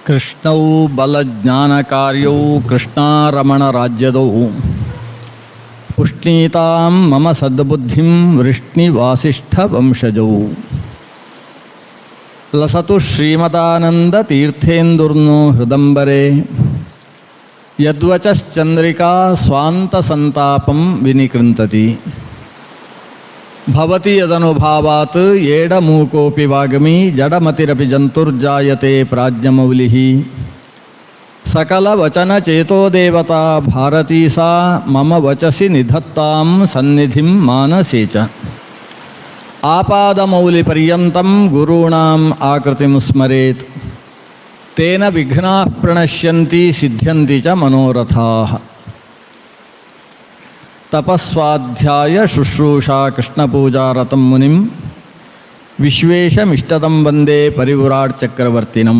ಕೃಷ್ಣೌ ಬಲಜ್ಞಾನಕಾರ್ಯೌ ಕೃಷ್ಣಾರಮಣ ರಾಜ್ಯದೌ ಪುಷ್ಣೀತಾಂ ಮಮ ಸದ್ಬುದ್ಧಿಂ ವೃಷ್ಣಿವಾಸಿಷ್ಠ ವಂಶಜೌ ಲಸತು ಶ್ರೀಮದಾನಂದ ತೀರ್ಥೇಂದುರ್ನೋ ಹೃದಂಬರೆ ಯದ್ವಚಶ್ಚಂದ್ರಿಕಾ ಸ್ವಾಂತ ಸಂತಾಪಂ ವಿನಿಕೃಂತತಿ ಭವತಿ ಯದನುಭಾವಾತ್ ಏಡಮೂಕೋಪಿ ವಾಗ್ಮಿ ಜಡಮತಿರಪಿ ಜಂತುರ್ಜಾಯತೆ ಪ್ರಾಜ್ಞಮೌಲಿಃ ಸಕಲ ವಚನ ಚೇತೋ ದೇವತಾ ಭಾರತೀ ಸಾ ಮಮ ವಚಸಿ ನಿಧತ್ತಾಂ ಸನ್ನಿಧಿಂ ಮಾನಸೇ ಚ ಆಪಾದಮೌಲಿ ಪರ್ಯಂತಂ ಗುರುಣಾಂ ಆಕೃತಿಂ ಸ್ಮರೇತ್ ತೇನ ವಿಘ್ನಾಃ ಪ್ರಣಶ್ಯಂತಿ ಸಿದ್ಧ್ಯಂತಿ ಚ ಮನೋರಥಾಃ ತಪಸ್ವಾಧ್ಯಾಯ ಶುಶ್ರೂಷಾ ಕೃಷ್ಣಪೂಜಾರತಂ ಮುನಿಂ ವಿಶ್ವೇಶಮಿಷ್ಟದಂ ವಂದೇ ಪರಿವ್ರಾಟ್ ಚಕ್ರವರ್ತಿನಂ.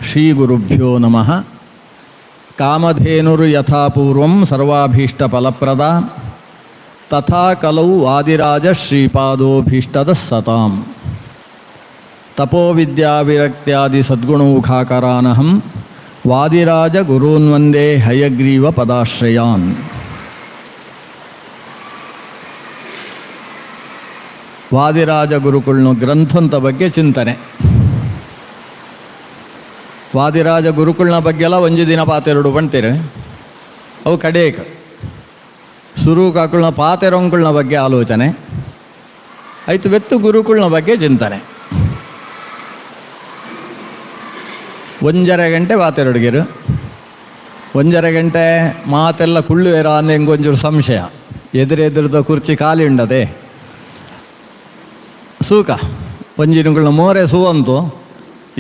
ಶ್ರೀ ಗುರುಭ್ಯೋ ನಮಃ. ಕಾಮಧೇನುರ್ ಯಥಾ ಪೂರ್ವಂ ಸರ್ವಾಭೀಷ್ಟಫಲಪ್ರದ ತಥಾ ಕಲೌ ವಾದಿರಾಜ ಶ್ರೀಪಾದೋಭೀಷ್ಟದ ಸತಾಂ. ತಪೋವಿದ್ಯಾವಿರಕ್ತ್ಯಾದಿ ಸದ್ಗುಣೌಘಾಕರಾನಹಂ ವಾದಿರಾಜ ಗುರೂನ್ ವಂದೇ ಹಯಗ್ರೀವ ಪದಾಶ್ರಯಾನ್. ವಾದಿರಾಜ ಗುರುಕುಳ್ನ ಗ್ರಂಥಂತ ಬಗ್ಗೆ ಚಿಂತನೆ. ವಾದಿರಾಜ ಗುರುಕುಳ್ನ ಬಗ್ಗೆ ಎಲ್ಲ ಒಂಜಿ ದಿನ ಪಾತೆರಡು ಬಂತೀರಿ ಅವು ಕಡೇಕ ಸುರು ಕಾಕುಳ್ನ ಪಾತೆರೊಂಕುಳ್ನ ಬಗ್ಗೆ ಆಲೋಚನೆ ಆಯ್ತು. ಬೆತ್ತು ಗುರುಕುಳ್ನ ಬಗ್ಗೆ ಚಿಂತನೆ. 1.5 ಗಂಟೆ ಪಾತೆರಡುಗಿರು 1.5 ಗಂಟೆ ಮಾತೆಲ್ಲ ಕುಳ್ಳುವೇರ ಅಂದ ಹೆಂಗೊಂಚೂರು ಸಂಶಯ. ಎದುರೆದುರದ ಕುರ್ಚಿ ಖಾಲಿ ಉಂಡದೆ ಸೂಕ ಒಂಜಿನುಗಳನ್ನ ಮೋರೆ ಸೂವಂತು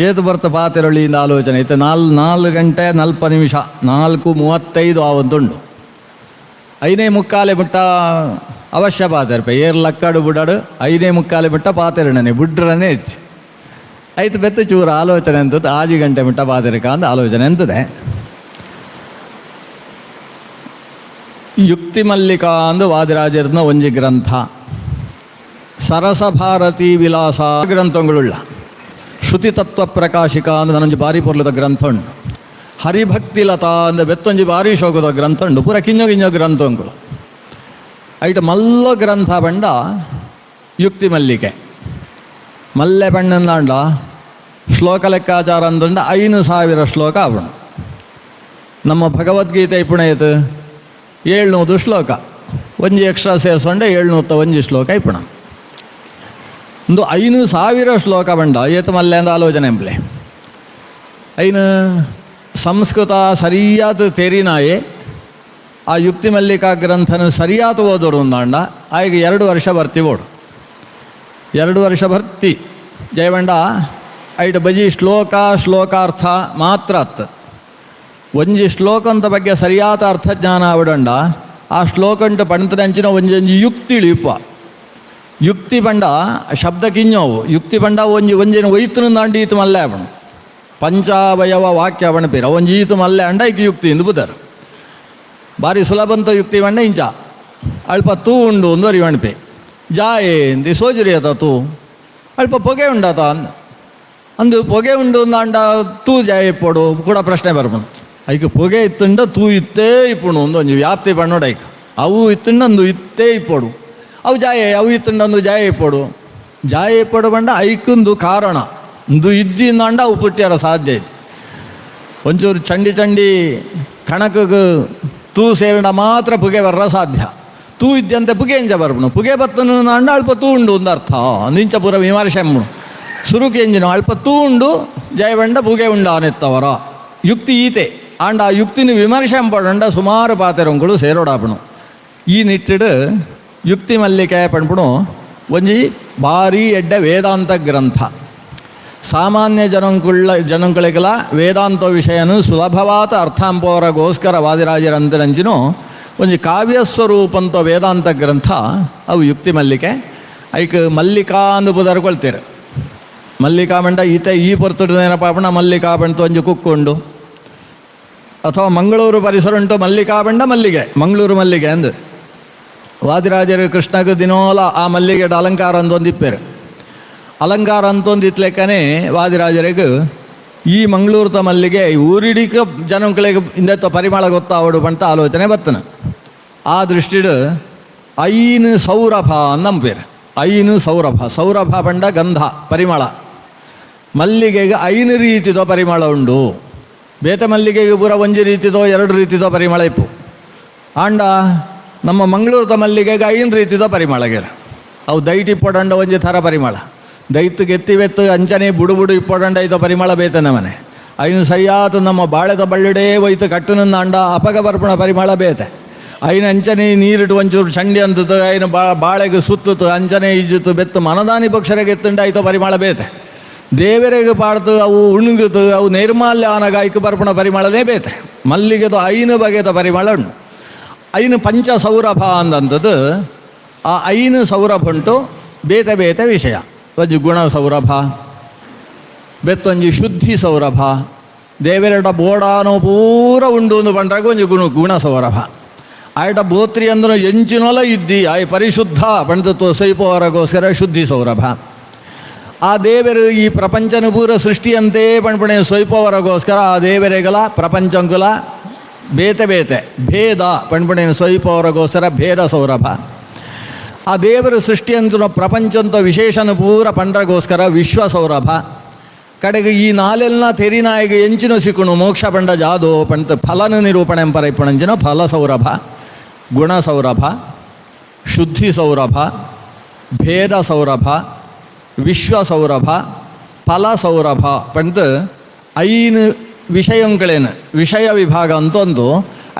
ಏತು ಬರ್ತ ಪಾತೆರೊಳಿಯಿಂದ ಆಲೋಚನೆ ಇತ್ತು. 4 ಗಂಟೆ 40 ನಿಮಿಷ 4:35 ಆವಂತುಂಡು. 5:45 ಮುಟ್ಟ ಅವಶ್ಯ ಪಾತೆರಪೆ ಏರ್ ಲಕ್ಕಡು ಬುಡಾಡು 5:45 ಮುಟ್ಟ ಪಾತೆರಡನೆ ಬುಡ್ರನೇ ಇತ್ತು. ಆಯ್ತು ಬೆತ್ತು ಚೂರು ಆಲೋಚನೆ ಅಂತದ್ದು 6 ಗಂಟೆ ಮುಟ್ಟ ಪಾತೆರಕ ಅಂದ ಆಲೋಚನೆ ಅಂತದೆ. ಯುಕ್ತಿ ಮಲ್ಲಿಕಾ ಅಂದು ವಾದಿರಾಜರ್ನ ಒಂಜಿ ಗ್ರಂಥ. ಸರಸಭಾರತಿ ವಿಲಾಸ ಗ್ರಂಥಗಳುಳ್ಳ. ಶ್ರುತಿ ತತ್ವ ಪ್ರಕಾಶಿಕ ಅಂದ್ರೆ ನನಂಜಿ ಬಾರಿ ಪೊರ್ಲದ ಗ್ರಂಥ ಉಂಡು. ಹರಿಭಕ್ತಿ ಲತಾ ಅಂದ್ರೆ ಬೆತ್ತೊಂಜಿ ಬಾರಿ ಶೋಕದ ಗ್ರಂಥ ಉಂಡು. ಪೂರ ಕಿಂಜ ಗ್ರಂಥಗಳು ಐಟ ಮಲ್ಲ ಗ್ರಂಥ ಬಂಡ ಯುಕ್ತಿ ಮಲ್ಲಿಕೆ ಮಲ್ಲೆ ಬಣ್ಣಂದಾಂಡ ಶ್ಲೋಕ ಲೆಕ್ಕಾಚಾರ ಅಂದಂಡ 5,000 ಶ್ಲೋಕ ಅವಣ. ನಮ್ಮ ಭಗವದ್ಗೀತೆ ಇಪ್ಪುಣೇತು 700 ಶ್ಲೋಕ ಒಂಜಿ ಎಕ್ಸ್ಟ್ರಾ ಸೇರಿಸೊಂಡೆ 701 ಶ್ಲೋಕ ಇಪ್ಪುಣ. ಒಂದು 5,000 ಶ್ಲೋಕ ಬಂಡ ಏತು ಮಲ್ಲೆ ಅಂದ ಆಲೋಚನೆ ಎಂಪ್ಲೆ. ಐನು ಸಂಸ್ಕೃತ ಸರಿಯಾದ ತೆರಿನಾಯೇ ಆ ಯುಕ್ತಿ ಮಲ್ಲಿಕಾ ಗ್ರಂಥನ ಸರಿಯಾದ ಓದೋರು ಅಂದಾಂಡ ಆಗ 2 ವರ್ಷ ಬರ್ತಿ ಓಡು. 2 ವರ್ಷ ಭರ್ತಿ ಜಯವಂಡ ಐಟ್ ಬಜಿ ಶ್ಲೋಕಾರ್ಥ ಮಾತ್ರ ಅತ್ತ ಒಂಜಿ ಶ್ಲೋಕಂತ ಬಗ್ಗೆ ಸರಿಯಾದ ಅರ್ಥಜ್ಞಾನ ಅವಡಂಡ ಆ ಶ್ಲೋಕಂಟ ಪಂತದಂಚಿನ ಒಂಜಿ ಯುಕ್ತಿ ಇಳಿಪ. ಯುಕ್ತಿ ಬಂಡ ಶಬ್ದ ಕಿಂಜವು ಯುಕ್ತಿ ಬಂಡ ಒಂಜಿನ ಒಯ್ತನ ದಾಂಡಿ ಈತು ಮಲ್ಲೆ ಅವಣ ಪಂಚಾವಯವ ವಾಕ್ಯ ಅವಣ ಪೇರ ಒಂಜಿ ಈತು ಮಲ್ಲೆ ಅಂಡ ಈಗ ಯುಕ್ತಿ ಎಂದು ಬುದಾರು. ಬಾರಿ ಸುಲಭಂತ ಯುಕ್ತಿ ಬಂಡ ಇಂಚ ಅಲ್ಪ ತೂ ಉಂಡು ಒಂದು ಅರಿವಣ್ಪೆ ಜಾಯೆ ಎಂದಿ ಸೋಜುರಿ ಅತ ತೂ ಅಲ್ಪ ಪೊಗೆ ಉಂಡಾತ ಅಂದು ಪೊಗೆ ಉಂಡು ಅಂದ ತೂ ಜಾಯೆ ಇಪ್ಪಡು ಕೂಡ ಪ್ರಶ್ನೆ ಬರ್ಬಂತು. ಐಕೆ ಪೊಗೆ ಇತ್ತುಂಡ ತೂ ಇತ್ತೇ ಇಪ್ಪುಣು ಒಂದೊಂದು ವ್ಯಾಪ್ತಿ ಬಣ್ಣೋಡ ಐಕ ಅವು ಇತ್ತುಂಡ ಅಂದು ಇತ್ತೇ ಇಪ್ಪಡು ಅವು ಜಾಯೆ ಅವು ಇತ್ತುಂಡಂದು ಜಾಯೆ ಇಪ್ಪಡು ಜಾಯೆ ಇಪ್ಪಡು ಬಂಡ ಐಕಂದು ಕಾರಣ ಇಂದು ಇದ್ದಿಂದಾಂಡ ಅವು ಪುಟ್ಟ್ಯಾರ ಸಾಧ್ಯ ಐತಿ. ಒಂಚೂರು ಚಂಡಿ ಕಣಕಗೆ ತೂ ಸೇರಿಡ ಮಾತ್ರ ಪುಗೆ ಬರ್ರ ಸಾಧ್ಯ. ತೂ ಇದ್ದಂತೆ ಪುಗೆ ಎಂಜ ಬರ್ಬನು ಪುಗೆ ಬತ್ತನು ಅಂಡ ಅಲ್ಪ ತೂ ಉಂಡು ಒಂದು ಅರ್ಥ ನಿಂಚ ಪೂರ ವಿಮರ್ಶೆ ಎಂಬನು ಸುರುಕಿ ಎಂಜಿನ ಅಲ್ಪ ತೂ ಉಂಡು ಜಯ ಬಂಡ ಪುಗೆ ಉಂಡ ಅನೆತ್ತವರ ಯುಕ್ತಿ ಈತೆ ಆಂಡ ಆ ಯುಕ್ತಿನ ವಿಮರ್ಶೆ ಎಂಬಂಡ ಸುಮಾರು ಪಾತೆರಂಗಳು ಸೇರೋಡಾಪಣು. ಈ ನಿಟ್ಟಿಡು ಯುಕ್ತಿ ಮಲ್ಲಿಕೆ ಪಣ್ಪುಣು ಒಂಜಿ ಭಾರಿ ಎಡ್ಡ ವೇದಾಂತ ಗ್ರಂಥ. ಸಾಮಾನ್ಯ ಜನಗಳಿಗೆಲ್ಲ ವೇದಾಂತ ವಿಷಯನು ಸುಲಭವಾದ ಅರ್ಥಾಂಪೋರಗೋಸ್ಕರ ವಾದಿರಾಜರಂತರಂಜಿನೂ ಒಂಜಿ ಕಾವ್ಯ ಸ್ವರೂಪಂತ ವೇದಾಂತ ಗ್ರಂಥ ಅವು ಯುಕ್ತಿ ಮಲ್ಲಿಕೆ. ಐಕ್ ಮಲ್ಲಿಕಾ ಅಂದು ಬುದರ್ಕೊಳ್ತೀರ ಮಲ್ಲಿಕಾ ಬಂಡ ಈ ಪೊರ್ತುಡು ನೆನಪಾಪಣ ಮಲ್ಲಿಕಾ ಬಂತು ಒಂಜಿ ಕುಕ್ಕೊಂಡು ಅಥವಾ ಮಂಗಳೂರು ಪರಿಸರ ಉಂಟು ಮಲ್ಲಿಕಾ ಬಂಡ ಮಲ್ಲಿಗೆ ಮಂಗಳೂರು ಮಲ್ಲಿಗೆ ಅಂದು ವಾದಿರಾಜರು ಕೃಷ್ಣಗೆ ದಿನೋಲ ಆ ಮಲ್ಲಿಗೆಡ ಅಲಂಕಾರ ಅಂತೊಂದಿಪ್ಪೇರು. ಅಲಂಕಾರ ಅಂತೊಂದಿತ್ತು ಲೆಕ್ಕನೇ ವಾದಿರಾಜರಿಗೆ ಈ ಮಂಗಳೂರದ ಮಲ್ಲಿಗೆ ಊರಿಡಿಕ ಜನಗಳಿಗೆ ಇಂದೆತ್ತ ಪರಿಮಳ ಗೊತ್ತಾವಡು ಪಂತ ಆಲೋಚನೆ ಬರ್ತನ. ಆ ದೃಷ್ಟಿಡ್ ಐನು ಸೌರಭ ಅನ್ನಂಪೇರು. ಐನು ಸೌರಭ, ಸೌರಭ ಪಂಡ ಗಂಧ ಪರಿಮಳ. ಮಲ್ಲಿಗೆಗೆ ಐನು ರೀತಿದ ಪರಿಮಳ ಉಂಡು. ಬೇತೆ ಮಲ್ಲಿಗೆಗೆ ಪೂರ ಒಂಜಿ ರೀತಿದೋ ಎರಡು ರೀತಿದೋ ಪರಿಮಳ ಇಪ್ಪು. ಆಂಡ ನಮ್ಮ ಮಂಗಳೂರದ ಮಲ್ಲಿಗೆಗೆ ಐನು ರೀತಿದೋ ಪರಿಮಳಗೆರ. ಅವು ದೈಟ್ ಇಪ್ಪೊಡಂಡ ಒಂಜಿ ಥರ ಪರಿಮಳ. ದೈತ್ ಗೆತ್ತಿವೆತ್ತು ಅಂಚನೆ ಬುಡು ಬುಡು ಇಪ್ಪೊಡಂಡ ಐತ ಪರಿಮಳ ಬೇತೆ ನಮನೆ. ಐನು ಸರಿಯಾದ ನಮ್ಮ ಬಾಳೆದ ಬಳ್ಳಿಡೇ ಒಯ್ತು ಕಟ್ಟುನಂದ ಅಂಡ ಅಪಗ ಬರ್ಪಣ ಪರಿಮಳ ಬೇತೆ. ಐನು ಅಂಚನೆ ನೀರಿಟ್ಟು ಒಂಚೂರು ಚಂಡಿ ಅಂತತು, ಐನು ಬಾಳೆಗೆ ಸುತ್ತತು ಅಂಚನೆ ಇಜ್ಜತು ಬೆತ್ತು ಮನದಾನಿ ಪಕ್ಷರಿಗೆ ಎತ್ತುಂಡ ಐತ ಪರಿಮಳ ಬೇತೆ. ದೇವರಿಗೆ ಪಾಡ್ತು ಅವು ಉಣುಗುತು ಅವು ನೈರ್ಮಾಲ್ಯ ಆನಗಾಯ್ಕ ಬರ್ಪಣ ಪರಿಮಳನೇ ಬೇತೆ. ಮಲ್ಲಿಗೆದು ಐನು ಬಗೆದ ಪರಿಮಳ ಉಂಟು. ಐನು ಪಂಚ ಸೌರಭ ಅಂದಂಥದ್ದು. ಆ ಐನು ಸೌರಭ ಉಂಟು ಬೇತೆ ಬೇತೆ ವಿಷಯ. ಒಂಜಿ ಗುಣ ಸೌರಭ, ಬೆತ್ತೊಂಜಿ ಶುದ್ಧಿ ಸೌರಭ. ದೇವೆರಡ ಬೋಡಾನೋ ಪೂರ ಉಂಡು ಒಂದು ಬಂಡ್ರಾಗ ಒಂಜಿ ಗುಣ ಸೌರಭ. ಆಯ್ಟ ಬೋತ್ರಿ ಅಂದ್ರೂ ಎಂಚಿನೊಲ ಇದ್ದಿ ಆಯ್ ಪರಿಶುದ್ಧ ಪಂಡತು ಸೈಪವರಗೋಸ್ಕರ ಶುದ್ಧಿ ಸೌರಭ. ಆ ದೇವರು ಈ ಪ್ರಪಂಚನ ಪೂರ ಸೃಷ್ಟಿಯಂತೆ ಪಣ್ಪಣೆ ಸೊಯ್ಪವರಗೋಸ್ಕರ ಆ ದೇವರೆಗಲ ಪ್ರಪಂಚಂಗುಲ ಬೇತೆ ಬೇತೆ ಭೇದ ಪಣ್ಪಣೆ ಸೊಯ್ಪವರಗೋಸ್ಕರ ಭೇದ ಸೌರಭ. ಆ ದೇವರ ಸೃಷ್ಟಿಯಂತ ಪ್ರಪಂಚಂತ ವಿಶೇಷನ ಪೂರ ಪಂಡ್ರಗೋಸ್ಕರ ವಿಶ್ವ ಸೌರಭ. ಕಡೆಗೆ ಈ ನಾಲೆಲ್ಲ ತೆರಿನಾಯಿಗೆ ಎಂಚಿನ ಸಿಕ್ಕುಣು ಮೋಕ್ಷ ಪಂಡ ಜಾದು ಪಂತ ಫಲನ ನಿರೂಪಣೆ ಪರೈಪಣಂಚಿನ ಫಲ ಸೌರಭ, ಗುಣ ಸೌರಭ, ಶುದ್ಧಿ ಸೌರಭ, ಭೇದ ಸೌರಭ, ವಿಶ್ವ ಸೌರಭ, ಫಲ ಸೌರಭ ಪಂತ ಐನು ವಿಷಯಂಗಳೇನು ವಿಷಯ ವಿಭಾಗ ಅಂತಂದು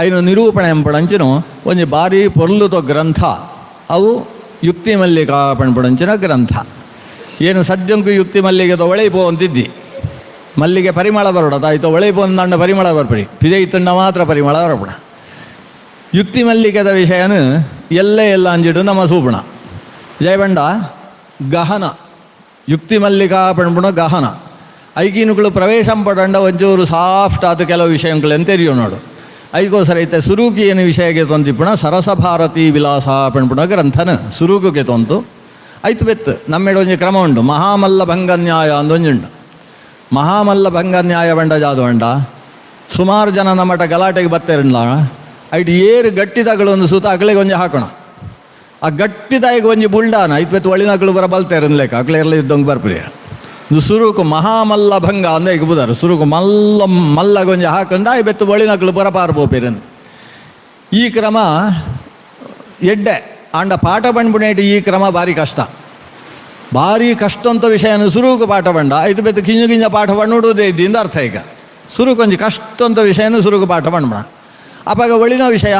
ಐನು ನಿರೂಪಣೆ ಪಣಂಚಿನ ಒಂಜಿ ಬಾರಿ ಪೊರ್ಲುತ ಗ್ರಂಥ. ಅವು ಯುಕ್ತಿ ಮಲ್ಲಿಕಾ ಪಣ್ಪುಡಂಚಿನ ಗ್ರಂಥ. ಏನು ಸದ್ಯಂಕು ಯುಕ್ತಿ ಮಲ್ಲಿಗೆದ ಒಳೆಪೋ ಅಂತಿದ್ದಿ. ಮಲ್ಲಿಗೆ ಪರಿಮಳ ಬರೋಡದ ಆಯ್ತು ಒಳೆಪೋ ಅಂದಂಡ ಪರಿಮಳ ಬರ್ಪಡಿ ಪಿದೈತಂಡ ಮಾತ್ರ ಪರಿಮಳ ಬರಪಡ. ಯುಕ್ತಿ ಮಲ್ಲಿಗೆದ ವಿಷಯನು ಎಲ್ಲೇ ಎಲ್ಲ ಅಂಜಿಡು ನಮ್ಮ ಸೂಪಣ ಜಯಬಂಡ ಗಹನ. ಯುಕ್ತಿ ಮಲ್ಲಿಕಾ ಪಣ್ಪುಣ ಗಹನ ಐಕೀನುಗಳು ಪ್ರವೇಶ ಪಡಂಡ ಒಂಚೂರು ಸಾಫ್ಟ್ ಆದ ಕೆಲವು ವಿಷಯಗಳು ಎಂತೆರಿಯೋ ನೋಡು. ಐಗೋಸ್ಕರ ಐತೆ ಸುರೂಕಿ ಏನು ವಿಷಯಕ್ಕೆ ತೊಂದಿಪ್ಪುಣ ಸರಸ ಭಾರತೀ ವಿಲಾಸ ಪಣ್ಪುಣ ಗ್ರಂಥನ ಸುರೂಕಕ್ಕೆ ತೊಂತು ಐತು ಬೆತ್ತು. ನಮ್ಮೆಡೆ ಒಂಜಿ ಕ್ರಮ ಉಂಡು, ಮಹಾಮಲ್ಲ ಭಂಗ ನ್ಯಾಯ ಅಂದೊಂಜುಂಡು. ಮಹಾಮಲ್ಲ ಭಂಗ ನ್ಯಾಯ ಬಂಡ ಜಾದು ಅಂಡ ಸುಮಾರು ಜನ ನಮ್ಮಟ ಗಲಾಟೆಗೆ ಬತ್ತೇರಲ್ಲ. ಐಟು ಏರು ಗಟ್ಟಿದಾಗಳು ಸೂತ ಅಕ್ಳಿಗೆ ಒಂಜಿ ಹಾಕೋಣ. ಆ ಗಟ್ಟಿದಾಯಿಗೆ ಒಂಜಿ ಬುಲ್ಡಾನ ಐತು ಬೆತ್ತು ಒಳಿನಗಳು ಬರ ಬಲ್ತೇರನ್ಲೇಕ ಅಕ್ಳೆಲ್ಲ ಇದ್ದಂಗೆ ಬರ್ಪ್ರಿ. ಇದು ಸುರುಕು ಮಹಾಮಲ್ಲ ಭಂಗ ಅಂದ ಈಗ ಬುದಾರು ಸುರುಕು ಮಲ್ಲಗೊಂಜಿ ಹಾಕೊಂಡ ಐ ಬೆತ್ತು ಒಳಿನಗಳು ಬರ ಪಾರ್ಬೋಪೇರನ್. ಈ ಕ್ರಮ ಎಡ್ಡೆ ಆಂಡ ಪಾಠ ಬಂಡ್ಬಿಡೇಟು ಈ ಕ್ರಮ ಭಾರಿ ಕಷ್ಟ. ಭಾರಿ ಕಷ್ಟ ಅಂತ ವಿಷಯನ ಸುರುಕು ಪಾಠ ಬಂಡ ಐದು ಬೆತ್ತು ಕಿಂಜ ಪಾಠ ಬಂಡುವುದೇ ಇದ್ದಿಂದ ಅರ್ಥ. ಈಗ ಸುರುಕೊಂಜಿ ಕಷ್ಟ ಅಂತ ವಿಷಯನ ಸುರುಕು ಪಾಠ ಬಂಡ್ಬಿಡ ಅಪಾಗ ಒಳಿನ ವಿಷಯ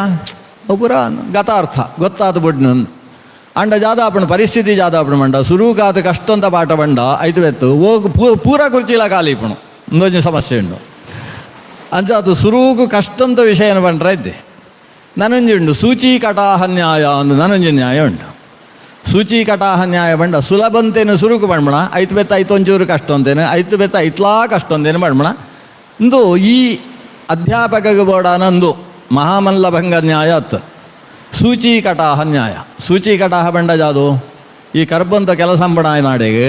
ಪೂರ ಗತಾರ್ಥ ಗೊತ್ತಾದ ಬುಡ್ನು ಅಂಡ ಜಾದಾಪಣ ಪರಿಸ್ಥಿತಿ ಜಾದಾಪಣ ಮಂಡ ಸುರುಕಾದ ಕಷ್ಟ ಅಂತ ಪಾಠ ಬಂಡ ಐದು ಬೆತ್ತು ಹೋಗಿ ಪೂರ ಕುರ್ಚಿಲ ಕಾಲಿಪಣು ಒಂದೊಂದು ಸಮಸ್ಯೆ ಉಂಡು. ಅಂಚಾತು ಸುರುಕು ಕಷ್ಟ ಅಂತ ವಿಷಯನ ಬಂಡ್ರ ಇದ್ದೆ. ನನಂಜಿ ಉಂಡು ಸೂಚಿ ಕಟಾಹ ನ್ಯಾಯ ಅಂದು ನನಂಜಿ ನ್ಯಾಯ ಉಂಡು. ಸೂಚಿ ಕಟಾಹ ನ್ಯಾಯ ಬಂಡ ಸುಲಭಂತೇನು ಸುರುಕು ಬಣ್ಮಣ ಐತು ಬೆತ್ತ ಐತು ಒಂಚೂರು ಕಷ್ಟ ಅಂತೇನೆ ಐತು ಬೆತ್ತ ಐತ್ಲಾ ಕಷ್ಟ ಅಂತೇನು ಬಣ್ಮಣ ಇಂದು ಈ ಅಧ್ಯಾಪಕಗೆ ಬೋಡಾನಂದು ಮಹಾಮಲ್ಲ ಭಂಗ ನ್ಯಾಯ ಅತ್ತು ಸೂಚಿ ಕಟಾಹ ನ್ಯಾಯ. ಸೂಚಿ ಕಟಾಹ ಬಂಡ ಜಾದು ಈ ಕರ್ಬಂತ ಕೆಲಸ ಬಣ ನಾಡೆಗೆ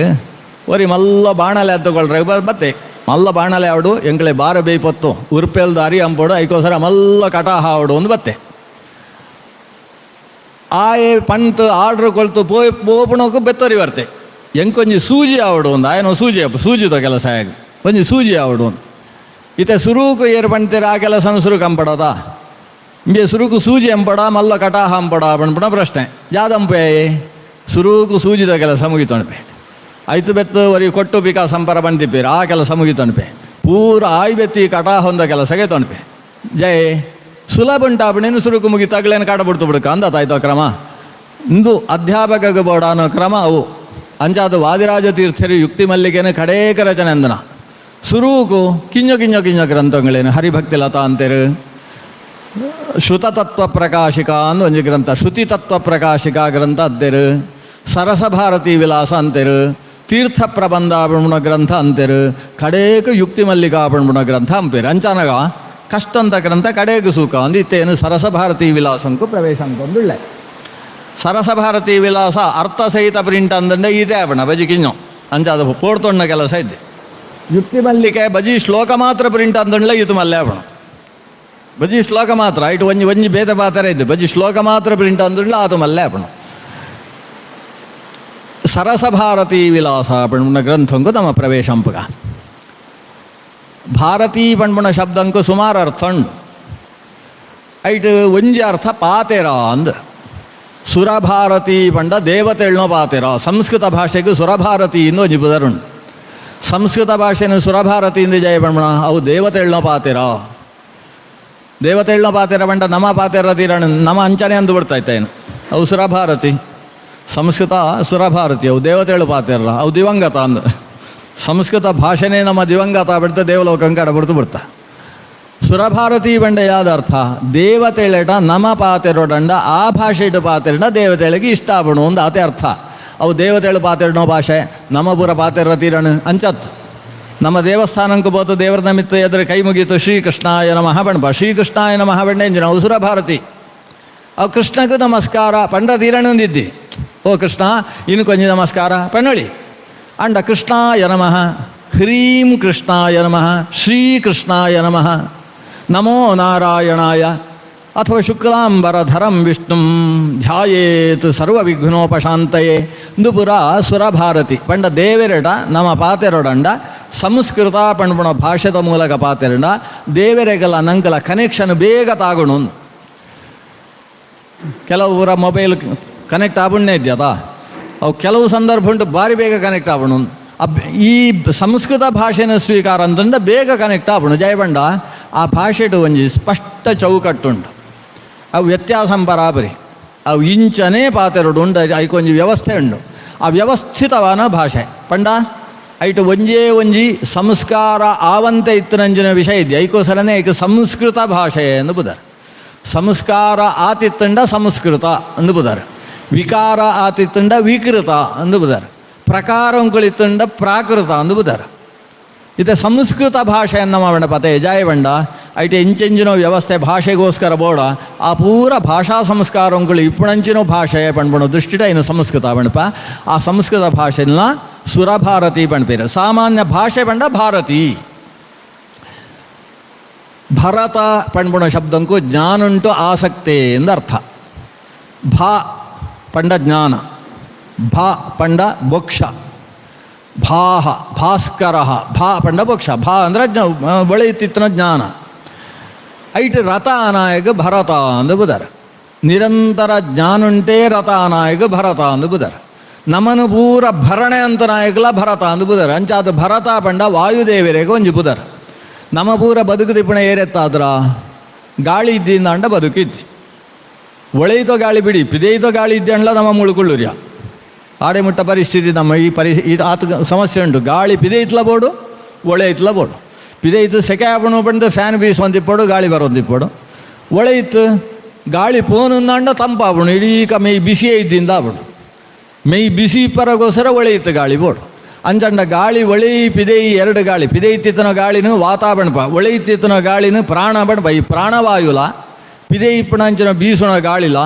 ಒರಿ ಮಲ್ಲ ಬಾಣಲೆ ಎತ್ತುಕೊಳ್ರೆ ಮತ್ತೆ ಮಲ್ಲ ಬಾಣಲೆ ಆವಡು ಎಂಕಳೆ ಬಾರ ಬೇಯ್ಪತ್ತು ಉರ್ಪೆಲ್ ದಾರಿ ಅಂಪೋಡು ಐಕೋಸರ ಮಲ್ಲ ಕಟಾಹ ಆವಡು ಒಂದು ಬತ್ತೆ. ಆಯೆ ಪಂತ್ ಆರ್ಡ್ರ್ ಕೊಲ್ತು ಪೋಪಣಕ್ಕೂ ಬೆತ್ತರಿ ಬರ್ತೆ ಎಂಕೊಂಜಿ ಸೂಜಿ ಆವಡು ಒಂದು ಆಯನ ಸೂಜಿದ ಕೆಲಸ ಆಗಿ ಒಂಜಿ ಸೂಜಿ ಆವಡು ಒಂದು ಇತ್ತೆ ಸುರುಕು ಏರು ಪಣ್ತೀರ ಆ ಕೆಲಸನ ಸುರುಕು ಅಂಪಡದ ಇಂಬೆ ಸುರುಕು ಸೂಜಿ ಅಂಪಡ ಮಲ್ಲ ಕಟಾಹ ಅಂಪಡ ಪಣ್ಪಣ ಪ್ರಶ್ನೆ ಜಾದಂಪೆ ಸುರುಕು ಸೂಜಿದ ಕೆಲಸ ಮುಗಿತೊಣಪೆ ಐತು ಬೆತ್ತು ವರಿ ಕೊಟ್ಟು ಬಿಕಾ ಸಂಪರ ಬಂದಿಪ್ಪೇರು ಆ ಕೆಲಸ ಮುಗಿತೊಣಪೆ ಪೂರ ಆಯ್ ಬೆತ್ತಿ ಕಟಾಹ ಹೊಂದ ಕೆಲಸಕ್ಕೆ ತೊಣಪೆ ಜಯ ಸುಲಭ ಉಂಟಾಪಣೇನು ಸುರುಕು ಮುಗಿತಾಗ್ಲೇನು ಕಾಡಬಿಡ್ತು ಬಿಡುಕ ಅಂದಾಯ್ತು ಕ್ರಮ. ಇಂದು ಅಧ್ಯಾಪಕಗೆ ಬೋಡ ಅನ್ನೋ ಕ್ರಮ ಅವು ಅಂಚಾದ ವಾದಿರಾಜ ತೀರ್ಥರು ಯುಕ್ತಿ ಮಲ್ಲಿಗೆನ ಕಡೇಕ ರಚನೆ ಅಂದನ ಸುರೂಕು ಕಿಂಜ ಗ್ರಂಥಗಳೇನು ಹರಿಭಕ್ತಿ ಲತಾ ಅಂತೇರು. ಶ್ರುತತತ್ವ ಪ್ರಕಾಶಿಕ ಅಂದು ಒಂಜಿ ಗ್ರಂಥ, ಶ್ರುತಿ ತತ್ವ ಪ್ರಕಾಶಿಕ ಗ್ರಂಥ ಅದ್ದೇರು. ಸರಸ ಭಾರತೀ ವಿಲಾಸ ಅಂತೇರು, ತೀರ್ಥ ಪ್ರಬಂಧ ಪಣ್ಮುಣ ಗ್ರಂಥ ಅಂತೇರು, ಕಡೇಕ ಯುಕ್ತಿ ಮಲ್ಲಿಕಾ ಪಣ್ಮುಣ ಗ್ರಂಥ ಅಂಪೇರು. ಅಂಚಾನಗ ಕಷ್ಟ ಅಂತ ಗ್ರಂಥ ಕಡೆಗೆ ಸೂಕ ಅಂದು ಇತ್ತೇನು ಸರಸ ಭಾರತೀ ವಿಲಾಸಂಕು ಪ್ರವೇಶ ಅಂಕೊಂಡುಳ್ಳೆ. ಸರಸ ಭಾರತೀ ವಿಲಾಸ ಅರ್ಥ ಸಹಿತ ಪ್ರಿಂಟ್ ಅಂದಂಡೆ ಇದೇ ಆಪಣ ಬಜಿ ಕಿಂಜೋ ಅಂಚಾದ ಪೋಡ್ತೊಣ್ಣ ಕೆಲಸ ಇದ್ದೆ ಯುಕ್ತಿ ಮಲ್ಲಿಕೆ ಬಜಿ ಶ್ಲೋಕ ಮಾತ್ರ ಪ್ರಿಂಟ್ ಅಂದಣ್ಣ ಇದು ಮಲ್ಯಾಪಣ ಬಜಿ ಶ್ಲೋಕ ಮಾತ್ರ ಇಟ್ಟು ಒಂಜಿ ಒಂಜಿ ಭೇದ ಪಾತ್ರ ಇದ್ದು ಬಜಿ ಶ್ಲೋಕ ಮಾತ್ರ ಪ್ರಿಂಟ್ ಅಂದಣ್ಣ ಅದು ಮಲ್ಯಾಪಣ ಸರಸಭಾರತೀ ವಿಲಾಸ ಪಣ್ಣ ಗ್ರಂಥಂಕು ನಮ್ಮ ಪ್ರವೇಶಂಪುಗ ಭಾರತೀ ಪಣ್ಪುಣ ಶಬ್ದಂಕು ಸುಮಾರು ಅರ್ಥ ಉಂಡು ಐಟ್ ಒಂಜಿ ಅರ್ಥ ಪಾತೆರ ಅಂದ ಸುರಭಾರತಿ ಪಂಡ ದೇವತೆಳ್ನೋ ಪಾತೆರ ಸಂಸ್ಕೃತ ಭಾಷೆಗೂ ಸುರಭಾರತಿ ಇಂದು ಒಂಜಿ ಬುದರುಂಡು ಸಂಸ್ಕೃತ ಭಾಷೆನ ಸುರಭಾರತಿಯಿಂದ ಜಯ ಪಣ್ಪುಣ ಅವು ದೇವತೆಳ್ನೋ ಪಾತೆರ ದೇವತೆಳ್ನೋ ಪಾತೆರ ಪಂಡ ನಮ ಪಾತೆರ ತೀರಣ ನಮ ಅಂಚನೆ ಅಂದು ಬಿಡ್ತಾಯಿತ್ತೇನು ಅವು ಸುರಭಾರತಿ ಸಂಸ್ಕೃತ ಸುರಭಾರತಿ ಅವು ದೇವತೆಳು ಪಾತೆರ ಅವು ದಿವಂಗತ ಅಂದ ಸಂಸ್ಕೃತ ಭಾಷೆನೇ ನಮ್ಮ ದಿವಂಗತ ಬಿಡ್ತಾ ದೇವಲೋಕಂಕಡ ಬಿಡ್ತು ಬಿಡ್ತಾ ಸುರಭಾರತಿ ಬಂಡ ಯಾವ್ದು ಅರ್ಥ ದೇವತೆಳೆಟ ನಮ ಪಾತೆರೋಡಂಡ ಆ ಭಾಷೆ ಇಟ್ಟು ಪಾತೆರಡ ದೇವತೆಳಿಗೆ ಇಷ್ಟ ಆಗ್ಬಿಡು ಒಂದು ಅದೇ ಅರ್ಥ ಅವು ದೇವತೆಳು ಪಾತೆರಡೋ ಭಾಷೆ ನಮ್ಮ ಪೂರ ಪಾತೆರ ತೀರಣ ಅಂಚತ್ತು ನಮ್ಮ ದೇವಸ್ಥಾನಕ್ಕೆ ಬೋತು ದೇವರ ನಮಿತ್ತ ಎದುರು ಕೈ ಮುಗೀತು ಶ್ರೀಕೃಷ್ಣಾಯ ನಮಃ ಬಣ್ಣ ಶ್ರೀಕೃಷ್ಣಾಯ ನಮಃ ಬಣ್ಣ ಎಂಜಿನ ಅವು ಸುರಭಾರತಿ ಅವು ಕೃಷ್ಣಗೂ ನಮಸ್ಕಾರ ಪಂಡ ತೀರಣಂದಿದ್ದಿ ಓ ಕೃಷ್ಣ ಇನ್ನು ಕೊಂಚ ನಮಸ್ಕಾರ ಪಣ್ಣೊಳಿ ಅಂಡ ಕೃಷ್ಣಾಯ ನಮಃ ಹ್ರೀಂ ಕೃಷ್ಣಾಯ ನಮಃ ಶ್ರೀಕೃಷ್ಣಾಯ ನಮಃ ನಮೋ ನಾರಾಯಣಾಯ ಅಥವಾ ಶುಕ್ಲಾಂಬರಧರಂ ವಿಷ್ಣುಂ ಧ್ಯಾಯೇತ್ ಸರ್ವವಿಘ್ನೋಪಶಾಂತಯೇ ದುಪುರ ಸುರಭಾರತಿ ಪಂಡ ದೇವೆರಡ ನಮ್ಮ ಪಾತೆರೊಡಂಡ ಸಂಸ್ಕೃತ ಪಣ್ಪುಣ ಭಾಷೆದ ಮೂಲಕ ಪಾತೆರಡ ದೇವೆರೆಗಲ ನಂಕಲ ಕನೆಕ್ಷನ್ ಬೇಗ ತಾಗುಣು ಕೆಲವು ಊರ ಮೊಬೈಲ್ ಕನೆಕ್ಟ್ ಆಗುಣ್ಣೆ ಇದೆಯಾ ಅವು ಕೆಲವು ಸಂದರ್ಭ ಉಂಟು ಭಾರಿ ಬೇಗ ಕನೆಕ್ಟ್ ಆಗೋಣ ಈ ಸಂಸ್ಕೃತ ಭಾಷೆನ ಸ್ವೀಕಾರ ಅಂತಂದ್ರೆ ಬೇಗ ಕನೆಕ್ಟ್ ಆಗೋಣ ಜಯಬಂಡ ಆ ಭಾಷೆಡು ಒಂಜಿ ಸ್ಪಷ್ಟ ಚೌಕಟ್ಟುಂಟು ಅವು ವ್ಯತ್ಯಾಸಂ ಬರಾಬರಿ ಅವು ಇಂಚನೇ ಪಾತೆರಡು ಉಂಡು ಐಕೊಂಜಿ ವ್ಯವಸ್ಥೆ ಉಂಡು ಆ ವ್ಯವಸ್ಥಿತವಾದ ಭಾಷೆ ಪಂಡ ಐಟು ಒಂಜೇ ಒಂಜಿ ಸಂಸ್ಕಾರ ಆವಂತೆ ಇತ್ತನಂಜಿನ ವಿಷಯ ಇದೆ ಐಕೋಸರನೇ ಐಕ ಸಂಸ್ಕೃತ ಭಾಷೆ ಎಂದು ಬುದಾರೆ ಸಂಸ್ಕಾರ ಆತಿತ್ತಂಡ ಸಂಸ್ಕೃತ ಅಂದು ಬುದಾರೆ ವಿಕಾರ ಆತಿತ್ತಂಡ ವಿಕೃತ ಅಂದು ಬುದಾರೆ ಪ್ರಕಾರಂಗಳಿತ್ತಂಡ ಪ್ರಾಕೃತ ಅಂದು ಬುದಾರೆ ಇದು ಸಂಸ್ಕೃತ ಭಾಷೆಯನ್ನು ಮಾವಣ್ಣ ಪತೆ ಜಾಯವಂಡ ಐಟೆ ಇಂಚೆಂಚಿನ ವ್ಯವಸ್ಥೆ ಭಾಷೆಗೋಸ್ಕರ ಬೋಡ ಆ ಪೂರ ಭಾಷಾ ಸಂಸ್ಕಾರಗಳು ಇಪ್ಪುಣಂಚಿನ ಭಾಷೆ ಪಣ್ಪಣು ದೃಷ್ಟಿಟ ಇನ್ನು ಸಂಸ್ಕೃತ ಬಣ್ಪ ಆ ಸಂಸ್ಕೃತ ಭಾಷೆನ ಸುರಭಾರತಿ ಪಣ್ಪೇರು ಸಾಮಾನ್ಯ ಭಾಷೆ ಪಂಡ ಭಾರತಿ ಭರತ ಪಣ್ಪುಣ ಶಬ್ದಂಕು ಜ್ಞಾನುಂಟು ಆಸಕ್ತಿ ಎಂದರ್ಥ ಭಾ ಪಂಡ ಜ್ಞಾನ ಭಾ ಪಂಡ ಮೋಕ್ಷ ಭಾಹ ಭಾಸ್ಕರ ಭಾ ಪಂಡ ಮೋಕ್ಷ ಭಾ ಅಂದರೆ ಬೆಳೆಯುತ್ತಿತ್ತನ ಜ್ಞಾನ ಐಟ್ ರಥ ಅನಾಯಕ ಭರತ ಅಂದು ಬುದಾರೆ ನಿರಂತರ ಜ್ಞಾನುಂಟೇ ರಥ ಅನಾಯಕ ಭರತ ಅಂದು ಬುದಾರೆ ನಮನು ಪೂರ ಭರಣೆ ಅಂತ ನಾಯಕಲ ಭರತ ಅಂದು ಬುದಾರೆ ಅಂಚಾದ ಭರತ ಪಂಡ ವಾಯುದೇವರಿಗೆ ಒಂಜಿ ಬುದಾರೆ ನಮ್ಮ ಪೂರ ಬದುಕುದಿಪ್ಪಣ ಏರೆತ್ತಾದ್ರ ಗಾಳಿ ಇದ್ದಿಂದ ಅಂಡ ಬದುಕಿದ್ದಿ ಒಳೆಯಿತೋ ಗಾಳಿ ಬಿಡಿ ಪಿದೆಯಿತೋ ಗಾಳಿ ಇದ್ದೆ ಅಂಡ್ಲ ನಮ್ಮ ಮುಳುಕೊಳ್ಳುರ್ಯ ಆಡೆ ಮುಟ್ಟ ಪರಿಸ್ಥಿತಿ ನಮ್ಮ ಈ ಆತ ಸಮಸ್ಯೆ ಉಂಟು ಗಾಳಿ ಪಿದೆ ಇತ್ಲ ಬೋಡು ಒಳೆ ಇತ್ಲ ಬೋಡು ಪಿದೆ ಇತ್ತು ಸೆಕೆ ಹಾಕೊಂಡು ಬಂದು ಫ್ಯಾನ್ ಬೀಸ್ ಒಂದಿಪ್ಪೋಡು ಗಾಳಿ ಬರೋದಿಪ್ಪೋಡು ಒಳೆ ಇತ್ತು ಗಾಳಿ ಪೋನಂದ ತಂಪಾಗ್ಬಿಡು ಇಡೀ ಮೈ ಬಿಸಿಯೇ ಇದ್ದಿಂದ ಆಗ್ಬಿಡು ಮೈ ಬಿಸಿ ಪರಗೋಸ್ಕರ ಒಳೆ ಇತ್ತು ಗಾಳಿ ಬೋಡು ಅಂಚಂಡ ಗಾಳಿ ಒಳೆ ಪಿದೆ ಎರಡು ಗಾಳಿ ಪಿದೆ ಇತ್ತಿತ್ತನ ಗಾಳಿನ ವಾತಾವರಣಪ ಒಳೆ ಇತ್ತಿತ್ತನ ಗಾಳಿನ ಪ್ರಾಣ ಬಣ್ಪ ಈ ಪ್ರಾಣವಾಯುಲ ಪಿದೆ ಇಪ್ಪಣಂಚಿನ ಬೀಸುಣ ಗಾಳಿಲ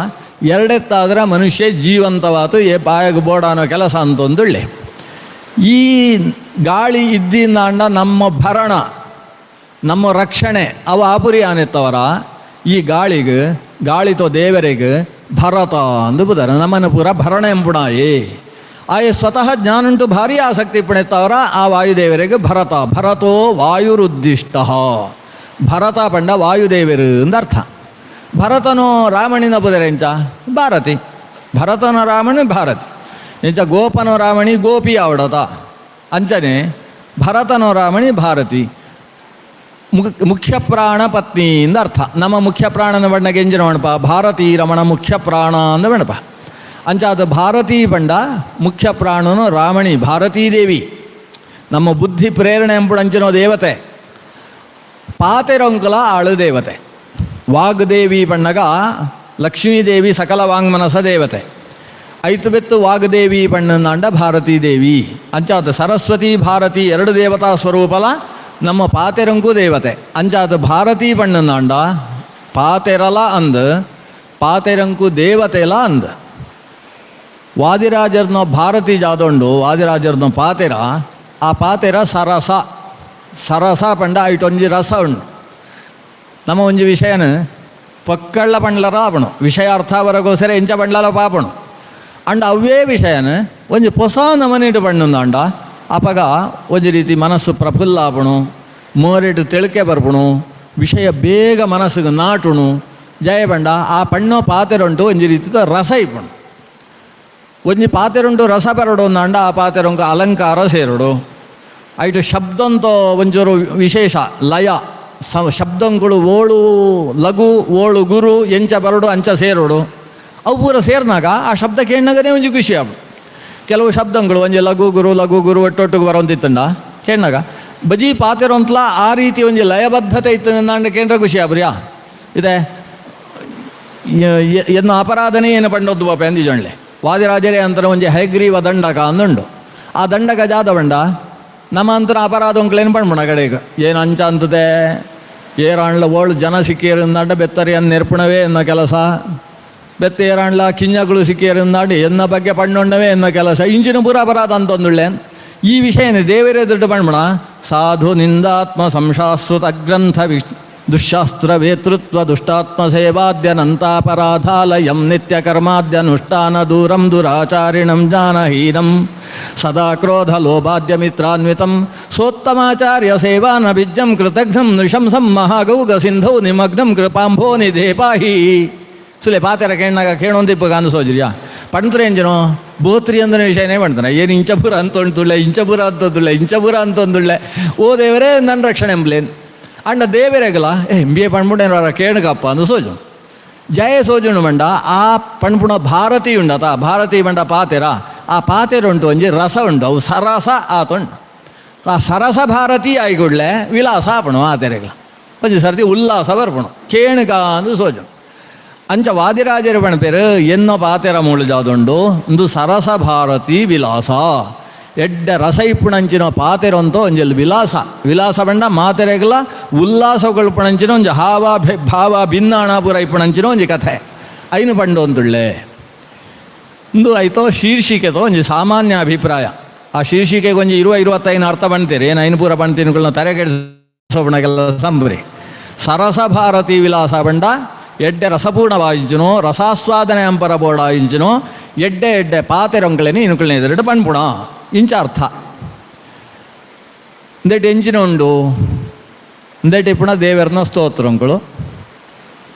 ಎರಡೆತ್ತಾದ್ರೆ ಮನುಷ್ಯ ಜೀವಂತವಾತು ಬಾಯಾಗ ಬೋಡ ಅನ್ನೋ ಕೆಲಸ ಅಂತಂದುಳ್ಳಿ ಈ ಗಾಳಿ ಇದ್ದಿಂದ ಅಂಡ ನಮ್ಮ ಭರಣ ನಮ್ಮ ರಕ್ಷಣೆ ಅವ ಆಪುರಿ ಆನೆತ್ತವರ ಈ ಗಾಳಿಗೆ ಗಾಳಿತೋ ದೇವರಿಗೆ ಭರತ ಅಂದು ಬುದಾರ ನಮ್ಮನ ಪೂರ ಭರಣ ಎಂಬುಣಾಯಿ ಆಯೆ ಸ್ವತಃ ಜ್ಞಾನುಂಟು ಭಾರಿ ಆಸಕ್ತಿ ಪುಣೆತ್ತವರ ಆ ವಾಯುದೇವರಿಗೆ ಭರತ ಭರತೋ ವಾಯುರುದ್ದಿಷ್ಟ ಭರತ ಪಂಡ ವಾಯುದೇವರು ಎಂದರ್ಥ ಭರತನೋ ರಾಮಣಿನ ಬುದರೆಂಚ ಭಾರತಿ ಭರತನೋ ರಾಮಣಿ ಭಾರತಿ ಎಂಚ ಗೋಪನೋ ರಾಮಣಿ ಗೋಪಿ ಆವಡತ ಅಂಚನೆ ಭರತನೋ ರಾಮಣಿ ಭಾರತಿ ಮುಖ್ಯ ಪ್ರಾಣ ಪತ್ನಿ ಇಂದ ಅರ್ಥ ನಮ್ಮ ಮುಖ್ಯ ಪ್ರಾಣನ ಬಣ್ಣಗೆ ಎಂಜಿನ ಬಣ್ಣಪ ಭಾರತೀ ರಮಣ ಮುಖ್ಯ ಪ್ರಾಣ ಅಂದ ಬಣ್ಣಪ ಅಂಚಾದ ಭಾರತೀ ಬಂಡ ಮುಖ್ಯ ಪ್ರಾಣನು ರಾಮಣಿ ಭಾರತೀ ದೇವಿ ನಮ್ಮ ಬುದ್ಧಿ ಪ್ರೇರಣೆ ಎಂಬುಡಂಚಿನೋ ದೇವತೆ ಪಾತೆರೊಂಕುಲ ಆಳು ದೇವತೆ ವಾಗ್ದೇವಿ ಬಣ್ಣಗ ಲಕ್ಷ್ಮೀದೇವಿ ಸಕಲ ವಾಂಗ್ಮನಸ ದೇವತೆ ಐತು ಬೆತ್ತು ವಾಗ್ದೇವಿ ಬಣ್ಣನಾಂಡ ಭಾರತೀ ದೇವಿ ಅಂಚಾದ ಸರಸ್ವತಿ ಭಾರತಿ ಎರಡು ದೇವತಾ ಸ್ವರೂಪಲ ನಮ್ಮ ಪಾತೆರಂಕು ದೇವತೆ ಅಂಚಾದ ಭಾರತೀ ಬಣ್ಣನಾಂಡ ಪಾತೆರಲ ಅಂದ್ ಪಾತೆರಂಕು ದೇವತೆಲ ಅಂದ್ ವಾದಿರಾಜರ್ನ ಭಾರತಿ ಜಾದೊಂಡು ವಾದಿರಾಜರ್ನ ಪಾತೆರ ಆ ಪಾತೆರ ಸರಸ ಸರಸ ಪಂಡ ಐಟೊಂಜಿ ರಸ ಉಂಡು. ನಮ್ಮ ಒಂಜಿ ವಿಷಯನ ಪಕ್ಕಳ್ಳ ಪಂಡ್ಲರ ಆಪಣು, ವಿಷಯ ಅರ್ಥ ಬರಗೋಸ್ಕರ ಎಂಚ ಪಂಡ್ಲಲ ಪಾಪಣು ಅಂಡ ಅವೇ ವಿಷಯನ ಒಂಜಿ ಹೊಸ ನಮನಿಟ್ಟು ಪಣ್ಣುಂದಾಂಡ ಅಪಗ ಒಂಜಿ ರೀತಿ ಮನಸ್ಸು ಪ್ರಫುಲ್ಲ ಆಪಣು, ಮೋರೆಟ್ಟು ತೆಳಕೆ ಬರ್ಪಣು, ವಿಷಯ ಬೇಗ ಮನಸ್ಸಿಗೆ ನಾಟುಣು ಜಯ ಪಂಡ ಆ ಪಣ್ಣೋ ಪಾತೆರುಂಟು ಒಂಜಿ ರೀತಿ ರಸ ಇಪ್ಪಣು. ಒಂಜಿ ಪಾತೆರುಂಟು ರಸ ಬರಡು ಅಂದಾಂಡ ಆ ಪಾತೆರಂಕು ಅಲಂಕಾರ ಸೇರುಡು. ಐಟು ಶಬ್ದಂತೋ ಒಂಚೂರು ವಿಶೇಷ ಲಯ ಶಬ್ದಂಗಳು ಓಳು ಲಘು ಓಳು ಗುರು ಎಂಚ ಬರಡು ಅಂಚ ಸೇರೋಡು. ಅವು ಪೂರ ಸೇರಿನಾಗ ಆ ಶಬ್ದ ಕೇಳಿನಾಗನೇ ಒಂಜಿ ಖುಷಿ ಆಗ್ಬಿಡು. ಕೆಲವು ಶಬ್ದಗಳು ಒಂಜಿ ಲಘು ಗುರು ಒಟ್ಟೊಟ್ಟಿಗೆ ಬರೋಂತಿತ್ತಂಡ ಕೇಳಿನಾಗ ಬಜಿ ಪಾತೆರೋ ಅಂತಲ ಆ ರೀತಿ ಒಂಜಿ ಲಯಬದ್ಧತೆ ಇತ್ತು ಅಂದಾಂಡ ಕೇಂದ್ರ ಖುಷಿ ಆಗ್ಬ್ರಿಯಾ ಇದೆ. ಎನ್ನು ಅಪರಾಧನೇ ಏನು ಪಂಡೊದ್ದು ಬಾಪ ಎಂದಿಜೊಳ್ಳೆ ವಾದಿರಾಜರೇ ಅಂತಾರೆ ಒಂಜಿ ಹೈಗ್ರೀವ ದಂಡಕ ಅಂದುಂಡು. ಆ ದಂಡಕ ಜಾದ ಬಂಡ ನಮ್ಮ ಅಂತರ ಅಪರಾಧ ಅಂಕ್ಲೇನು ಪಣ್ಮಣ ಕಡೆಗೆ ಏನು ಅಂಚ ಅಂತದೆ ಏರಾಣ್ಲ ಓಳು ಜನ ಸಿಕ್ಕಿಯರಿಂದಾಡ ಬೆತ್ತರಿ ಅನ್ನು ನೆರ್ಪಣವೇ ಎನ್ನೋ ಕೆಲಸ, ಬೆತ್ತ ಏರಾಣ್ಲ ಕಿಂಜಗಳು ಸಿಕ್ಕಿಯರಿಂದಾಡಿ ಎನ್ನ ಬಗ್ಗೆ ಪಣ್ಣೊಂಡವೇ ಎನ್ನೋ ಕೆಲಸ ಇಂಚಿನ ಪೂರ ಅಪರಾಧ ಅಂತಂದುಳ್ಳೆ. ಈ ವಿಷಯನೇ ದೇವರೇ ದುಡ್ಡು ಪಣ್ಮಣ ಸಾಧು ನಿಂದಾತ್ಮ ಸಂಶಾಶ್ರುತ ಅಗ್ರಂಥ ದುಶಾಸ್ತ್ರ ವೇತೃತ್ವ ದುಷ್ಟಾತ್ಮ ಸೇವಾದ್ಯನಂತಾಪರಾಧಾಲಯಂ ನಿತ್ಯ ಕರ್ಮಾದ್ಯನುಷ್ಠಾನ ದೂರಂ ದುರಾಚಾರಿಣಂ ಜ್ಞಾನಹೀನಂ ಸದಾ ಕ್ರೋಧ ಲೋಭಾದ್ಯ ಮಿತ್ರಾನ್ವಿತಂ ಸೋತ್ತಮಾಚಾರ್ಯ ಸೇವಾನ ಬಿಜ್ಜಂ ಕೃತಘ್ನಂ ನೃಶಂಸಂ ಮಹಾಗೌಗ ಸಿಂಧೌ ನಿಮಗ್ನಂ ಕೃಪಾಂಭೋ ನಿಧೇಪಾಹಿ ಸುಲೆ ಪಾತೆರ ಕೇಣಾಗ ಕೇಳೊಂದಿಪ್ಪಗ ಅನ್ಸೋಜ್ರಿಯಾ ಪಣ್ತಾರೆ ಎಂಜನೋ ಬೋತ್ರಿ ಅಂದ್ರೆ ವಿಷಯನೇ ಮಾಡ್ತಾನೆ ಏನು ಇಂಚಪುರ ಅಂತೊಂದುಳ್ಳೆ ಇಂಚಪುರ ಅಂತೊಂದುಳ್ಳೆ ಓ ದೇವರೇ ನನ್ನ ರಕ್ಷಣೆ ಎಂಬ್ಲೇನು ಅಂಡ ದೇವರೇಗಲ ಬಿ ಎ ಪಣ್ಪುಣೇನವರ ಕೇಣಗಪ್ಪ ಅಂದು ಸೋಜು ಜಯ ಸೋಜುಂಡು ಮಂಡ ಆ ಪಣ್ಪುಣ ಭಾರತಿ ಉಂಡತ ಭಾರತಿ ಮಂಡ ಪಾತೆರ ಆ ಪಾತೆರ ಉಂಟು ಒಂಜಿ ರಸ ಉಂಟು ಅವು ಸರಸ ಆತುಂಡು. ಆ ಸರಸ ಭಾರತಿ ಆಯ್ಗುಡ್ಲೆ ವಿಲಾಸ ಆಪಣು ಆತೆರೆಗಲ ಒಂಜಿ ಸರ್ತಿ ಉಲ್ಲಾಸ ಬರ್ಪಣು ಕೇಣಗ ಅಂದು ಸೋಜು ಅಂಚ ವಾದಿರಾಜರು ಪಣಪೇರು ಎನ್ನೋ ಪಾತೆರ ಮೂಳು ಜಾದುಂಡು ಒಂದು ಸರಸ ಭಾರತಿ ವಿಲಾಸ ಎಡ್ಡ ರಸ ಇಪ್ಪುಣಂಚಿನ ಪಾತೆರಂತೋ ಒಂಜಲ್ ವಿಲಾಸ ಬಂಡ ಮಾತೆರೆಗಲ ಉಲ್ಲಾಸಗಳು ಪಣಂಚಿನ ಒಂಜಿ ಭಾವ ಭಿನ್ನಾಣ ಪೂರ ಇಪ್ಪುಣಂಚಿನ ಒಂಜಿ ಕಥೆ ಐನು ಪಂಡು ಅಂತುಳ್ಳೆ ಇಂದು ಆಯ್ತೋ ಶೀರ್ಷಿಕೆತೋ ಒಂಜಿ ಸಾಮಾನ್ಯ ಅಭಿಪ್ರಾಯ. ಆ ಶೀರ್ಷಿಕೆಗೆ ಒಂಜಿ 20-25 ಅರ್ಥ ಬಣ್ತೀರಿ ಏನು ಐನು ಪೂರ ಬಣ್ತೀನುಗಳನ್ನ ತರೆ ಕೆಡಿಸೋಣಗೆಲ್ಲ ಸಂಬ್ರಿ. ಸರಸ ಭಾರತಿ ವಿಲಾಸ ಬಂಡ ಎಡ್ಡೆ ರಸಪೂರ್ಣವಾಯಿಂಚನೋ ರಸಾಸ್ವಾದನೆ ಅಂಪರ ಬೋಡಾಯಿಂಚನೋ ಎಡ್ಡೆ ಪಾತೆರೊಂಕಳೇನಿ ಇನುಕಳನೆ ಎದುರು ಪಣ್ಪುಣ ಇಂಚ ಅರ್ಥ. ಇಂದೆಟ್ಟು ಎಂಚಿನ ಉಂಡು ಇಂದೆಟ್ಟು ಪುಣ ದೇವರನ ಸ್ತೋತ್ರಂಗಳು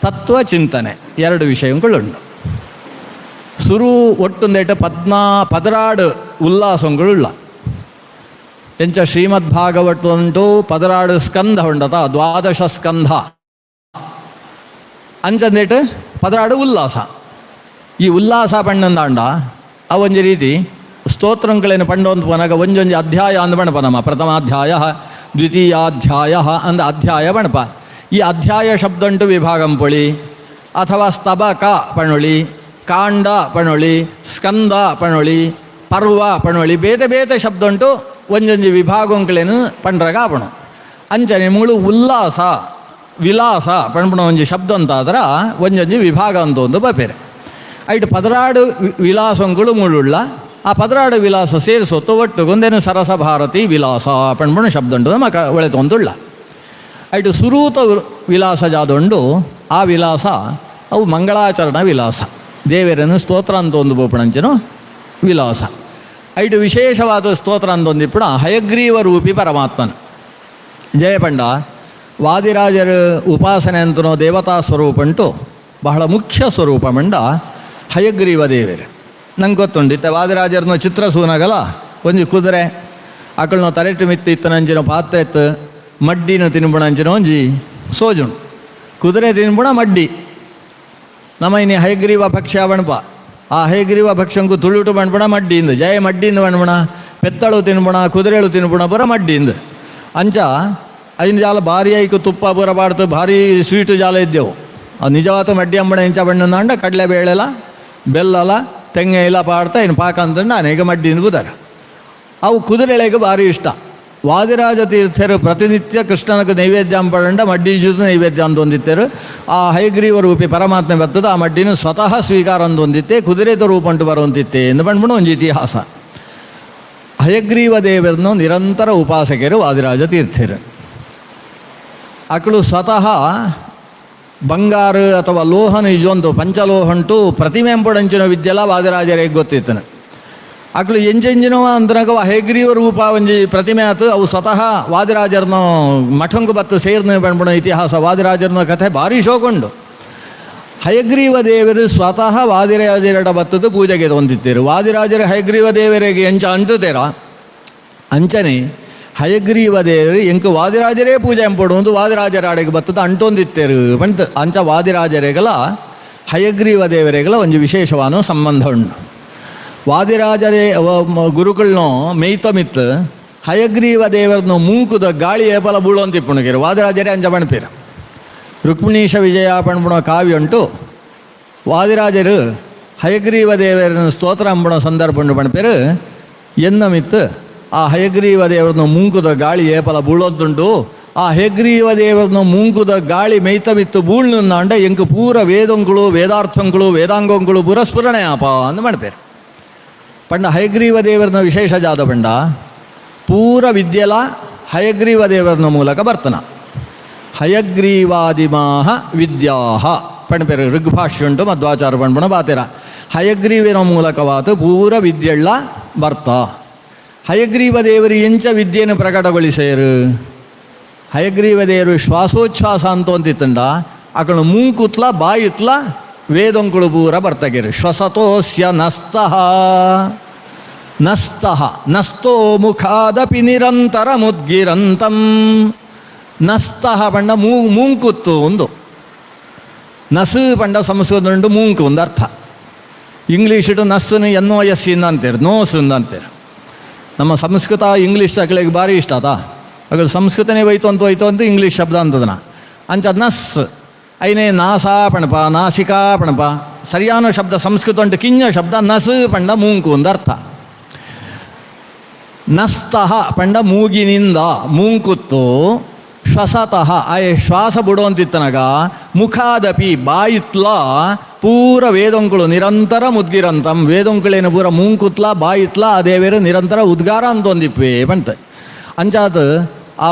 ತತ್ವ ಚಿಂತನೆ 2 ವಿಷಯಗಳುಂಡು. ಸುರು ಒಟ್ಟುಂದೆಟ್ಟು 16 ಉಲ್ಲಾಸಗಳುಳ್ಳ ಎಂಚ ಶ್ರೀಮದ್ ಭಾಗವತ ಉಂಟು 16 ಸ್ಕಂಧ ಉಂಡತ 12 ಸ್ಕಂಧ ಅಂಚಂದೇಟು 16 ಉಲ್ಲಾಸ. ಈ ಉಲ್ಲಾಸ ಪಣ್ಣಂದಾಂಡ ಅವೊಂಜಿ ರೀತಿ ಸ್ತೋತ್ರಗಳೇನು ಪಂಡು ಅಂತ ಪೋನಾಗ ಒಂಜೊಂಜಿ ಅಧ್ಯಾಯ ಅಂದು ಬಣಪ ನಮ್ಮ ಪ್ರಥಮಾಧ್ಯಾಯ ದ್ವಿತೀಯಾಧ್ಯಾಯ ಅಂದ ಅಧ್ಯಾಯ ಬಣಪ. ಈ ಅಧ್ಯಾಯ ಶಬ್ದ ಉಂಟು ವಿಭಾಗಂ ಪೊಳಿ ಅಥವಾ ಸ್ತಬಕ ಪಣೊಳಿ ಕಾಂಡ ಪಣೊಳಿ ಸ್ಕಂದ ಪಣೊಳಿ ಪರ್ವ ಪಣೊಳಿ ಬೇತೆ ಶಬ್ದ ಉಂಟು ಒಂಜೊಂಜಿ ವಿಭಾಗಂಗಳೇನು ಪಂಡ್ರಾಗ ಆಪಣು ಅಂಚನೆ ಮುಳು ಉಲ್ಲಾಸ ವಿಲಾಸ ಪಣ್ಪುಣ ಒಂಜಿ ಶಬ್ದ ಅಂತಾದ್ರ ಒಂಜೊಂಜಿ ವಿಭಾಗ ಅಂತ ಒಂದು ಬಪೇರೆ ಐಟು 16 ವಿಲಾಸಗಳು ಮುಳುಳ್ಳ. ಆ 16 ವಿಲಾಸ ಸೇರಿಸೊತ್ತು ಒಟ್ಟುಗೊಂದೇನು ಸರಸ ಭಾರತಿ ವಿಲಾಸ ಪಣ್ಪುಣ ಶಬ್ದ ಉಂಟು ನಮ್ಮ ಒಳೆತೊಂದುಳ್ಳ. ಐಟು ಸುರೂತ ವಿಲಾಸ ಜಾದುಂಡು ಆ ವಿಲಾಸ ಅವು ಮಂಗಳಾಚರಣ ವಿಲಾಸ ದೇವರನ್ನು ಸ್ತೋತ್ರ ಅಂತ ಒಂದು ಬೋಪಣಂಚನು ವಿಲಾಸ. ಐಟು ವಿಶೇಷವಾದ ಸ್ತೋತ್ರ ಅಂತೊಂದಿಪ್ಪುಣ ಹಯಗ್ರೀವ ರೂಪಿ ಪರಮಾತ್ಮನ ಜಯಪಂಡ ವಾದಿರಾಜರ ಉಪಾಸನೆ ಅಂತನೋ ದೇವತಾ ಸ್ವರೂಪ ಉಂಟು ಬಹಳ ಮುಖ್ಯ ಸ್ವರೂಪ ಮಂಡ ಹಯಗ್ರೀವ ದೇವರು. ನಂಗೆ ಗೊತ್ತುಂಡು ಇತ್ತ ವಾದಿರಾಜರನ್ನ ಚಿತ್ರ ಸೂನಾಗಲ್ಲ ಒಂಜಿ ಕುದುರೆ ಅಕಳನ್ನ ತರೆಟ್ಟು ಮಿತ್ತು ಇತ್ತನಂಚಿನ ಪಾತ್ರೆ ಇತ್ತು ಮಡ್ಡಿನ ತಿನ್ಬುಣಂಚಿನ ಒಂಜಿ ಸೋಜುಣು ಕುದುರೆ ತಿನ್ಬುಣ ಮಡ್ಡಿ ನಮ್ಮ ಇನ್ನು ಹಯಗ್ರೀವ ಭಕ್ಷ್ಯ ಬಣ್ಪ ಆ ಹಯಗ್ರೀವ ಭಕ್ಷ್ಯಂಕು ತುಳುಟು ಬಣ್ಬುಣ ಮಡ್ಡಿಯಿಂದ ಜಯ ಮಡ್ಡಿಯಿಂದ ಬಣ್ಬುಣ ಪೆತ್ತಳು ತಿನ್ಬುಣ ಕುದುರೆಳು ತಿನ್ಬುಣ ಬರ ಮಡ್ಡಿಯಿಂದ ಅಂಚ ಐದು ಜಾಲ ಭಾರಿ ಐಕು ತುಪ್ಪ ಪೂರ ಬಾಡ್ತು ಭಾರಿ ಸ್ವೀಟು ಜಾಲ ಇದ್ದೆವು. ಅದು ನಿಜವಾದ ಮಡ್ಡಿ ಅಂಬಣ ಇಂಚ ಬಣ್ಣ ಅಂಡ ಕಡಲೆ ಬೇಳೆಲ್ಲ ಬೆಲ್ಲಲ ತೆಂಗೆ ಎಲ್ಲ ಪಾಡ್ತಾ ಇನ್ನು ಪಾಕ ಅಂತಂಡು ಅನೇಕ ಮಡ್ಡಿಯಿಂದ ಬುದಾರ. ಅವು ಕುದುರೆಳೆಗೆ ಭಾರಿ ಇಷ್ಟ. ವಾದಿರಾಜ ತೀರ್ಥರು ಪ್ರತಿನಿತ್ಯ ಕೃಷ್ಣನಕ್ಕೆ ನೈವೇದ್ಯ ಅಂಪಂಡ ಮಡ್ಡಿ ಜೊತೆ ನೈವೇದ್ಯ ಅಂತ ಹೊಂದಿತ್ತರು. ಆ ಹಯಗ್ರೀವ ರೂಪಿ ಪರಮಾತ್ಮ ಬರ್ತದ ಆ ಮಡ್ಡಿನ ಸ್ವತಃ ಸ್ವೀಕಾರ ಅಂತ ಹೊಂದಿತ್ತೆ ಕುದುರೆದ ರೂಪ ಉಂಟು ಬರುವಂತಿತ್ತೆ ಎಂದು ಬಂದ್ಬಿಟ್ಟು ಒಂದು ಇತಿಹಾಸ. ಹಯಗ್ರೀವ ದೇವರನ್ನು ನಿರಂತರ ಉಪಾಸಕರು ವಾದಿರಾಜ ತೀರ್ಥರು. ಅಕಳು ಸ್ವತಃ ಬಂಗಾರ ಅಥವಾ ಲೋಹನ ಇಜೊಂದು ಪಂಚಲೋಹಂಟು ಪ್ರತಿಮೆ ಎಂಬುಡಂಚಿನ ವಿದ್ಯೆಲ್ಲ ವಾದಿರಾಜರಿಗೆ ಗೊತ್ತಿತ್ತನೆ. ಅಕಳು ಎಂಜೆಂಜಿನವ ಅಂದ್ರಾಗ ಹೇಗ್ರೀವ ರೂಪ ಒಂಜಿ ಪ್ರತಿಮೆ ಆತು. ಅವು ಸ್ವತಃ ವಾದಿರಾಜರ್ನ ಮಠಂಗು ಬತ್ತು ಸೇರ್ನ ಬಂದ್ಬಿಡೋ ಇತಿಹಾಸ ವಾದಿರಾಜರ್ನ ಕಥೆ ಭಾರಿ ಶೋಕೊಂಡು. ಹಯಗ್ರೀವ ದೇವರು ಸ್ವತಃ ವಾದಿರಾಜರ ಬತ್ತದ ಪೂಜೆಗೆ ಹೊಂದಿದ್ದೀರು. ವಾದಿರಾಜರ ಹಯಗ್ರೀವ ದೇವರಿಗೆ ಎಂಚ ಅಂಟುತ್ತೀರ ಅಂಚನೆ ಹಯಗ್ರೀವ ದೇವರು ಎಂಕು ವಾದಿರಾಜರೇ ಪೂಜೆ ಎಂಪಡುವುದು ವಾದಿರಾಜರ ಅಡೆಗೆ ಬತ್ತದ ಅಂಟೊಂದಿತ್ತೇರು ಬಂತ. ಅಂಚ ವಾದಿರಾಜರೆಗಲ ಹಯಗ್ರೀವ ದೇವರೆಗಲ ಒಂದು ವಿಶೇಷವಾದ ಸಂಬಂಧ ಉಂಟು. ವಾದಿರಾಜರೇ ಗುರುಗಳನ್ನೋ ಮೇಯ್ತಮಿತ್ತು ಹಯಗ್ರೀವ ದೇವರನ್ನು ಮೂಂಕುದ ಗಾಳಿ ಏಪಲ ಬೀಳುವಂತಿಪ್ಪುಣಗಿರು ವಾದಿರಾಜರೇ ಅಂಚ ಬಣ್ಪೀರ. ರುಕ್ಮಿಣೀಶ ವಿಜಯ ಪಣ್ಬುಣ ಕಾವ್ಯ ಉಂಟು. ವಾದಿರಾಜರು ಹಯಗ್ರೀವ ದೇವರನ್ನು ಸ್ತೋತ್ರ ಅಂಬುಣ ಸಂದರ್ಭ ಉಂಡು ಬಣ್ಪೇರು ಎನ್ನಮಿತ್ತು ಆ ಹಯಗ್ರೀವ ದೇವರನ್ನು ಮೂಂಕುದ ಗಾಳಿ ಏಪಲ ಬೀಳೋದುಂಟು. ಆ ಹಯಗ್ರೀವ ದೇವರನ್ನು ಮೂಂಕುದ ಗಾಳಿ ಮೇಯ್ತಮಿತ್ತು ಬೂಳ್ನ ಅಂಡ ಎಂಕು ಪೂರ ವೇದಂಗಳು ವೇದಾರ್ಥಂಗಳು ವೇದಾಂಗಗಳು ಪೂರ ಸ್ಫುರಣೆ ಆಪ ಅಂದು ಮಾಡ್ಪೇರು. ಪಂಡ ಹಯಗ್ರೀವ ದೇವರನ್ನ ವಿಶೇಷ ಜಾದ ಪಂಡ ಪೂರ ವಿದ್ಯೆಲ ಹಯಗ್ರೀವ ದೇವರನ ಮೂಲಕ ಬರ್ತನ. ಹಯಗ್ರೀವಾದಿಮಾಹ ವಿದ್ಯಾಹ ಪಣ್ಪೇರು ಋಗ್ಭಾಷ್ಯ ಉಂಟು ಮಧ್ವಾಚಾರ ಪಣ್ಪಣ ಬಾತಿರ ಹಯಗ್ರೀವಿನ ಮೂಲಕವಾದ ಪೂರ ವಿದ್ಯೆಳ್ಳ ಬರ್ತ. ಹಯಗ್ರೀವ ದೇವರು ಎಂಚ ವಿದ್ಯೆಯನ್ನು ಪ್ರಕಟಗೊಳಿಸೇರು. ಹಯಗ್ರೀವ ದೇವರು ಶ್ವಾಸೋಚ್ಛ್ವಾಸ ಅಂತ ಅಂತಿತ್ತಂಡ ಅಕಳು ಮೂಂಕುತ್ಲ ಬಾಯಿತ್ಲ ವೇದೊಂಕುಳು ಪೂರ ಬರ್ತಗಿರು. ಶ್ವಸತೋಸ್ಯ ನಸ್ತಃ ನಸ್ತಃ ನಸ್ತೋ ಮುಖಾದಪಿ ನಿರಂತರ ಮುದ್ಗಿರಂತಂ. ನಸ್ತಃ ಪಂಡ ಮೂಂಕುತ್ತು ಒಂದು ನಸು ಪಂಡ ಸಂಸ್ಕೃತ ಉಂಟು ಮೂಂಕು ಒಂದು ಅರ್ಥ. ಇಂಗ್ಲೀಷಿಟ್ಟು ನಸ್ಸನ್ನು NOS ಅಂತೀರು ನೋಸ್ ಅಂತೀರು. ನಮ್ಮ ಸಂಸ್ಕೃತ ಇಂಗ್ಲೀಷ್ ಅಕಳಿಗೆ ಭಾರಿ ಇಷ್ಟ ಆತ. ಅಗಳು ಸಂಸ್ಕೃತನೇ ಹೋಯ್ತು ಅಂತ ಇಂಗ್ಲೀಷ್ ಶಬ್ದ ಅಂತದನ ಅಂಚ ನಸ್ ಐನೇ ನಾಸಾ ಪಣಪ ನಾಸಿಕಾ ಪಣಪ ಸರಿಯಾನ ಶಬ್ದ ಸಂಸ್ಕೃತ ಉಂಟು ಕಿಂಜ ಶಬ್ದ ನಸು ಪಂಡ ಮೂಂಕು ಒಂದು ಅರ್ಥ. ನಸ್ತಃ ಪಂಡ ಮೂಗಿನಿಂದ ಮೂಂಕುತ್ತು ಶ್ವಸತಃ ಶ್ವಾಸ ಬಿಡುವಂತಿತ್ತನಗ ಮುಖಾದಪಿ ಬಾಯಿತ್ಲ ಪೂರ ವೇದೊಂಕುಳು ನಿರಂತರ ಮುದ್ಗಿರಂತಂ. ವೇದೊಂಕುಳೇನು ಪೂರ ಮೂಂಕುತ್ಲ ಬಾಯಿತ್ಲ ಅದೇವೇರು ನಿರಂತರ ಉದ್ಗಾರ ಅಂತ ಒಂದಿಪ್ಪೆ ಬಂತ. ಅಂಚಾದ ಆ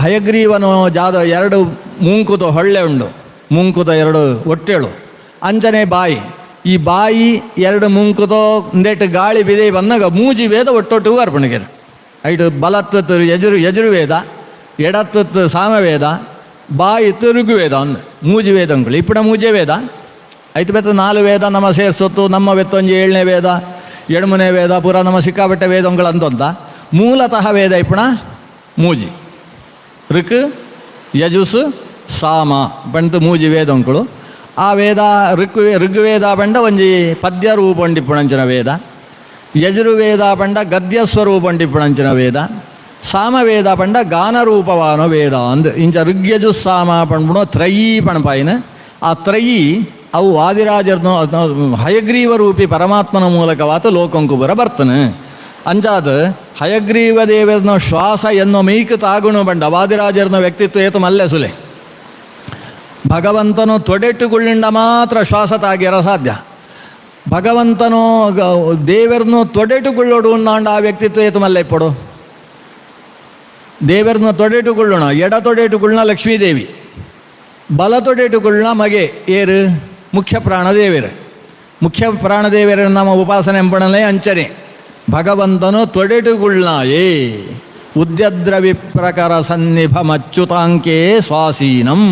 ಹಯಗ್ರೀವನು ಜಾದ ಎರಡು ಮೂಂಕುತ ಹೊಳ್ಳೆ ಉಂಡು ಮೂಂಕುತ ಎರಡು ಒಟ್ಟೆಳು ಅಂಚನೆ ಬಾಯಿ. ಈ ಬಾಯಿ ಎರಡು ಮೂಂಕುತೋ ಒಂದೆಟ್ಟು ಗಾಳಿ ಬಿದೆ ಬಂದಾಗ ಮೂಜಿ ವೇದ ಒಟ್ಟೊಟ್ಟು ಅರ್ಪಣೆಗೆರು ಐಟು ಬಲತ್ತತ್ತು ಯಜುರ್ವೇದ ಎಡತ್ತತ್ತು ಸಾಮವೇದ ಬಾಯಿತ್ತು ಋಗ್ವೇದ ಅಂದು ಮೂಜಿ ವೇದಂಗಳು ಇಪ್ಪಡ ಮೂಜೆ ವೇದ ಐತು ಬೆತ್ತ 4 ವೇದ ನಮ್ಮ ಸೇರ್ಸೊತ್ತು ನಮ್ಮ ಬೆತ್ತೊಂಜಿ 7ನೇ ವೇದ 8ನೇ ವೇದ ಪೂರ ನಮ್ಮ ಸಿಕ್ಕಾಪಟ್ಟೆ ವೇದಂಗಳು ಅಂತಂತ ಮೂಲತಃ ವೇದ ಇಪ್ಪಣ ಮೂಜಿ ಋಕ್ ಯಜುಸ್ ಸಾಮ ಬಂತು ಮೂಜಿ ವೇದಂಗಳು. ಆ ವೇದ ಋಗ್ವೇದ ಪಂಡ ಒಂಜಿ ಪದ್ಯ ರೂಪ ಉಂಡಿಪ್ಪುಣಂಚಿನ ವೇದ. ಯಜುರ್ವೇದ ಪಂಡ ಗದ್ಯ ಸ್ವರೂಪ ಉಂಡಿಪ್ಪುಣಂಚಿನ ವೇದ. ಸಾಮವೇದ ಪಂಡ ಗಾನರೂಪವಾನ ವೇದ ಅಂದು ಇಂಚ ಋಗ್ಯಜು ಸಾಮ ಪಣ್ಬುಣೋ ತ್ರಯೀ ಪಣಪಾಯಿನ. ಆ ತ್ರಯೀ ಅವು ವಾದಿರಾಜರ್ನೋ ಹಯಗ್ರೀವ ರೂಪಿ ಪರಮಾತ್ಮನ ಮೂಲಕವಾತ ಲೋಕಂಕುಬರ ಬರ್ತನೆ. ಅಂಚಾದ ಹಯಗ್ರೀವ ದೇವರನ ಶ್ವಾಸ ಎನ್ನೋ ಮೈಕ್ ತಾಗುಣು ಬಂಡ ವಾದಿರಾಜರ್ನ ವ್ಯಕ್ತಿತ್ವ ಏತು ಮಲ್ಲೆ ಸುಲೆ. ಭಗವಂತನು ತೊಡೆಟ್ಟುಗುಳ್ಳಿಂದ ಮಾತ್ರ ಶ್ವಾಸ ತಾಗಿರ ಸಾಧ್ಯ. ಭಗವಂತನು ದೇವರನ್ನು ತೊಡೆಟ್ಟುಗುಳ್ಳೋಡು ಉಣ್ಣಾಂಡ ಆ ವ್ಯಕ್ತಿತ್ವ ಏತು ಮಲ್ಲೆ ಇಪ್ಪಡು. ದೇವರನ್ನ ತೊಡೆಟ್ಟುಗುಳ್ಳೋಣ ಎಡ ತೊಡೆಟ್ಟುಗುಳ್ಳ ಲಕ್ಷ್ಮೀದೇವಿ, ಬಲ ತೊಡೆಟ್ಟುಗುಳ್ಳ ಮಗೆ ಏರು ಮುಖ್ಯ ಪ್ರಾಣದೇವರು. ಮುಖ್ಯ ಪ್ರಾಣದೇವರ ನಮ್ಮ ಉಪಾಸನೆ ಎಂಬಣಲೇ ಅಂಚನೆ ಭಗವಂತನು ತೊಡೆಟುಗುಳ್ನಾಯೇ ಉದ್ಯದ್ರ ವಿಪ್ರಕರ ಸನ್ನಿಭಂ ಅಚ್ಯುತಾಂಕೇ ಸ್ವಾಸೀನಂ.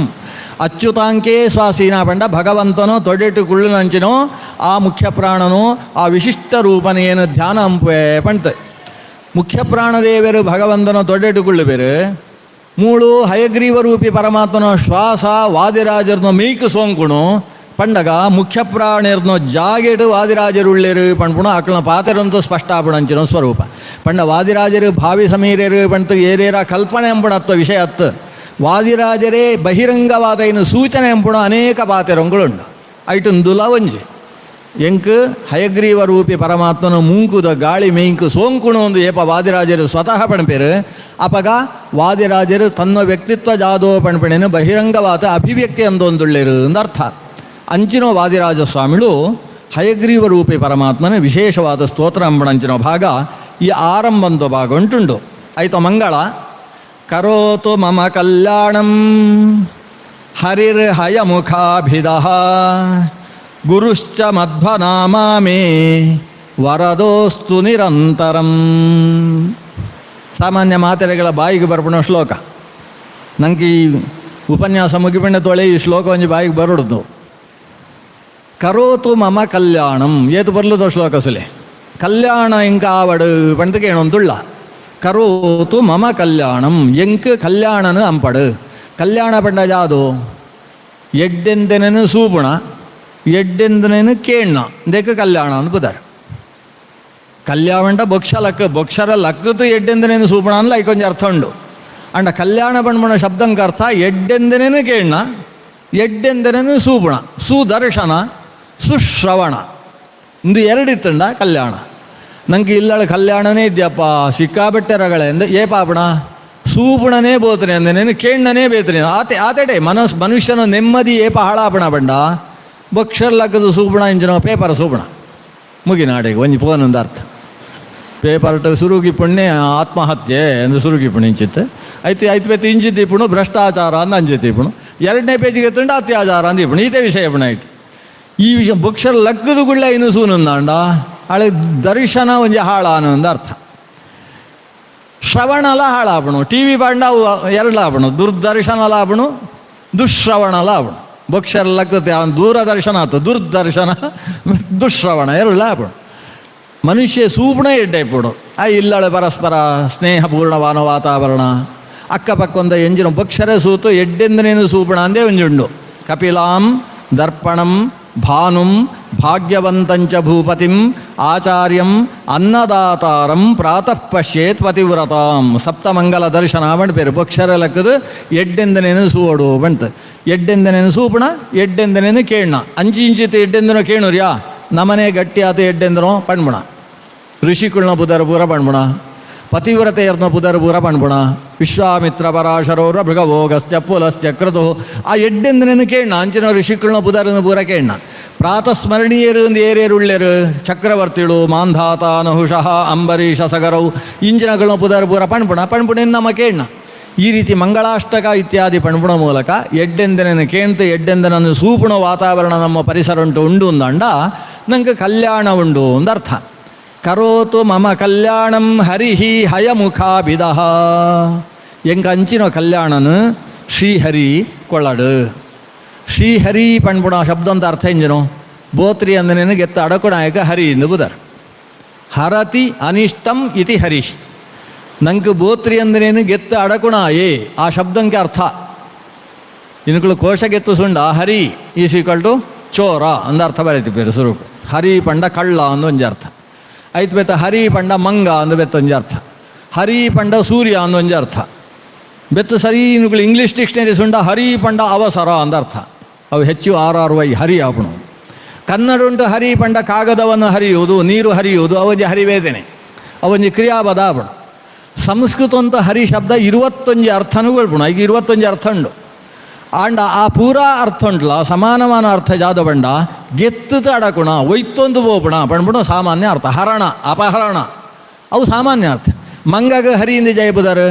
ಅಚ್ಯುತಾಂಕೇ ಸ್ವಾಸೀನ ಪಂಡ ಭಗವಂತನು ತೊಡೆಟುಗುಳ್ಳನಂಚಿನೋ ಆ ಮುಖ್ಯ ಪ್ರಾಣನು ಆ ವಿಶಿಷ್ಟ ರೂಪನೇನು ಧ್ಯಾನ ಅಂಪೆ ಪಂತ. ಮುಖ್ಯ ಪ್ರಾಣದೇವರು ಭಗವಂತನ ತೊಡೆಟುಗುಳ್ಳು ಬೇರೆ ಮೂಳು ಹಯಗ್ರೀವ ರೂಪಿ ಪರಮಾತ್ಮನ ಶ್ವಾಸ ವಾದಿರಾಜರ್ನ ಮೀಕು ಸೋಂಕುಣು ಪಂಡಗ ಮುಖ್ಯ ಪ್ರಾಣಿರ್ನೋ ಜಾಗೆಟು ವಾದಿರಾಜರುಳ್ಳೇರು ಪಣ್ಪುಣ ಅಕ್ಕಳ ಪಾತೆರಂತೂ ಸ್ಪಷ್ಟ ಆಪಣಂಚಿನ ಸ್ವರೂಪ ಪಂಡ ವಾದಿರಾಜರು ಭಾವಿ ಸಮೀರರು ಪಂತ ಏರೇರ ಕಲ್ಪನೆ ಎಂಬುಣತ್ವ ವಿಷಯ ಅತ್ತು. ವಾದಿರಾಜರೇ ಬಹಿರಂಗವಾದ ಇನ್ನು ಸೂಚನೆ ಎಂಬುಣ ಅನೇಕ ಪಾತೆರಂಗಳುಂಡು ಐಟುಂದುಲ ಒಂಜಿ ಎಂಕ್ ಹಯಗ್ರೀವ ರೂಪಿ ಪರಮಾತ್ಮನ ಮೂಂಕುದ ಗಾಳಿ ಮೇಂಕು ಸೋಂಕುಣು ಒಂದು ಏಪ ವಾದಿರಾಜರು ಸ್ವತಃ ಪಣಪೇರು ಅಪಗ ವಾದಿರಾಜರು ತನ್ನ ವ್ಯಕ್ತಿತ್ವ ಜಾದೋ ಪಣಪಣೆನು ಬಹಿರಂಗವಾದ ಅಭಿವ್ಯಕ್ತಿ ಅಂದೊಂದುಳ್ಳೇರು ಅಂದರ್ಥ. ಅಂಚಿನ ವಾದಿರಾಜ ಸ್ವಾಮಿಗಳು ಹಯಗ್ರೀವ ರೂಪಿ ಪರಮಾತ್ಮನ ವಿಶೇಷವಾದ ಸ್ತೋತ್ರ ಅಂಬಣಂಚಿನ ಭಾಗ ಈ ಆರಂಭಂತ ಭಾಗ ಉಂಟುಂಡು. ಆಯಿತು ಮಂಗಳ ಕರೋತು ಮಮ ಕಲ್ಯಾಣಂ ಹರಿರ್ಹಯಮುಖಾಭಿದಃ ಗುರುಶ್ಚ ಮಧ್ವನಾಮಾ ಮೇ ವರದೋಸ್ತು ನಿರಂತರಂ. ಸಾಮಾನ್ಯ ಮಾತೆರೆಗಳ ಬಾಯಿಗೆ ಬರ್ಪಣ ಶ್ಲೋಕ. ನಂಗೆ ಈ ಉಪನ್ಯಾಸ ಮುಗಿಪಣ್ಣ ತೊಳೆ ಈ ಶ್ಲೋಕ ಒಂಜಿ ಬಾಯಿಗೆ ಬರುಡ್ದು. ಕರೋತು ಮಮ ಕಲ್ಯಾಣಂ ಏತು ಬರ್ಲುದೋ ಶ್ಲೋಕ ಸುಲೆ ಕಲ್ಯಾಣ ಎಂಕ ಆವಡು ಪಂಡಕ್ಕೆ ಏನೊಂದುಳ್ಳ. ಕರೋತು ಮಮ ಕಲ್ಯಾಣಂ ಎಂಕ್ ಕಲ್ಯಾಣನು ಅಂಪಡು. ಕಲ್ಯಾಣ ಪಂಡ ಯಾವುದು? ಎಡ್ಡೆಂದನೇನು ಸೂಪುಣ ಎಡ್ಡೆಂದನೇನು ಕೇಣ್ಣ ದೇಕ ಕಲ್ಯಾಣ ಅಂತ ಬುದಾರ. ಕಲ್ಯಾಣ ಬೊಕ್ಷ ಲಕ್ಕ ಬೊಕ್ಷರ ಲಕ್ಕದು ಎಡ್ಡೆಂದನೇನು ಸೂಪಣ ಅನ್ಲ ಐಕೊಂಜಿ ಅರ್ಥ ಉಂಡು. ಅಂಡ ಕಲ್ಯಾಣ ಬಣ್ಮಣ ಶಬ್ದಂಕ ಅರ್ಥ ಎಡ್ಡೆಂದನೇನು ಕೇಣ್ಣ ಎಡ್ಡೆಂದನೇನು ಸೂಪುಣ ಸುದರ್ಶನ ಸುಶ್ರವಣ ಇಂದು ಎರಡಿತ್ತಂಡ ಕಲ್ಯಾಣ. ನಂಗೆ ಇಲ್ಲಳ ಕಲ್ಯಾಣನೇ ಇದೆಯಪ್ಪ ಸಿಕ್ಕಾಬಟ್ಟೆ ರಗಳೆ ಅಂದ ಏ ಪಾಪಣ ಸೂಪುಣನೇ ಬೋತನೆ ಅಂದನೇನು ಕೇಣ್ಣನೇ ಬೇತನೆ ಆತೆಡೆ ಮನುಷ್ಯನ ನೆಮ್ಮದಿ ಏಪ ಹಾಳಾಪಣ ಬಂಡ ಬೊಕ್ಷರ್ ಲಕ್ಕದು ಸೂಪಣ ಇಂಜಿನ ಪೇಪರ್ ಸೂಪಣ ಮುಗಿನಾಡೆಗೆ ಒಂಜಿ ಪೋನೊಂದು ಅರ್ಥ. ಪೇಪರ್ಟ್ ಸುರುಗಿ ಪುಣ್ಯ ಆತ್ಮಹತ್ಯೆ ಎಂದು ಸುರುಗಿ ಪುಣ್ಯ ಇಂಚಿತ್ತು ಐತಿ ಬೇತಿ ಇಂಚಿದ್ದೀಪುಣು ಭ್ರಷ್ಟಾಚಾರ ಅಂದ ಅಂಜಿದ್ದೀಪುಣು. ಎರಡನೇ ಪೇಜಿಗೆ ಎತ್ತಂಡ ಅತ್ಯಾಚಾರ ಅಂದೀಪುಣು ಈತೆ ವಿಷಯ ಪುಣ ಇಟ್ಟು ಈ ವಿಷಯ ಬೊಕ್ಷರ್ ಲಕ್ಕದು ಗುಳ್ಳೆ ಇನ್ನು ಸೂನಂದಾಂಡ ಹಳೆ ದರ್ಶನ ಒಂಜಿ ಹಾಳ ಅನ್ನೊಂದು ಅರ್ಥ. ಶ್ರವಣಲ ಹಾಳಾಪಣು ಟಿ ವಿ ಬಾಂಡ ಅವು ಎರಡಾಪಣು ದುರ್ದರ್ಶನಲ ಆಪಣು ದುಶ್ರವಣಲ ಆಪಣು. ಬೊಕ್ಷರ್ ಲಕ್ಕತೆ ದೂರದರ್ಶನ ಆತು ದುರ್ದರ್ಶನ ದುಶ್ರವಣ ಎರಡಲ್ಲ ಆಪಣು. ಮನುಷ್ಯ ಸೂಪಣ ಎಡ್ಡೈಪುಡು ಆ ಇಲ್ಲಳೆ ಪರಸ್ಪರ ಸ್ನೇಹಪೂರ್ಣವಾದ ವಾತಾವರಣ ಅಕ್ಕಪಕ್ಕೊಂದ ಎಂಜಿನ ಬೊಕ್ಷರೇ ಸೂತು ಎಡ್ಡೆಂದನೇನು ಸೂಪಣ ಅಂದೇ ಒಂಜುಂಡು. ಕಪಿಲಾಂ ದರ್ಪಣಂ ಭಾನುಂ ಭಾಗ್ಯವಂತಂಚ ಭೂಪತಿಂ ಆಚಾರ್ಯಂ ಅನ್ನದಾತಾರಂ ಪ್ರಾತಃ ಪಶ್ಯೇತ್ ಪತಿವ್ರತಾಂ. ಸಪ್ತಮಂಗಲ ದರ್ಶನ ಬಂಡು ಪೇರು ಬೊಕ್ಷರ ಲೆಕ್ಕದು ಎಡ್ಡೆಂದನೇನು ಸೂಡು ಬಂತು. ಎಡ್ಡೆಂದನೇನು ಸೂಪಣ ಎಡ್ಡೆಂದನೇನು ಕೇಣ್ಣ ಅಂಚಿ ಇಂಚಿತ್ತು ಎಡ್ಡೆಂದನೋ ಕೇಣುರ್ಯಾ ನಮನೆ ಗಟ್ಟಿ ಆತ ಎಡ್ಡೆಂದನೋ ಪಣ್ಬುಣ. ಋಷಿಕುಳ್ನ ಬುಧರ ಪೂರ ಪಣ್ಬುಣ ಪತಿವ್ರತೆಯರ್ನ ಬುಧರ ಪೂರ ಪಣ್ಬುಣ. ವಿಶ್ವಾಮಿತ್ರ ಪರಾಶರೌರ ಭೃಗವೋಗಸ್ತ್ಯ ಪುಲಸ್ತ್ಯ ಕ್ರತು ಆ ಎಡ್ಡೆಂದನೇನು ಕೇಣ್ಣ ಅಂಚಿನ ಋಷಿಕುಳ್ನ ಬುಧರನ ಪೂರ ಕೇಣ್ಣ. ಪ್ರಾತಸ್ಮರಣೀಯರು ಏರೇರುಳ್ಳೆರು ಚಕ್ರವರ್ತಿಳು ಮಾಂಧಾತ ನಹುಷಃ ಅಂಬರೀಷ ಸಗರವು ಇಂಜಿನಗಳನ್ನ ಪುದರ ಪೂರ ಪಣ್ಪುಣಿಂದ ನಮ್ಮ ಕೇಣ್ಣ. ಈ ರೀತಿ ಮಂಗಳಾಷ್ಟಕ ಇತ್ಯಾದಿ ಪಣ್ಪುಣ ಮೂಲಕ ಎಡ್ಡೆಂದನೇನು ಕೇಣ್ತು ಎಡ್ಡೆಂದನನ್ನು ಸೂಪುಣ ವಾತಾವರಣ ನಮ್ಮ ಪರಿಸರ ಉಂಟು ಅಂದಂಡ ನಂಗೆ ಕಲ್ಯಾಣ ಉಂಡು ಅಂದರ್ಥ. ಕರೋತು ಮಮ ಕಲ್ಯಾಣಂ ಹರಿಹಿ ಹಯಮುಖಾಭಿದಃ ಎಂಕ ಅಂಚಿನ ಕಲ್ಯಾಣನು ಶ್ರೀಹರಿ ಕೊಳ್ಳಡು. ಶ್ರೀಹರಿ ಪಣ್ಪುಣ ಶಬ್ದ ಅಂತ ಅರ್ಥ ಎಂಜನು ಬೋತ್ರಿ ಅಂದನೇನು ಗೆತ್ತ ಅಡಕುಣಾಯಕ ಹರಿ ಎಂದು ಬುದರ್. ಹರತಿ ಅನಿಷ್ಟಂ ಇತಿ ಹರಿ ನಂಗೆ ಬೋತ್ರಿ ಅಂದನೇನು ಗೆತ್ತ ಅಡಕುಣಾಯೇ ಆ ಶಬ್ದಂಗೆ ಅರ್ಥ. ಇನ್ಕಳು ಕೋಶ ಗೆತ್ತು Sunda Hari is equal to ಚೋರ ಅಂದ ಅರ್ಥ ಬರೀತಿ ಬೇರೆ ಸುರುಕು. ಹರಿ ಪಂಡ ಕಳ್ಳ ಅಂದ ಒಂಜಿ ಅರ್ಥ ಆಯ್ತು ಬೇತ. ಹರಿ ಪಂಡ ಮಂಗ ಅಂದ ಬೆತ್ತ ಒಂಜಿ ಅರ್ಥ. ಹರಿ ಪಂಡ ಸೂರ್ಯ ಅಂದ ಒಂಜಿ ಅರ್ಥ ಬೆತ್ತ. ಸರಿ ಇನ್ಗಳು ಇಂಗ್ಲೀಷ್ ಡಿಕ್ಷನರಿ ಸುಂಡ ಹರಿ ಪಂಡ ಅವಸರ ಅಂದ ಅರ್ಥ. ಅವು ಹೆಚ್ಚು RRY ಹರಿ ಆಪಣು. ಕನ್ನಡ ಉಂಟು ಹರಿ ಪಂಡ ಕಾಗದವನ್ನು ಹರಿಯುವುದು ನೀರು ಹರಿಯುವುದು ಅವಜಿ ಹರಿವೇದನೆ ಅವೊಂಜಿ ಕ್ರಿಯಾಪದ ಆಪಣ. ಸಂಸ್ಕೃತ ಅಂತ ಹರಿ ಶಬ್ದ 21 ಅರ್ಥನುಗಳು ಪುಣ ಈಗ 21 ಅರ್ಥ ಉಂಡು. ಆಂಡ ಆ ಪೂರಾ ಅರ್ಥ ಉಂಟಲ್ಲ ಸಮಾನಮಾನ ಅರ್ಥ ಜಾದ ಬಂಡ ಗೆತ್ತದ ಅಡಕುಣ ಒಯ್ತೊಂದು ಬೋಪುಣ ಪಣ್ಪುಣ ಸಾಮಾನ್ಯ ಅರ್ಥ. ಹರಣ ಅಪಹರಣ ಅವು ಸಾಮಾನ್ಯ ಅರ್ಥ. ಮಂಗಗ ಹರಿಯಿಂದ ಜಯಬುದಾರು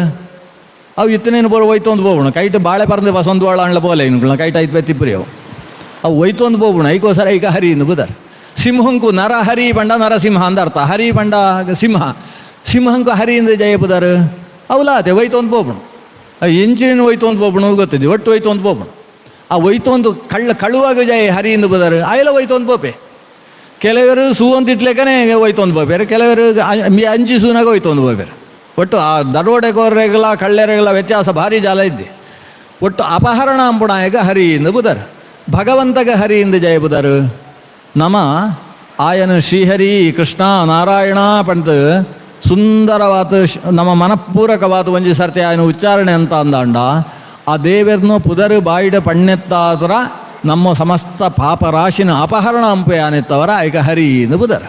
ಅವು ಇತ್ತನೇನು ಬೋರು ಒಯ್ತೊಂದು ಬೋಗುಣ ಕೈಟ್ ಬಾಳೆ ಪರಂದು ಬಸಂದು ಬಾಳ ಅಣ್ಣ ಬೋಲೆ ಇನ್ಗಳ ಕೈಟ್ ಐದು ಬೆತ್ತಿಪ್ರಿ ಅವು ಒಯ್ತೊಂದು ಬೋಗುಣ ಐಕೋಸರ ಈಗ ಹರಿಯಿಂದ ಬುದಾರ. ಸಿಂಹಂಕು ನರಹರಿ ಬಂಡ ನರಸಿಂಹ ಅಂದ ಅರ್ಥ. ಹರಿ ಬಂಡ ಸಿಂಹ ಸಿಂಹಂಕು ಹರಿಯಿಂದ ಜಯಬುದಾರು ಅವಲಾತೆ ಒಯ್ತೊಂದು ಬೋಗುಣ ಎಂಚಿನ ಒಯ್ತೊಂದು ಬೋಗುಣ ಗೊತ್ತಿದ್ವಿ ಒಟ್ಟು ಒಯ್ತೊಂದು ಬೋಗುಣ. ಆ ಒಯ್ತೊಂದು ಕಳುವಾಗ ಜಯ ಹರಿಯಿಂದ ಬುದಾರು ಆಯೆಲ್ಲ ಒಯ್ತೊಂದು ಬೋಪೆ. ಕೆಲವರು ಸೂ ಅಂತ ಇಟ್ಲೇಕನೇ ಒಯ್ತೊಂದು ಬೋಪೇರು ಕೆಲವರು ಅಂಚಿ ಸೂನಾಗ ಒಯ್ತೊಂದು ಬೋಪೇರು. ಒಟ್ಟು ಆ ದರೋಡೆಕೋರರೆಗಳ ಕಳ್ಳೆರೆಗಳ ವ್ಯತ್ಯಾಸ ಭಾರಿ ಜಾಲ ಇದ್ದೆ. ಒಟ್ಟು ಅಪಹರಣ ಅಂಬುಣಾಯಗ ಹರಿಯಿಂದ ಬುದರ್ ಭಗವಂತಗ ಹರಿಯಿಂದ ಜಯ ಬುದರು. ನಮ ಆಯನ ಶ್ರೀಹರಿ ಕೃಷ್ಣ ನಾರಾಯಣ ಪಂತ ಸುಂದರವಾದ ನಮ್ಮ ಮನಪೂರಕವಾದ ಒಂಜಿ ಸರ್ತಿ ಆಯನ ಉಚ್ಚಾರಣೆ ಅಂತ ಅಂದಾಂಡ ಆ ದೇವರನ್ನು ಪುದರು ಬಾಯಿಡ ಪಣ್ಣೆತ್ತಾದ್ರ ನಮ್ಮ ಸಮಸ್ತ ಪಾಪ ರಾಶಿನ ಅಪಹರಣ ಅಂಪೆಯಾನೆತ್ತವರ ಐಕ ಹರಿಯಿಂದ ಬುದರ್.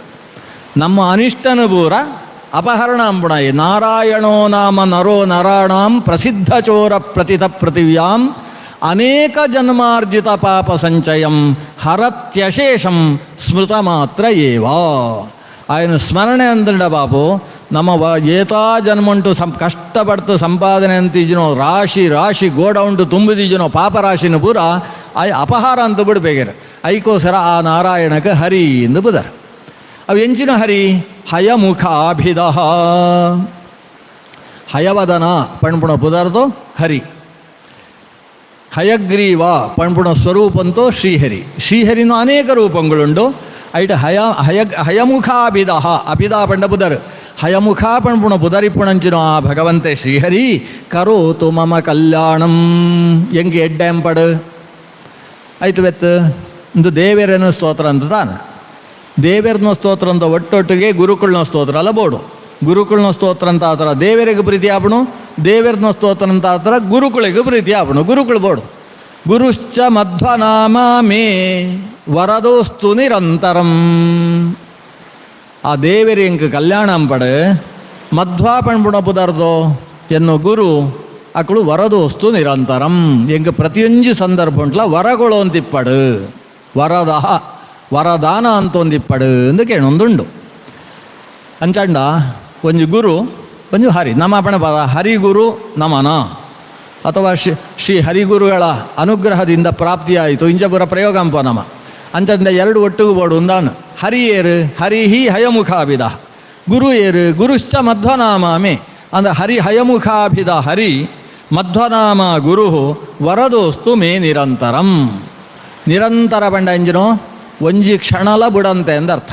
ನಮ್ಮ ಅನಿಷ್ಟನು ಪೂರ ಅಪಹರಣ ಅಂಬುಣಾಯಿ. ನಾರಾಯಣೋ ನಾಮ ನರೋ ನರಾಣಾಂ ಪ್ರಸಿದ್ಧ ಚೋರ ಪ್ರತಿತ ಪೃಥಿವ್ಯಾಂ ಅನೇಕ ಜನ್ಮಾರ್ಜಿತ ಪಾಪ ಸಂಚಯಂ ಹರತ್ಯಶೇಷಂ ಸ್ಮೃತ ಮಾತ್ರ ಏವ. ఆయన స్మరణೆ ಅಂದಂಡ ಬಾಬು ನಮ್ಮ ಏತಾ ಜನ್ಮಂಟು ಕಷ್ಟಪಡ್ತು ಸಂಪಾದನೆ ಅಂತಿದ್ದೀನೋ ರಾಶಿ ರಾಶಿ ಗೋಡೌಂಟು ತುಂಬಿದಿದ್ದೀನೋ ಪಾಪ ರಾಶಿನ ಪೂರ ಅಪಹಾರ ಅಂತ ಬಿಡ್ಬೇಕೇರು ಐಕೋಸ್ಕರ ಆ ನಾರಾಯಣಕ್ಕೆ ಹರಿ ಎಂದು ಬುದರ್ ಅವು ಎಂಚಿನ ಹರಿ ಹಯಮುಖಾಭಿದ ಹಯವದನ ಪಣ್ಪುಣ ಪುದರ್ದು ಹರಿ ಹಯಗ್ರೀವ ಪಣ್ಪುಣ ಸ್ವರೂಪಂತೋ ಶ್ರೀಹರಿ ಶ್ರೀಹರಿನೂ ಅನೇಕ ರೂಪಗಳುಂಡು ಐಟ್ ಹಯಮುಖಾಭಿದ ಅಭಿದ ಪಂಡ ಬುಧರ್ ಹಯಮುಖ ಪಣ್ಪುಣ ಬುಧರಿಪ್ಪುಣಂಚಿನ ಆ ಭಗವಂತೆ ಶ್ರೀಹರಿ ಕರೋತು ಮಮ ಕಲ್ಯಾಣಂ ಎಂಗೆ ಎಡ್ಡೆಂಪಡು ಆಯ್ತು ಬೆತ್ತು ಒಂದು ದೇವೇರನ ಸ್ತೋತ್ರ ಅಂತ ತಾನು ದೇವೇರನ ಸ್ತೋತ್ರ ಅಂತ ಒಟ್ಟೊಟ್ಟಿಗೆ ಗುರುಕುಳನ ಸ್ತೋತ್ರ ಅಲ್ಲ ಬೋಡು ಗುರುಕುಳನ ಸ್ತೋತ್ರ ಅಂತ ಆ ಥರ ದೇವರಿಗೆ ಪ್ರೀತಿ ಆಪಣು ದೇವೇರನ ಸ್ತೋತ್ರ ಅಂತ ಆ ಥರ ಗುರುಕುಳಿಗೆ ಪ್ರೀತಿ ಆಪಣು ಗುರುಕುಳು ಬೋಡು ಗುರುಶ್ಚ ಮಧ್ವನಾಮ ಮೇ ವರದೋಸ್ತು ನಿರಂತರಂ ಆ ದೇವೇರಿ ಎಂಕ್ ಕಲ್ಯಾಣಂ ಪಡೆ ಮಧ್ವಾ ಪಣ್ಪುಣ ಪುದರ್ದೋ ಎನ್ನೋ ಗುರು ಅಕ್ಕಳು ವರದೋಸ್ತು ನಿರಂತರಂ ಎಂಕ್ ಪ್ರತಿಯೊಂದು ಸಂದರ್ಭ ಉಂಟ್ಲ ವರಗಳು ಅಂತಿಪ್ಪಡು ವರದಾನ ಅಂತ ಒಂದಿಪ್ಪಡು ಎಂದು ಕೇಳೊಂದುಂಡು ಅಂಚಂಡ ಒಂಜಿ ಗುರು ಒಂಜು ಹರಿ ನಮ್ಮ ಪಣ ಪದ ಹರಿಗುರು ನಮನ ಅಥವಾ ಶ್ರೀ ಹರಿಗುರುಗಳ ಅನುಗ್ರಹದಿಂದ ಪ್ರಾಪ್ತಿಯಾಯಿತು ಇಂಜಪುರ ಪ್ರಯೋಗ ಅಂಪ ನಮ ಅಂಚಂದ ಎರಡು ಒಟ್ಟಿಗೆ ಬೋಡು ಒಂದಾನು ಹರಿ ಏರು ಹರಿಹಿ ಹಯಮುಖಾಭಿದ ಗುರು ಏರು ಗುರುಶ್ಚ ಮಧ್ವನಾಮೇ ಅಂದ್ರೆ ಹರಿ ಹಯಮುಖಾಭಿದ ಹರಿ ಮಧ್ವನಾಮ ಗುರು ವರದೋಸ್ತು ಮೇ ನಿರಂತರಂ ನಿರಂತರ ಪಂಡ ಎಂಜಿನೋ ಒಂಜಿ ಕ್ಷಣಲ ಬುಡಂತೆ ಎಂದರ್ಥ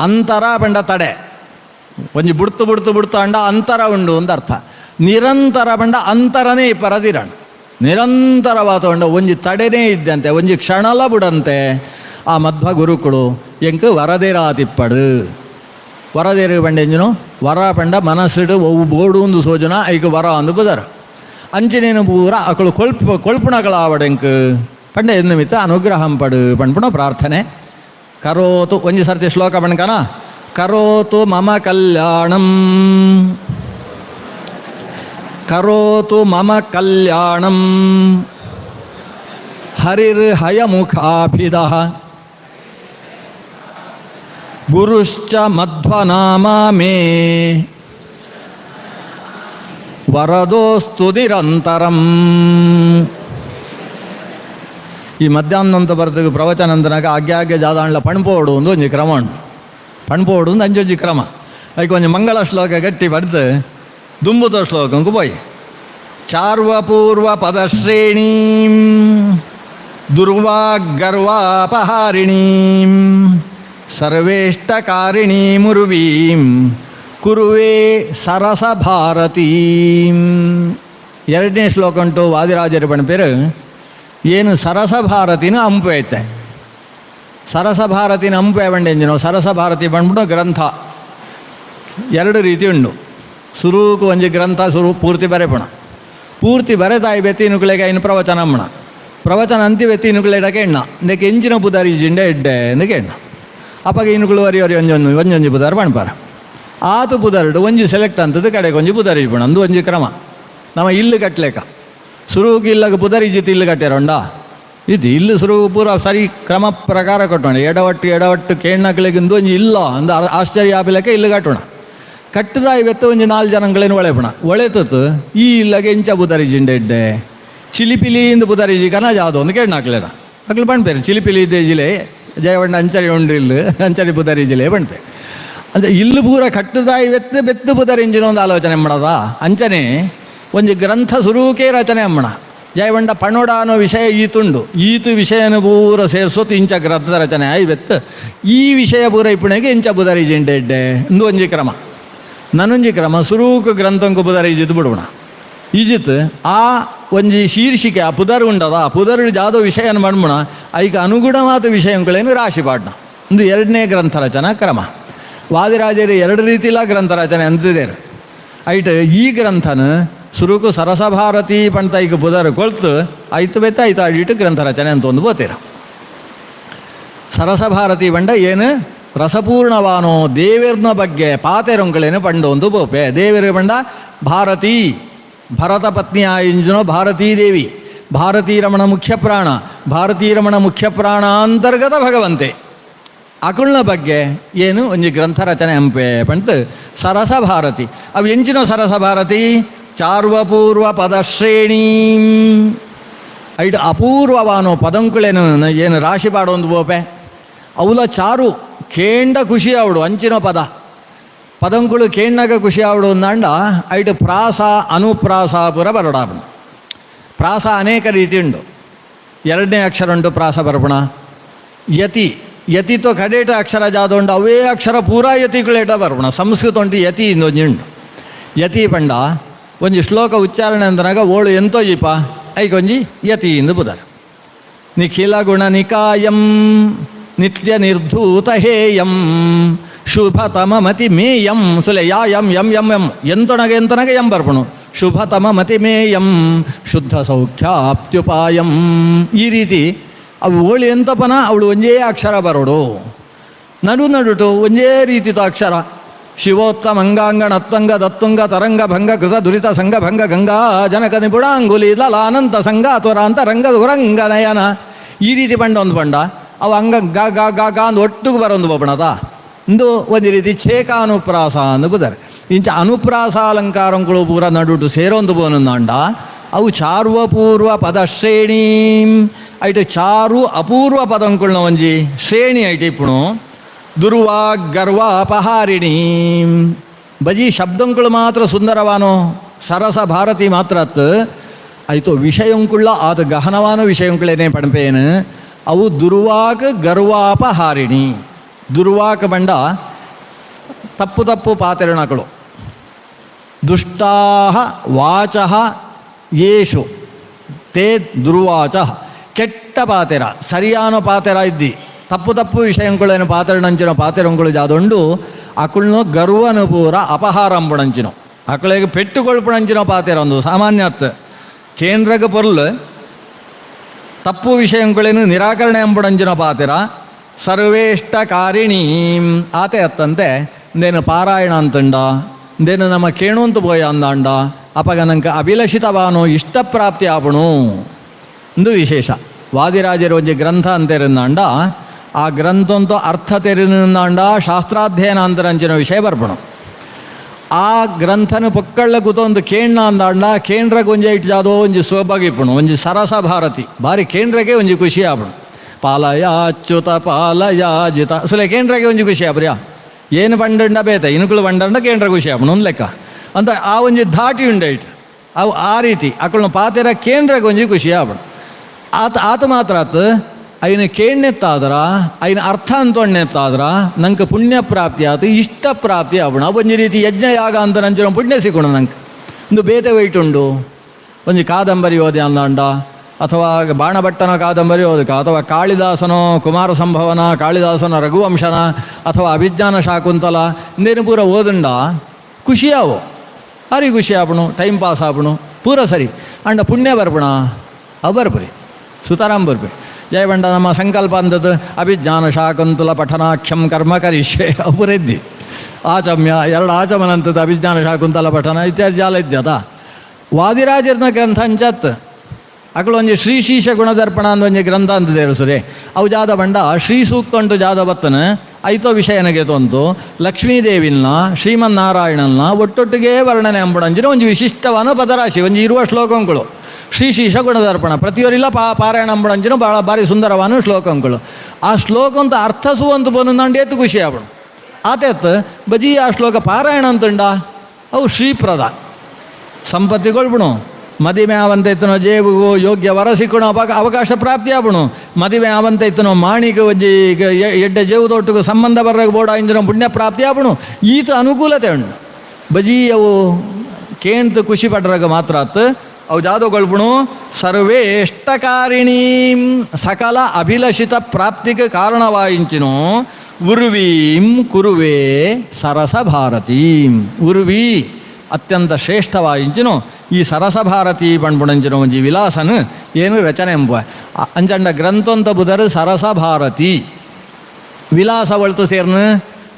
ಅಂತರ ಪಂಡ ತಡೆ ಒಂಜಿ ಬುಡ್ತು ಅಂಡ ಅಂತರ ಉಂಡು ಅಂದರ್ಥ ನಿರಂತರ ಪಂಡ ಅಂತರನೇ ಪರದಿರಣ ನಿರಂತರವಾದ ಉಂಡ ಒಂಜಿ ತಡೆನೇ ಇದ್ದಂತೆ ಒಂಜಿ ಕ್ಷಣಲ ಬುಡಂತೆ ಆ ಮಧ್ವ ಗುರುಕುಳು ಎಂಕ್ ವರದೇರಾತಿಪ್ಪಡು ವರದೇರು ಪಂಡ ಎಂಜಿನು ವರ ಪಂಡ ಮನಸ್ಸಿಡು ಒವು ಬೋಡು ಒಂದು ಸೋಜನ ಐಕ್ ವರ ಅಂದು ಬುದರ್ ಅಂಚಿನೇನು ಪೂರ ಅಕ್ಕಳು ಕೊಳ್ಪುಣಗಳಾವಡೆಂಕ್ ಪಂಡ ಎನ್ನುಮಿತ್ತ ಅನುಗ್ರಹಂ ಪಡು ಪಣ್ಪುಣ ಪ್ರಾರ್ಥನೆ ಕರೋತು ಒಂಜಿ ಸರ್ತಿ ಶ್ಲೋಕ ಪಣ್ಕನ ಕರೋತು ಮಮ ಕಲ್ಯಾಣಂ ಕರೋತು ಮಮ ಕಲ್ಯಾಣಂ ಹರಿರ್ ಹಯಮುಖಾಭಿದ ಗುರುಶ್ಚ ಮಧ್ವನಾಮ ಮೇ ವರದೋಸ್ತು ನಿರಂತರಂ ಈ ಮಧ್ಯಾಹ್ನ ಅಂತ ಬರ್ತದೆ ಪ್ರವಚನ ಅಂತನಾಗ ಆಗ್ಗೆ ಜಾದಾಂಡ್ಲ ಪಣ್ಪೋಡು ಒಂದು ಒಂಜಿ ಕ್ರಮ ಉಂಟು ಪಣ್ಪೋಡು ಒಂದು ಅಂಜೊಂಜಿ ಕ್ರಮ ಅದಕ್ಕೆ ಒಂಜಿ ಮಂಗಳ ಶ್ಲೋಕ ಗಟ್ಟಿ ಬಡ್ದು ದುಂಬುದ ಶ್ಲೋಕಂಕು ಪೋಯ್ ಚಾರ್ವಪೂರ್ವ ಪದಶ್ರೇಣೀಂ ದುರ್ವಾಗರ್ವಾಪಹಾರಿಣೀಂ ಸರ್ವೇಷ್ಟಕಾರಿಣೀಮುರ್ವೀಂ ಕುರುವೆ ಸರಸ ಭಾರತೀಂ ಎರಡನೇ ಶ್ಲೋಕ ಉಂಟು ವಾದಿರಾಜರ ಪಣಪೇರು ಏನು ಸರಸ ಭಾರತಿನ ಹಂಪು ಐತೆ ಸರಸ ಭಾರತಿನ ಹಂಪು ಬಂಡೆಂಜಿನೋ ಸರಸ ಭಾರತಿ ಬಂದ್ಬಿಟ್ಟು ಗ್ರಂಥ ಎರಡು ರೀತಿ ಉಂಡು ಸುರೂಕು ಒಂಜಿ ಗ್ರಂಥ ಪೂರ್ತಿ ಬರೆಪಣ ಪೂರ್ತಿ ಬರೆದಾಯಿ ಬೆತ್ತಿನುಕುಳೆಗೆ ಇನ್ನು ಪ್ರವಚನ ಅಮ್ಮಣ ಪ್ರವಚನ ಅಂತಿ ಬೆತ್ತಿನುಕುಳೆಡಕ್ಕೆ ಎಣ್ಣ ಇಂದಕ್ಕೆ ಎಂಚಿನ ಬುಧಾರಿ ಜಿಂಡೆ ಎಡ್ಡೆ ಎಂದಕ್ಕೆ ಎಣ್ಣ ಅಪ್ಪಾಗ ಇನುಕುಳು ವರಿ ಒಂಜೊಂಜಿ ಬುಧಾರ ಬಣ್ಪಾರ ಆತು ಬುಧಾರ್ಡು ಒಂಜಿ ಸೆಲೆಕ್ಟ್ ಅಂತದ್ದು ಕಡೆಗೆ ಒಂಜಿ ಬುಧಾರಿ ಬಣ ಅಂದು ಒಂಜಿ ಕ್ರಮ ನಮ್ಮ ಇಲ್ಲು ಕಟ್ಲೇಕ ಸುರುವುಗೆ ಇಲ್ಲಾಗ ಬುಧಾರಿ ಜಿತಿ ಇಲ್ಲು ಕಟ್ಟ್ಯಾರೋಂಡ ಇದು ಇಲ್ಲು ಸುರುವು ಪೂರ ಸರಿ ಕ್ರಮ ಪ್ರಕಾರ ಕಟ್ಟೋಣ ಎಡವಟ್ಟು ಕೇಣ್ಣಕ್ಲೆಗಿಂದು ಒಂಜಿ ಇಲ್ಲ ಅಂದ ಆಶ್ಚರ್ಯ ಆಪಿಲಕ್ಕೆ ಇಲ್ಲು ಕಟ್ಟೋಣ ಕಟ್ಟದ ಇವತ್ತು ಒಂಜಿ 4 ಜನಗಳೇನು ಒಳೆಪಣ ಒಳೆತತ್ತು ಈ ಇಲ್ಲಗೆ ಎಂಚ ಬುಧಾರಿ ಜಿಂಡೆ ಎಡ್ಡೆ ಚಿಲಿಪಿಲಿಯಿಂದ ಬುಧಾರಿ ಜಿ ಕನ ಜಾದು ಒಂದು ಕೇಣ್ಣಾಕ್ಲೇನ ಅಕ್ಲು ಬಣ್ಪೇರು ಚಿಲಿಪಿಲಿ ಇದ್ದೇ ಜಿಲೆ ಜಯವಂಡ ಅಂಚರಿ ಉಂಡ್ರಿಲ್ಲು ಅಂಚರಿ ಬುಧಾರಿ ಜಿಲೆ ಬಣ್ಪೆ ಅಂದರೆ ಇಲ್ಲು ಪೂರ ಕಟ್ಟದ ಇವತ್ತು ಬೆತ್ತು ಬುಧಾರಿ ಇಂಜಿನ ಒಂದು ಆಲೋಚನೆ ಮಾಡದ ಅಂಚನೆ ಒಂಜಿ ಗ್ರಂಥ ಸುರೂಕೆ ರಚನೆ ಅಮ್ಮಣ ಜಯವಂಡ ಪಣೋಡ ಅನ್ನೋ ವಿಷಯ ಈತುಂಡು ಈತು ವಿಷಯನ ಪೂರ ಸೇರಿಸೋತು ಇಂಚ ಗ್ರಂಥದ ರಚನೆ ಐವೆತ್ತು ಈ ವಿಷಯ ಪೂರ ಇಪ್ಪಣೆಗೆ ಇಂಚ ಬುಧಾರಿ ಜಿಂಡೆ ಎಡ್ಡೆ ಇಂದು ಒಂಜಿ ಕ್ರಮ ನನ್ನೊಂಜಿ ಕ್ರಮ ಸುರೂಕು ಗ್ರಂಥಂಕು ಬುಧಾರಿ ಈಜಿತ್ ಬಿಡ್ಬೋಣ ಈಜಿತ್ ಆ ಒಂಜಿ ಶೀರ್ಷಿಕೆ ಆ ಪುದರ್ ಉಂಡದ ಆ ಪುದರ್ ಜಾದೋ ವಿಷಯನ ಮಾಡ್ಬೋಣ ಐಕ ಅನುಗುಣವಾದ ವಿಷಯಗಳೇನು ರಾಶಿ ಪಾಡ್ನ ಒಂದು ಎರಡನೇ ಗ್ರಂಥ ರಚನಾ ಕ್ರಮ ವಾದಿರಾಜರು ಎರಡು ರೀತಿಲ ಗ್ರಂಥ ರಚನೆ ಅಂತಿದ್ದೇರು ಐಟ್ ಈ ಗ್ರಂಥನ ಸುರುಕು ಸರಸಭಾರತಿ ಪಂತ ಈಗ ಬುಧರ್ ಕೊಳ್ತು ಆಯ್ತು ಬೆತ್ತ ಆಯ್ತು ಆಡಿಟ್ಟು ಗ್ರಂಥ ರಚನೆ ಅಂತ ಒಂದು ಬೋತೀರ ಸರಸಭಾರತಿ ಬಂಡ ಏನು ರಸಪೂರ್ಣವಾನೋ ದೇವರ್ನ ಬಗ್ಗೆ ಪಾತೆರೊಂಗಳೇನು ಪಂಡು ಒಂದು ಬೋಪೆ ದೇವರ ಬಂಡ ಭಾರತಿ ಭರತ ಪತ್ನಿ ಆಯಿಂಜನೋ ಭಾರತೀ ದೇವಿ ಭಾರತೀ ರಮಣ ಮುಖ್ಯ ಪ್ರಾಣ ಭಾರತೀ ರಮಣ ಮುಖ್ಯ ಪ್ರಾಣ ಅಂತರ್ಗತ ಭಗವಂತೆ ಅಕುಲ್ನ ಬಗ್ಗೆ ಏನು ಒಂಜಿ ಗ್ರಂಥ ರಚನೆ ಅಂಪೆ ಪಂಟ್ ಸರಸ ಭಾರತಿ. ಅವು ಎಂಚಿನ ಸರಸ ಭಾರತಿ ಚಾರ್ವಪೂರ್ವ ಪದಶ್ರೇಣಿ ಐಟ್ ಅಪೂರ್ವವಾನೋ ಪದಂಕುಳೇನು ಏನು ರಾಶಿ ಪಾಡೊಂದು ಬೋಪೆ ಅವಲ ಚಾರು ಕೇಂಡ ಖುಷಿ ಅವಡು ಅಂಚಿನ ಪದಂಕುಳು ಕೇಂಡಾಗ ಖುಷಿ ಅವಡು ಅಂದಾಂಡ ಐಟ್ ಪ್ರಾಸ ಅನುಪ್ರಾಸ ಪುರ ಬರಡಾಪಣ. ಪ್ರಾಸ ಅನೇಕ ರೀತಿ ಉಂಡು. 2ನೇ ಅಕ್ಷರ ಉಂಟು ಪ್ರಾಸ ಬರ್ಪಣ. ಯತಿతో ಕಡೇಟ ಅಕ್ಷರ ಜಾದ ಉಂಡು ಅವೇ ಅಕ್ಷರ ಪೂರಾ ಯತಿಗಳೇಟ ಬರ್ಪಣ. ಸಂಸ್ಕೃತ ಉಂಟು ಯತಿ ಇನ್ನೊಂದು ಉಂಡು. ಯತಿ ಪಂಡ ಒಂಜಿ ಶ್ಲೋಕ ಉಚ್ಚಾರಣೆ ಅಂದನಾಗ ಓಳು ಎಂತೋ ಈಪ ಐಕೊಂಜಿ ಯತಿ ಇಂದು ಬುಧರ್. ನಿಖಿಲ ಗುಣ ನಿಕಾಯಂ ನಿತ್ಯ ನಿರ್ಧೂತ ಹೇಯಂ ಶುಭತಮ ಮತಿ ಮೇಯಂ ಸುಲೆ ಯಾ ಯಂ ಯಂ ಯಂ ಎಂ ಎಂತೊನಗೆ ಎಂ ಬರ್ಪಣು. ಶುಭತಮ ಮತಿ ಮೇಯಂ ಶುದ್ಧ ಸೌಖ್ಯಾಪ್ತ್ಯುಪಾಯಂ. ಈ ರೀತಿ ಅವು ಓಳಿ ಎಂತಪನ ಅವಳು ಒಂದೇ ಅಕ್ಷರ ಬರೋಡು. ನಡುಟು ಒಂದೇ ರೀತಿತ ಅಕ್ಷರ. ಶಿವೋತ್ತಮ ಅಂಗಾಂಗಣ ಅತ್ತಂಗ ದತ್ತುಂಗ ತರಂಗ ಭಂಗ ಕೃತ ದುರಿತ ಸಂಗ ಭಂಗ ಗಂಗಾ ಜನಕ ನಿಪುಣಾಂಗುಲಿ ಲಲಾನಂತ ಸಂಗ ತ್ವರಾಂತ ರಂಗ ದುರಂಗ ನಯನ. ಈ ರೀತಿ ಪಂಡ ಒಂದು ಪಂಡ ಅವು ಅಂಗ ಗಾ ಗಾ ಗಾ ಗಾ ಅಂದು ಒಟ್ಟಿಗೆ ಬರೋದು ಬಪ್ಪಣದ ಇಂದು ಒಂದು ರೀತಿ ಛೇಕಾನುಪ್ರಾಸ ಅಂದು ಬುದರೆ. ಇಂಚ ಅನುಪ್ರಾಸ ಅಲಂಕಾರಗಳು ಪೂರ ನಡುಟು ಸೇರೊಂದು ಬೋನಂದಾಂಡ ಅವು ಚಾರ್ವಪೂರ್ವ ಪದಶ್ರೇಣಿ ಐಟು ಚಾರು ಅಪೂರ್ವ ಪದಂಕುಳ್ನ ಒಂಜಿ ಶ್ರೇಣಿ ಐಟಿ ಇಪ್ಪುಣು. ದುರ್ವಾಗ್ ಗರ್ವ ಅಪಹಾರಿಣಿ ಬಜಿ ಶಬ್ದಂಕುಳು ಮಾತ್ರ ಸುಂದರವಾನೋ ಸರಸ ಭಾರತಿ ಮಾತ್ರ ಆಯಿತು. ವಿಷಯಂಕುಳ್ಳ ಆತ ಗಹನವಾನ ವಿಷಯಂಕುಳೇನೆ ಪಣಪೇನು ಅವು ದುರ್ವಾಕ್ ಗರ್ವಾಪಹಾರಿಣಿ. ದುರ್ವಾಕ್ ಬಂಡ ತಪ್ಪು ಪಾತೆರಣಗಳು. ದುಷ್ಟಾಹ ವಾಚಃ ಯೇಷು ತೇ ದುರ್ವಾಚ. ಕೆಟ್ಟ ಪಾತೆರ ಸರಿಯಾನ ಪಾತೆರ ಇದ್ದಿ ತಪ್ಪು ವಿಷಯಂಕುಳೇನು ಪಾತೆರಣಂಚಿನ ಪಾತೆರಂಗಳು ಜಾದೊಂಡು ಅಕುಳ್ನು ಗರ್ವನು ಪೂರ ಅಪಹಾರಂಪುಣಂಚಿನೋ ಅಕಳಿಗೆ ಪೆಟ್ಟುಕೊಳ್ಪುಣಂಚಿನ ಪಾತೆರ ಒಂದು ಸಾಮಾನ್ಯತ್ ಕೇಂದ್ರಗ ಪೊರ್ಲು ತಪ್ಪು ವಿಷಯಂಕುಳೇನು ನಿರಾಕರಣೆ ಎಂಬುಡಂಚಿನ ಪಾತೆರ ಸರ್ವೇಷ್ಟ ಕಾರಿಣೀ ಆತೆ ಅತ್ತಂತೆ ಇಂದೇನು ಪಾರಾಯಣ ಅಂತಂಡ ಇಂದೇನು ನಮ್ಮ ಕೇಣುವಂತ ಬೋಯ ಅಂದಾಂಡ ಅಪಗ ನಂಗೆ ಅಭಿಲಷಿತವಾನೋ ಇಷ್ಟಪ್ರಾಪ್ತಿ ಆಪಣು ಇಂದು ವಿಶೇಷ. ವಾದಿರಾಜರು ಒಂಜಿ ಗ್ರಂಥ ಅಂತೆರಿಂದಾಂಡ ಆ ಗ್ರಂಥಂತೂ ಅರ್ಥ ತೆರಿಂದಾಂಡ ಶಾಸ್ತ್ರಾಧ್ಯಯನ ಅಂತರಂಚಿನ ವಿಷಯ ಬರ್ಪಣು. ಆ ಗ್ರಂಥನ ಪೊಕ್ಕಳ್ಳ ಕೂತೊಂದು ಕೇಂದ್ರ ಅಂದಾಂಡ ಕೇಂದ್ರಗೆ ಒಂಜಿ ಇಟ್ಟು ಜಾದೋ ಒಂಜಿ ಸೋಬಾಗಿಪ್ಪಣು ಒಂಜಿ ಸರಸ ಭಾರತಿ ಭಾರಿ ಕೇಂದ್ರಗೆ ಒಂಜಿ ಖುಷಿ ಆಪಣು. ಪಾಲಯ ಅಚ್ಯುತ ಪಾಲಯ ಜಿತ ಸುಲೆ ಕೇಂದ್ರಗೆ ಒಂಜಿ ಖುಷಿ ಆಪ್ರಿಯಾ ಏನು ಬಂಡಂಡ ಬೇತ ಇನುಕುಳು ಬಂಡಂಡ ಕೇಂದ್ರ ಖುಷಿ ಆಪಣು ಒಂದು ಲೆಕ್ಕ ಅಂತ ಆ ಒಂಜಿ ಧಾಟಿ ಉಂಡೈಟ್ ಅವು ಆ ರೀತಿ ಅಕಲ್ನ ಪಾತೆರ ಕೇಂದ್ರಗೆ ಒಂಜಿ ಖುಷಿ ಆಪಣು. ಆತ ಮಾತ್ರ ಐನ ಕೇಳ್ನೆತ್ತಾದ್ರ ಐನ ಅರ್ಥ ಅಂತೊಣ್ಣೆತ್ತಾದ್ರ ನಂಗೆ ಪುಣ್ಯ ಪ್ರಾಪ್ತಿ ಆತು ಇಷ್ಟ ಪ್ರಾಪ್ತಿ ಆವಣ ಒಂಜಿ ರೀತಿ ಯಜ್ಞ ಯಾಗ ಅಂತ ನಂಚಿನ ಪುಣ್ಯ ಸಿಕ್ಕೋಣ ನಂಗೆ ಒಂದು ಬೇತೆ ವೈಟ್ ಉಂಡು. ಒಂಜಿ ಕಾದಂಬರಿ ಓದಿ ಅಂದಾಂಡ ಅಥವಾ ಬಾಣಭಟ್ಟನ ಕಾದಂಬರಿ ಓದಕ ಅಥವಾ ಕಾಳಿದಾಸನೋ ಕುಮಾರ ಸಂಭವನ ಕಾಳಿದಾಸನ ರಘುವಂಶನ ಅಥವಾ ಅಭಿಜ್ಞಾನ ಶಾಕುಂತಲ ಇಂದೇನು ಪೂರ ಓದುಂಡ ಖುಷಿಯಾವು ಹರಿ ಖುಷಿ ಆಪಣು ಟೈಮ್ ಪಾಸ್ ಆಪಣು ಪೂರ ಸರಿ ಅಂಡ ಪುಣ್ಯ ಬರ್ಪಣ ಅವು ಬರ್ಬರಿ ಸುತಾರಾಮ್ ಬರ್ಬಿ ಜಯ ಬಂಡ ನಮ್ಮ ಸಂಕಲ್ಪ ಅಂದದ್ದು ಅಭಿಜ್ಞಾನ ಶಾಕುಂತಲ ಪಠನಾಖ್ಯಂ ಕರ್ಮ ಕರಿಷ್ಯೆ ಅವುರೆದ್ದಿ ಆಚಮ್ಯ 2 ಆಚಮನ ಅಂತದ್ದು ಅಭಿಜ್ಞಾನ ಶಾಕುಂತಲ ಪಠನ ಇತ್ಯಾದಿ ಜಾಲ ಇದ್ಯದ. ವಾದಿರಾಜರ್ನ ಗ್ರಂಥ ಅಂಚತ್ ಅಕಳು ಒಂಜಿ ಶ್ರೀಶೀಶ ಗುಣದರ್ಪಣ ಅಂದ ಒಂಜಿ ಗ್ರಂಥ ಅಂತ ದೇವಸುರೆ ಅವು ಜಾದ ಬಂಡ ಶ್ರೀ ಸೂಕ್ತ ಉಂಟು ಜಾದ ಬತ್ತನ ಐತೋ ವಿಷಯನಗೆ ತೊಂತು ಲಕ್ಷ್ಮೀದೇವಿನ ಶ್ರೀಮನ್ನಾರಾಯಣನ ಒಟ್ಟೊಟ್ಟಿಗೆ ವರ್ಣನೆ ಅಂಬುಡಂಜಿನ ಒಂಜಿ ವಿಶಿಷ್ಟವಾನ ಪದರಾಶಿ ಒಂಜಿ ಇರುವ ಶ್ಲೋಕಗಳು ಶ್ರೀಶೀಶ ಗುಣದರ್ಪಣ ಪ್ರತಿಯೊರಿಲ್ಲ ಪಾರಾಯಣ ಅಂಬುಡಂಜಿನ ಭಾಳ ಭಾರಿ ಸುಂದರವಾನ ಶ್ಲೋಕಗಳು. ಆ ಶ್ಲೋಕ ಅಂತ ಅರ್ಥಸುವಂತ ಬಂದು ನಂಡು ಎತ್ತು ಖುಷಿ ಆವಣ ಆತೆತ್ ಬಜಿ ಆ ಶ್ಲೋಕ ಪಾರಾಯಣ ಅಂತಂಡ ಅವು ಶ್ರೀಪ್ರದ ಸಂಪತ್ತಿಗೊಳ್ಬಿಣು ಮದುವೆ ಆವಂತ ಇತ್ತನೋ ಜೇಬುಗು ಯೋಗ್ಯ ವರ ಸಿಕ್ಕಣೋ ಅವಕಾಶ ಪ್ರಾಪ್ತಿ ಆವಣು ಮದುವೆ ಆವಂತ ಇತ್ತನೋ ಮಾಣಿಗೆ ಒಂಜಿ ಎಡ್ಡೆ ಜೇವುದೊಟ್ಟಿಗೂ ಸಂಬಂಧ ಬರ್ರಾಗ ಬೋಡ ಇಂಜಿನ ಪುಣ್ಯ ಪ್ರಾಪ್ತಿ ಆವಣು ಈತ ಅನುಕೂಲತೆ ಉಂಡು ಬಜಿ ಅವು ಕೇಂತ ಖುಷಿ ಪಡ್ರಾಗ ಮಾತ್ರ ಅವು ಜಾದೋಗಳ್ಬಿಣು ಸರ್ವೇಷ್ಟಕಾರಿಣೀ ಸಕಲ ಅಭಿಲಷಿತ ಪ್ರಾಪ್ತಿಗೆ ಕಾರಣವಾಯಿಂಚಿನೋ ಉರ್ವೀಂ ಕುರುವೆ ಸರಸ ಭಾರತೀಂ. ಉರ್ವಿ ಅತ್ಯಂತ ಶ್ರೇಷ್ಠವಾಯಿಂಚಿನೋ ಈ ಸರಸ ಭಾರತಿ ಪಣ್ಬುಣಂಚಿನ ಒಂಜಿ ವಿಲಾಸನು ಏನು ರಚನೆ ಎಂಬ ಅಂಚಂಡ ಗ್ರಂಥಂತ ಬುಧರು ಸರಸ ಭಾರತಿ ವಿಲಾಸ ಒಳ್ತು ಸೇರ್ನು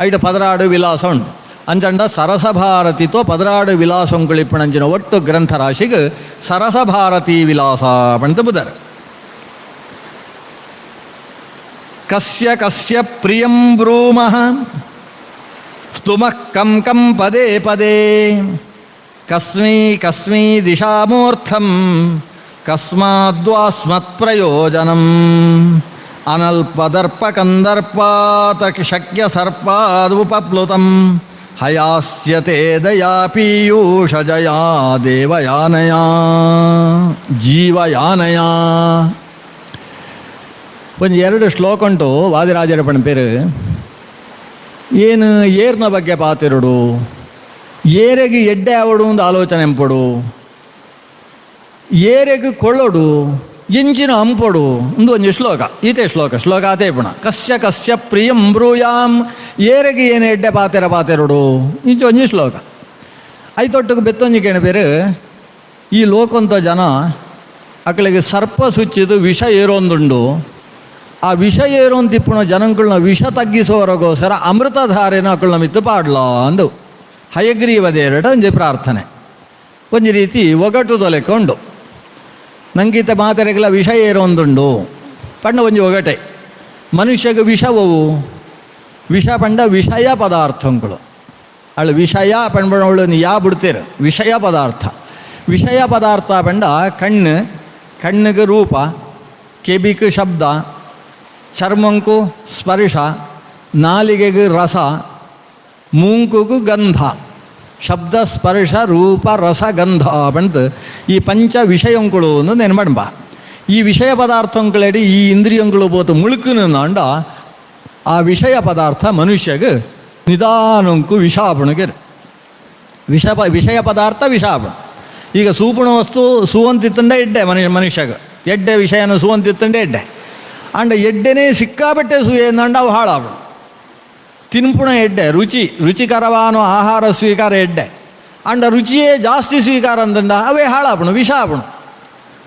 ಐಟು 16 ವಿಲಾಸ ಉಂಟು ಅಂಚಂಡ ಸರಸ ಭಾರತಿತೋ 16 ವಿಲಾಸಂಕುಳಿಪ್ಪಣಂಚಿನ ಒಟ್ಟು ಗ್ರಂಥ ರಾಶಿಗೆ ಸರಸ ಭಾರತಿ ವಿಲಾಸ ಪಂತ ಬುಧರು. ಕಸ್ಯ ಕಸ್ಯ ಪ್ರಿಯಂ ಬ್ರೂಮಃ ಸ್ತುಮಃ ಕಂ ಕಂ ಪದೇ ಪದೇ ಕಸ್ಮೈ ಕಸ್ಮೈ ದಿಶಾಮೂರ್ಥಂ ಕಸ್ಮಾದ್ವಾಸ್ಮತ್ ಪ್ರಯೋಜನಂ ಅನಲ್ಪದರ್ಪ ಕಂದರ್ಪಾತ ಶಕ್ಯ ಸರ್ಪಾದುಪಪ್ಲುತಂ ಹಯಾಸ್ಯತೆ ದಯಾ ಪೀಯೂಷಜಯಾ ದೇವಯಾನಯ ಜೀವಯಾನಯ. ಒಂದು 2 ಶ್ಲೋಕ ಉಂಟು ವಾದಿರಾಜರ ಪೇರು. ಏನು ಏರ್ನ ಬಗ್ಗೆ ಪಾತಿರುಡು, ಏರೆಗೆ ಎಡ್ಡೆ ಆವಡು ಒಂದು ಆಲೋಚನೆ ಎಂಪಡು, ಏರೆಗೆ ಕೊಳ್ಳೋಡು ಎಂಚಿನ ಅಂಪಡು ಒಂದು ಶ್ಲೋಕ. ಈತೆ ಶ್ಲೋಕ ಆತೇ ಪುಣ ಕಸ್ಯ ಕಸ್ಯ ಪ್ರಿಯಂ ಬ್ರೂಯಾಂ, ಏರೆಗೆ ಏನು ಎಡ್ಡೆ ಪಾತೆರಡು ಇಂಚು ಒಂಜಿ ಶ್ಲೋಕ. ಐತೊಟ್ಟಿಗೆ ಬೆತ್ತೊಂಜಿ ಕೇಳಬೇರು, ಈ ಲೋಕಂತ ಜನ ಅಕ್ಕಳಿಗೆ ಸರ್ಪ ಸುಚ್ಚಿದು ವಿಷ ಏರೊಂದುಂಡು, ಆ ವಿಷ ಏರೋಂತಿಪ್ಪುಣ ಜನಗಳನ್ನ ವಿಷ ತಗ್ಗಿಸೋವರೆಗೋಸ್ಕರ ಅಮೃತಧಾರೆನ ಅಕ್ಕಳನ್ನ ಮಿತ್ತು ಪಾಡ್ಲ ಅಂದು ಹಯಗ್ರೀವದೇರಡ ಒಂಜಿ ಪ್ರಾರ್ಥನೆ. ಒಂಜಿ ರೀತಿ ಒಗಟು ತೊಲೆಕೊಂಡು ನಂಗೀತ ಮಾತೆರೆಗಳ ವಿಷ ಏರೊಂದುಂಡು ಪಂಡ ಒಂಜಿ ಒಗಟೆ. ಮನುಷ್ಯಗೆ ವಿಷವು ವಿಷ ಪಂಡ ವಿಷಯ ಪದಾರ್ಥಗಳು ಅಳು ವಿಷಯ ಪಂಬಳು ಯಾ ಬಿಡ್ತೀರ ವಿಷಯ ಪದಾರ್ಥ ಪಂಡ ಕಣ್ಣಿಗೆ ರೂಪ, ಕೆಬಿಕ್ ಶಬ್ದ, ಚರ್ಮಂಕು ಸ್ಪರ್ಶ, ನಾಲಿಗೆಗೆ ರಸ, ಮೂಂಕುಗೂ ಗಂಧ. ಶಬ್ದ ಸ್ಪರ್ಶ ರೂಪ ರಸ ಗಂಧ ಬಂತು ಈ ಪಂಚ ವಿಷಯಂಗಳು ನೆನ್ಮಡ್ಬ. ಈ ವಿಷಯ ಪದಾರ್ಥಗಳಡಿ ಈ ಇಂದ್ರಿಯಂಗಳು ಬೋತು ಮುಳುಕುನಂಡ ಆ ವಿಷಯ ಪದಾರ್ಥ ಮನುಷ್ಯಗೆ ನಿಧಾನಂಕು ವಿಷಾಪಣಗೆ ವಿಷಯ ಪದಾರ್ಥ ವಿಷಾಪಣ. ಈಗ ಸೂಪಣ ವಸ್ತು ಸುವಂತಿತ್ತಂಡೆ ಎಡ್ಡೆ ಮನುಷ್ಯಗೆ ಎಡ್ಡೆ ವಿಷಯನ ಸುವಂತಿತ್ತಂಡೆ ಎಡ್ಡೆ ಅಂಡ ಎಡ್ಡೆನೇ ಸಿಕ್ಕಾಬಟ್ಟೆ ಸುಯೇಂದಂಡ ಅವು ಹಾಳಾವಣ. ತಿನ್ಪುಣ ಎಡ್ಡೆ ರುಚಿಕರವಾದ ಆಹಾರ ಸ್ವೀಕಾರ ಎಡ್ಡೆ ಅಂಡ ರುಚಿಯೇ ಜಾಸ್ತಿ ಸ್ವೀಕಾರ ಅಂತಂದ ಅವೇ ಹಾಳಾಪಣ ವಿಷಾಪಣ.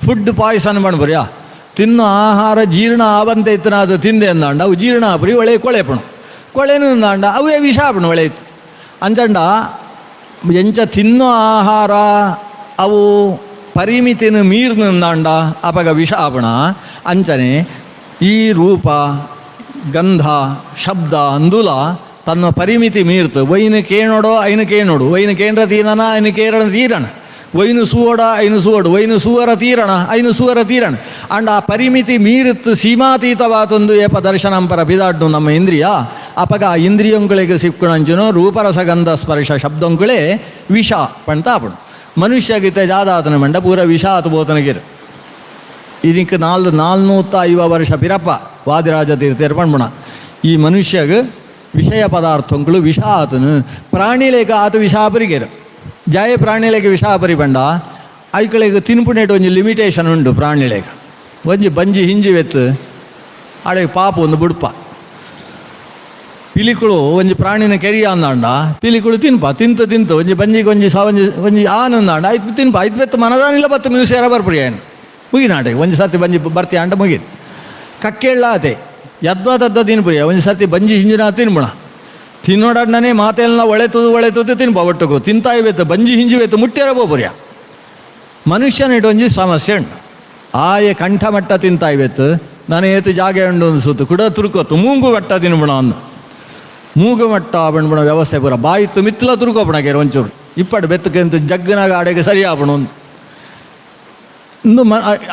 ಫುಡ್ ಪಾಯ್ಸನ್ ಮಾಡ್ಬರಿಯಾ ತಿನ್ನೋ ಆಹಾರ ಜೀರ್ಣ ಆವಂತೆ ಇತ್ತನ ಅದು ತಿಂದೆ ಅಂದಾಂಡ ಅವು ಜೀರ್ಣ ಆಪರಿ ಒಳ್ಳೆ ಕೊಳೆಪಣ ಕೊಳೆನು ಅಂದಾಂಡ ಅವೇ ವಿಷಾಪಣ ಒಳ್ಳೆಯಿತ್ತು ಅಂಚಂಡ ಎಂಚ ತಿನ್ನೋ ಆಹಾರ ಅವು ಪರಿಮಿತಿನ ಮೀರ್ನಂದಾಂಡ ಅಪಗ ವಿಷಾಪಣ. ಅಂಚನೆ ಈ ರೂಪ ಗಂಧ ಶಬ್ದ ಅಂದುಲ ತನ್ನ ಪರಿಮಿತಿ ಮೀರ್ತು. ವೈನು ಕೇಳೋಡೋ ಐನು ಕೇಳೋಡು, ವೈನು ಕೇಂದ್ರ ತೀರಣ ಐನು ಕೇರಳ ತೀರಣ, ವೈನು ಸೂವಡ ಐನು ಸೂವಡು, ವೈನು ಸೂವರ ತೀರಣ ಐನು ಸೂವರ ತೀರಣ ಅಂಡ್ ಆ ಪರಿಮಿತಿ ಮೀರುತ್ತು ಸೀಮಾತೀತವಾದೊಂದು ಏಪ ದರ್ಶನಂಪರ ಬಿದಾಡ್ನು ನಮ್ಮ ಇಂದ್ರಿಯ. ಅಪಗ ಆ ಇಂದ್ರಿಯಂಗಳಿಗೆ ಸಿಕ್ಕಣಂಚುನು ರೂಪರಸಗಂಧ ಸ್ಪರ್ಶ ಶಬ್ದಂಗಳೇ ವಿಷ ಪಣ್ತಾಪಡು. ಮನುಷ್ಯಗಿತ್ತೆ ಜಾದಾತನ ಮಂಡ ಪೂರ ವಿಷ ಆತು ಬೋತನಗಿರು. ಇದಕ್ಕೆ 450 ವರ್ಷ ಪಿರಪ್ಪ ವಾದಿರಾಜ ತೀರ್ಥೇರ್ ಪಣ್ಬುಣ. ಈ ಮನುಷ್ಯಗೆ ವಿಷಯ ಪದಾರ್ಥಗಳು ವಿಷ ಆತನು. ಪ್ರಾಣಿಲೇಕ ಆತ ವಿಷಾಪರಿಗೆರು ಜಯ ಪ್ರಾಣಿಲೇಕ ವಿಷಾಪರಿ ಬಂಡ ಐಕಳಿಗೆ ತಿನ್ಪುನೇಟು ಒಂಜಿ ಲಿಮಿಟೇಷನ್ ಉಂಟು. ಪ್ರಾಣಿಲೇಕ ಒಂಜಿ ಬಂಜಿ ಹಿಂಜಿವೆತ್ತು ಅಡೆಗೆ ಪಾಪ ಒಂದು ಬುಡ್ಪ ಪಿಲಿಕುಳು ಒಂಜಿ ಪ್ರಾಣಿನ ಕೆರಿಯ ಅಂದಾಂಡ ಪಿಲಿಕುಳು ತಿಂತ ಒಂಜಿ ಬಂಜಿಗೆ ಒಂಜಿ ಆನಂದಾಂಡ ಆಯ್ತು ತಿನ್ಪ ಆಯ್ತು ಬೆತ್ತು ಮನದಾನಿಲ್ಲ ಬತ್ತು ಮ್ಯೂಸಿಯರ ಬರ್ಪುರಿ ಏನು ಮುಗಿನಾಟೆ ಒಂಜಿ ಸರ್ತಿ ಬಂಜಿ ಬರ್ತಿ ಅಂಟ ಮುಗಿದು ಕಕ್ಕೆಳ್ಳ ಆತೆ ಯದ್ವಾದದ್ದ ತಿನ್ಪುರಿಯ ಒಂಜಿ ಸರ್ತಿ ಬಂಜಿ ಹಿಂಜಿನ ತಿನ್ಬುಣ ತಿನ್ನೋಡಣ್ಣನೇ ಮಾತೆಲ್ಲ ಒಳೆತದು ತಿನ್ಬ ಒಟ್ಟುಗು ತಿಂತಾಯ್ಬೇಕು ಬಂಜಿ ಹಿಂಜಿಬೇಕು ಮುಟ್ಟಿಯರ ಬೋಪುರಿಯ. ಮನುಷ್ಯನ ಒಂಜಿ ಸಮಸ್ಯೆ ಉಂಟು. ಆಯೆ ಕಂಠಮಟ್ಟ ತಿಂತಾಯ್ಬೇಕು ನಾನು ಏತು ಜಾಗ ಉಂಡು ಅನ್ಸುತ್ತು ಕುಡ ತುರುಕೋತು ಮೂಗು ಮಟ್ಟ ತಿನ್ಬುಣ ಅಂದು ಮೂಗು ಮಟ್ಟ ಬಣ್ಬುಣ ವ್ಯವಸ್ಥೆ ಪೂರ ಬಾಯಿತ್ತು ಮಿತ್ತಲ ತುರುಕೋಪಣಗೆರು ಒಂಚೂರು ಇಪ್ಪಡು ಬೆತ್ತಕ್ಕಂತ ಜಗ್ಗನಾಗ ಆಡೆಗೆ ಸರಿ ಆಪಣ ಇಂದು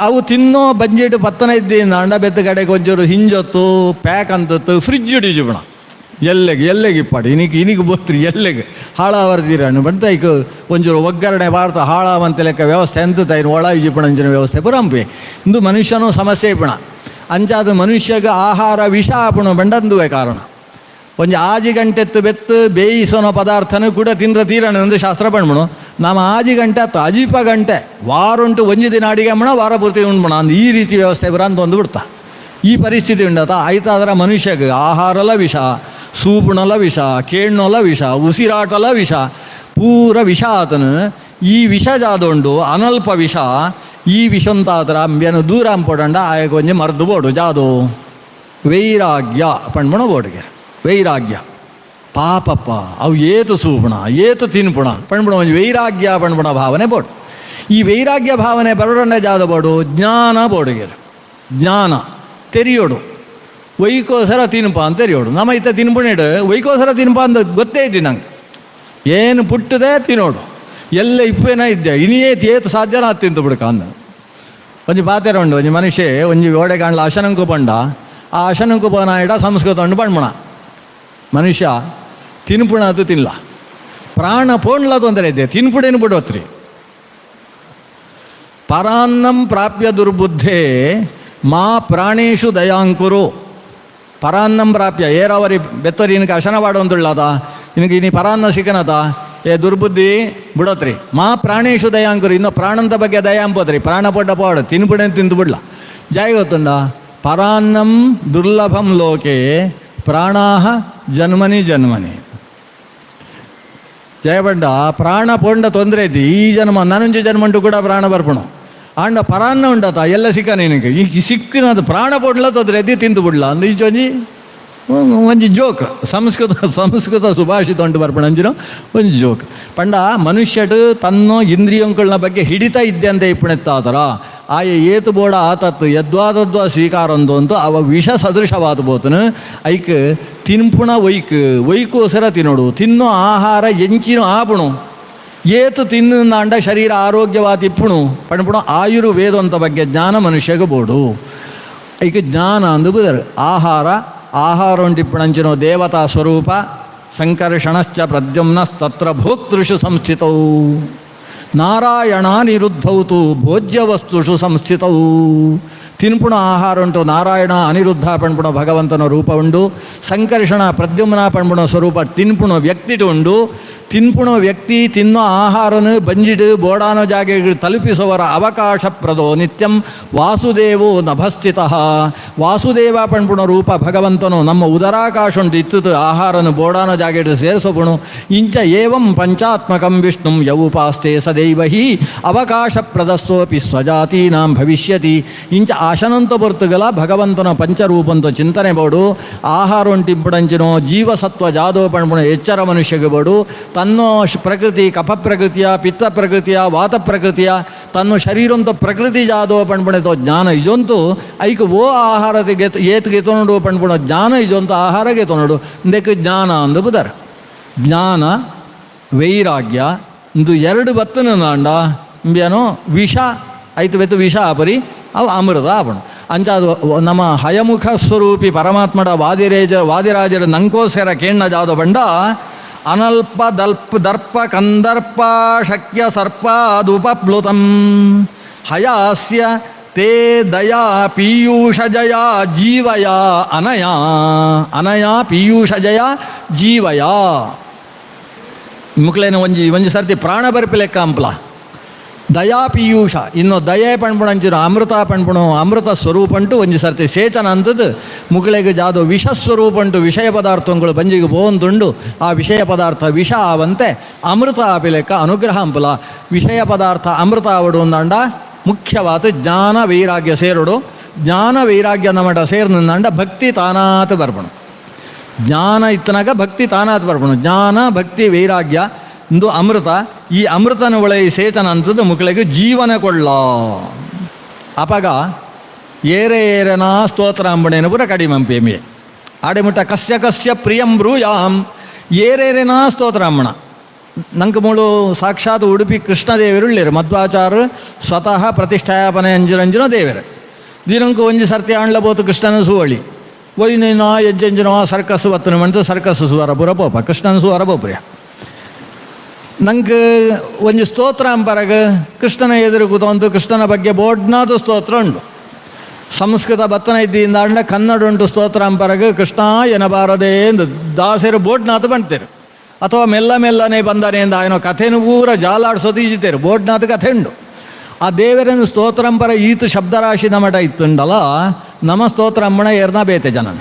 ಅವು ತಿನ್ನೋ ಬಂಜೆಟ್ ಪತ್ತನ ಇದ್ದಿಂದ ಅಂಡ ಬೆತ್ತ ಕಡೆಗೆ ಒಂಚೂರು ಹಿಂಜೊತ್ತು ಪ್ಯಾಕ್ ಅಂತತ್ತು ಫ್ರಿಜ್ ಹಿಡಿಜುಬಣ ಎಲ್ಲೆಗೆ ಇಪ್ಪಾಡು ಇನಿಗೆ ಬೋತ್ರಿ ಎಲ್ಲೆಗೆ ಹಾಳಾವರ್ದಿರಣ್ಣು ಬಂತ ಈಗ ಒಂಚೂರು ಒಗ್ಗರಣೆ ಭಾರತ ಹಾಳಾವಂತ ಲೆಕ್ಕ ವ್ಯವಸ್ಥೆ ಎಂತ ಇನ್ನು ಒಳ ಇಜಿಪಣ ಅಂಚಿನ ವ್ಯವಸ್ಥೆ ಪುರಂಪೆ ಇಂದು ಮನುಷ್ಯನೂ ಸಮಸ್ಯೆ ಇಪ್ಪಣ ಅಂಚಾದ ಮನುಷ್ಯಗೆ ಆಹಾರ ವಿಷ ಆಪಣ ಬಂಡಂದುವೆ ಕಾರಣ. ಒಂಜಿ ಆಜಿ ಗಂಟೆತ್ತು ಬೆತ್ತು ಬೇಯಿಸೋನ ಪದಾರ್ಥನೂ ಕೂಡ ತಿಂದ್ರೆ ತೀರಣ ಎಂದು ಶಾಸ್ತ್ರ ಬಂದ್ಬಿಡು. ನಮ್ಮ ಆಜಿ ಗಂಟೆ ಅತ್ತು ಅಜೀಪ ಗಂಟೆ ವಾರುಂಟು ಒಂಜಿ ದಿನ ಅಡಿಗೆ ಮಣ ವಾರ ಪೂರ್ತಿ ಉಂಡ್ಬಿಣ ಅಂದು ಈ ರೀತಿ ವ್ಯವಸ್ಥೆ ಬರಂತ ಒಂದು ಬಿಡ್ತಾ ಈ ಪರಿಸ್ಥಿತಿ ಉಂಡತ ಆಯ್ತಾದ್ರೆ ಮನುಷ್ಯಗೆ ಆಹಾರಲ ವಿಷ, ಸೂಪುಣಲ ವಿಷ, ಕೇಣ್ಣೊಲ ವಿಷ, ಉಸಿರಾಟಲ ವಿಷ, ಪೂರ ವಿಷ ಆತನು. ಈ ವಿಷ ಜಾದೊಂಡು ಅನಲ್ಪ ವಿಷ ಈ ವಿಷಂತಾದ್ರ ಅಂಬ್ಯನು ದೂರ ಅಂಪೊಡಂಡ ಆಯ ಕೊಂಚ ಮರ್ದು ಬೋಡು ಜಾದು ವೈರಾಗ್ಯ ಪಣ್ಬುಣ ಬೋಡಿಗೆ ವೈರಾಗ್ಯ ಪಾಪಪ್ಪ ಅವು ಏತು ಸೂಪುಣ ಏತು ತಿನ್ಪುಣ ಪಣ್ಬುಣ ಒಂದು ವೈರಾಗ್ಯ ಪಣ್ಬುಣ ಭಾವನೆ ಬೋಡು. ಈ ವೈರಾಗ್ಯ ಭಾವನೆ ಬರೋಡಂಡ ಜಾದ ಬೋಡು ಜ್ಞಾನ ಬೋಡಿಗೆ ಜ್ಞಾನ ತೆರಿಯೋಡು ಒಯ್ಕೋಸರ ತಿನ್ಪ ಅಂತ ಹೇಳೋಡು. ನಮ್ಮ ಇತ್ತ ತಿನ್ಬಿಡು ಒಯ್ಕೋಸರ ತಿನ್ಪ ಅಂತ ಗೊತ್ತೇ ಇದ್ದಿ ನಂಗೆ. ಏನು ಪುಟ್ಟದೆ ತಿನ್ನೋಡು, ಎಲ್ಲ ಇಪ್ಪೇನ ಇದ್ದೆ ಇನಿಯೇ ಏತು ಸಾಧ್ಯನ ಅದು ತಿಂತು ಬಿಡ್ಕ ಅಂದ. ಒಂಜಿ ಪಾತೆರ ಉಂಡು, ಒಂಜಿ ಮನುಷ್ಯ ಒಂಜಿ ಓಡೆ ಕಾಣಲ ಅಶನಂಕು ಪಂಡ. ಆ ಅಶನಂಕು ಪನ ಇಡ ಸಂಸ್ಕೃತ ಉಂಡು ಪಣ್ಮಣ. ಮನುಷ್ಯ ತಿನ್ಪುಣ ಅದು ತಿನ್ನಲ, ಪ್ರಾಣ ಪೋಣ್ಲ ತೊಂದರೆ ಇದ್ದೆ, ತಿನ್ಪುಡೇನು ಬಿಡೋತ್ರಿ. ಪರಾನ್ನಂ ಪ್ರಾಪ್ಯ ದುರ್ಬುದ್ಧೇ ಮಾ ಪ್ರಾಣೇಶು ದಯಾಂಕುರು. ಪರಾನ್ನಂ ಪ್ರಾಪ್ಯ ಏರಾವರಿ ಬೆತ್ತರಿ ಇನಕ್ಕೆ ಅಶನ ಪಾಡೊಂದುಳ್ಳದ, ಇನಗೆ ಇನಿ ಪರಾನ್ನ ಸಿಕ್ಕನದ, ಏ ದುರ್ಬುದ್ಧಿ ಬಿಡೋತ್ರಿ. ಮಾ ಪ್ರಾಣೇಶು ದಯಾಂಕುರು. ಇನ್ನು ಪ್ರಾಣಂತ ಬಗ್ಗೆ ದಯ ಅಂಬೋದ್ರಿ. ಪ್ರಾಣ ಪಡ್ಡ ಪಾಡು ತಿನ್ಬಿಡೇನು ತಿಂದು ಬಿಡ್ಲ. ಜಾಯ ಗೊತ್ತುಂಡ, ಪರಾನ್ನಂ ದುರ್ಲಭಂ ಲೋಕೆ ಪ್ರಾಣಾಹ ಜನ್ಮನಿ ಜನ್ಮನಿ. ಜಯಬಂಡ ಪ್ರಾಣ ಪೊಂಡ ತೊಂದರೆ ಇದ್ದಿ ಈ ಜನ್ಮ ನನಂಜಿ ಜನ್ಮಂಟು ಕೂಡ ಪ್ರಾಣ ಬರ್ಪಣು ಆಂಡ ಪರಾನ್ನ ಉಂಡತ ಎಲ್ಲ ಸಿಕ್ಕ ನಿನಗೆ ಈಗ ಸಿಕ್ಕಿನದು ಪ್ರಾಣ ಪೊಡ್ಲ ತೊಂದರೆ ಎದ್ದಿ ತಿಂದು ಬಿಡ್ಲ ಅಂದು ಈಚೊಂಜಿ ಒಂಜಿ ಜೋಕ್. ಸಂಸ್ಕೃತ ಸುಭಾಷಿತ ಉಂಟು ಬರ್ಪಣ ಅಂಜಿನ ಒಂಜಿ ಜೋಕ್. ಪಂಡ ಮನುಷ್ಯಡು ತನ್ನ ಇಂದ್ರಿಯಂಗಳನ್ನ ಬಗ್ಗೆ ಹಿಡಿತಾ ಇದ್ದೆ ಅಂತ ಇಪ್ಪಣೆತ್ತಾದರ ಆಯ ಏತು ಬೋಡ ಆತತ್ತು ಯದ್ವಾದದ್ವಾ ಸ್ವೀಕಾರಂದು ಅಂತೂ ಅವ ವಿಷ ಸದೃಶವಾದ ಬೋತನು. ಐಕ್ ತಿನ್ಪುಣ ಒಯ್ಕೋಸರ ತಿನ್ನೋಡು. ತಿನ್ನೋ ಆಹಾರ ಎಂಚಿನ ಆಪುಣು ಏತು ತಿನ್ನಂಡ ಶರೀರ ಆರೋಗ್ಯವಾದ ಇಪ್ಪುಣು ಪಣ್ಪುಣ ಆಯುರ್ವೇದಂತ ಬಗ್ಗೆ ಜ್ಞಾನ ಮನುಷ್ಯಗೆ ಬೋಡು. ಐಕ್ ಜ್ಞಾನ ಅಂದು ಬುದರು ಆಹಾರ ಉಂಟಿಪ್ಪಣಂಚಿನೋ ದೇವತಾ ಸ್ವರೂಪ ಸಂಕರ್ಷಣಶ್ಚ ಪ್ರದ್ಯುಮ್ನಸ್ತತ್ರ ಭೋಕ್ತೃಷು ಸಂಸ್ಥಿತವು ನಾರಾಯಣ ನಿರುದ್ಧೌತು ಭೋಜ್ಯ ವಸ್ತುಷು ಸಂಸ್ಥಿತವು. ತಿನ್ಪುಣ ಆಹಾರ ಉಂಟು, ನಾರಾಯಣ ಅನಿರುದ್ಧ ಪಣ್ಪುಣ ಭಗವಂತನ ರೂಪ ಉಂಡು, ಸಂಕರ್ಷಣ ಪ್ರದ್ಯುಮ್ನ ಪಣ್ಪುಣ ಸ್ವರೂಪ ತಿನ್ಪುಣ ವ್ಯಕ್ತಿಟು ಉಂಡು. ತಿನ್ಪುಣ ವ್ಯಕ್ತಿ ತಿನ್ನೋ ಆಹಾರನ ಬಂಜಿಡು ಬೋಡಾನೋ ಜಾಗೆ ತಲುಪಿಸುವರ ಅವಕಾಶಪ್ರದೋ ನಿತ್ಯಂ ವಾಸುದೇವೋ ನಭಸ್ಥಿತ. ವಾಸುದೇವ ಪಣ್ಪುಣ ರೂಪ ಭಗವಂತನು ನಮ್ಮ ಉದರಾಕಾಶ ಉಂಟು ಇತ್ತು ಆಹಾರನು ಬೋಡಾನೋ ಜಾಗೆ ಸೇರಿಸೋಪುಣು. ಇಂಚ ಏವಂ ಪಂಚಾತ್ಮಕಂ ವಿಷ್ಣುಂ ಯವುಪಾಸ್ತೆ ಸದೈವ ಹಿ ಅವಕಾಶಪ್ರದಸ್ಸೋಪಿ ಸ್ವಜಾತೀನಾಂ ಭವಿಷ್ಯತಿ. ಇಂಚ ಆಶನಂತ ಬರ್ತಗಲ ಭಗವಂತನ ಪಂಚರೂಪಂತ ಚಿಂತನೆ ಬೋಡು. ಆಹಾರ ಉಂಟಿಂಪುಡಂಚಿನೋ ಜೀವಸತ್ವ ಜಾದೋ ಪಣ್ಪುಣ ಎಚ್ಚರ ಮನುಷ್ಯಗೆ ಬೋಡು. ತನ್ನೋ ಪ್ರಕೃತಿ ಕಫ ಪ್ರಕೃತಿಯ ಪಿತ್ತ ಪ್ರಕೃತಿಯ ವಾತ ಪ್ರಕೃತಿಯ ತನ್ನ ಶರೀರಂತ ಪ್ರಕೃತಿ ಜಾದೋ ಪಣ್ಪುಣೆತೋ ಜ್ಞಾನ ಇಜೊಂತು ಐಕ್ ಓ ಆಹಾರದಿಗೆ ಏತ್ಗೆ ತೊನಡು ಪಣ್ಪುಣ ಜ್ಞಾನ ಇಜೊಂತು ಆಹಾರಗೆ ತೊನಡು ಇಂದಕ್ಕೆ ಜ್ಞಾನ ಅಂದು ಬುದರ್. ಜ್ಞಾನ ವೈರಾಗ್ಯ ಇಂದು ಎರಡು ಬತ್ತನ ನಾಂಡ ಇಂಬ್ಯಾನೋ ವಿಷ ಐತು ಬೆತ್ತು ವಿಷ ಆಪರಿ ಅವು ಅಮೃತ ಆಪಣ ಅಂಚಾದು ನಮ್ಮ ಹಯಮುಖ ಸ್ವರೂಪಿ ಪರಮಾತ್ಮಡ ವಾದಿರಾಜರ ನಂಕೋಸ್ಕರ ಕೇಣ್ಣ ಜಾದೋ ಬಂಡ ಅನಲ್ಪ ದರ್ಪ ಕಂದರ್ಪ ಶಕ್ಯ ಸರ್ಪಾದುಪಪ್ಲುತಂ ಹಯಾಸ್ಯ ತೇ ದಯಾ ಪೀಯೂಷ ಜಯ ಜೀವಯ ಅನಯಾ ಪೀಯೂಷ ಜಯ ಜೀವಯ. ಮುಕ್ಳೇನ ಒಂಜಿ ಸರ್ತಿ ಪ್ರಾಣ ಬರ್ಪಿ ಲೆಕ್ಕ ಅಂಪ್ಲ ದಯಾ ಪೀಯೂಷ. ಇನ್ನು ದಯೆ ಪಣ್ಪುಣ ಅಂಚಿನ ಅಮೃತ ಪಣ್ಪುಣು ಅಮೃತ ಸ್ವರೂಪ ಉಂಟು. ಒಂಜಿ ಸರ್ತಿ ಸೇಚನ ಅಂತದ್ದು ಮುಕ್ಳೆಗೆ ಜಾದು ವಿಷ ಸ್ವರೂಪ ಉಂಟು. ವಿಷಯ ಪದಾರ್ಥಗಳು ಬಂಜಿಗೆ ಬೋಂದುಂಡು. ಆ ವಿಷಯ ಪದಾರ್ಥ ವಿಷ ಆವಂತೆ ಅಮೃತ ಆಪಿ ಲೆಕ್ಕ ಅನುಗ್ರಹ ಅಂಪುಲ. ವಿಷಯ ಪದಾರ್ಥ ಅಮೃತ ಆವಡು ಅಂದಾಂಡ ಮುಖ್ಯವಾದ ಜ್ಞಾನ ವೈರಾಗ್ಯ ಸೇರುಡು. ಜ್ಞಾನ ವೈರಾಗ್ಯ ನಮಟ ಸೇರ್ನಂದಾಂಡ ಭಕ್ತಿ ತಾನಾತ್ ಬರ್ಪಣು. ಜ್ಞಾನ ಇತ್ತನಾಗ ಭಕ್ತಿ ತಾನಾತ್ ಬರ್ಪಣು. ಜ್ಞಾನ ಭಕ್ತಿ ವೈರಾಗ್ಯ ಇಂದು ಅಮೃತ. ಈ ಅಮೃತನ ಒಳ ಈ ಸೇತನ ಅಂತದ್ದು ಮುಕ್ಳಿಗೆ ಜೀವನ ಕೊಳ್ಳ ಅಪಗ ಏರೇರನಾ ಸ್ತೋತ್ರ ಅಂಬಣೇನು ಪುರ ಕಡಿಮಂಪೇಮೆ ಆಡೆಮುಟ್ಟ ಕಸ್ಯ ಕಸ್ಯ ಪ್ರಿಯಂ ಬ್ರೂಯಾಂ ಏರೇರೇನಾ ಸ್ತೋತ್ರ ಅಂಬಣ. ನಂಗೆ ಮೂಳು ಸಾಕ್ಷಾತ್ ಉಡುಪಿ ಕೃಷ್ಣದೇವರುಳ್ಳೇರು ಮಧ್ವಾಚಾರ ಸ್ವತಃ ಪ್ರತಿಷ್ಠಾಪನೆ ಅಂಜಿರಂಜಿನೋ ದೇವರು ದಿನಂಕು ಒಂಜಿ ಸರ್ತಿ ಆಣ್ಲಬೋತು ಕೃಷ್ಣನ ಸುವಳಿ ಒಯ್ನೇನೋ ಎಂಜೆಂಜಿನೋ ಸರ್ಕಸ್ ಬತ್ತನ ಮಂತು ಸರ್ಕಸ್ ಸುವರ ಪುರ ಪೋಪ ಕೃಷ್ಣನ ಸುವರ ಪೋಪ್ರಿಯ. ನಂಗೆ ಒಂಜಿ ಸ್ತೋತ್ರ ಅಂಪರಗ ಕೃಷ್ಣನ ಎದುರು ಕೂತಂತು ಕೃಷ್ಣನ ಬಗ್ಗೆ ಬೋಡ್ನಾದ ಸ್ತೋತ್ರ ಉಂಡು. ಸಂಸ್ಕೃತ ಬತ್ತನ ಇದ್ದಿಂದ ಅಂಡ ಕನ್ನಡ ಉಂಟು ಸ್ತೋತ್ರ ಅಂಪರಗ ಕೃಷ್ಣ ಎನಬಾರದೆ ಎಂದು ದಾಸರು ಬೋಡ್ನಾಥ ಬಂಡ್ತೇರು. ಅಥವಾ ಮೆಲ್ಲನೆ ಬಂದಾನೆ ಎಂದು ಆಯನೋ ಕಥೆನೂ ಪೂರ ಜಾಲಾಡ್ಸೋದು ಈಜಿತೇರು. ಬೋಡ್ನಾಥ ಕಥೆ ಉಂಡು. ಆ ದೇವರನ್ನು ಸ್ತೋತ್ರಂಪರ ಈತು ಶಬ್ದರಾಶಿ ನಮಟ ಇತ್ತುಂಡಲ್ಲ ನಮ ಸ್ತೋತ್ರ ಅಮ್ಮಣ ಏರ್ನ ಬೇತೆ ಜನನ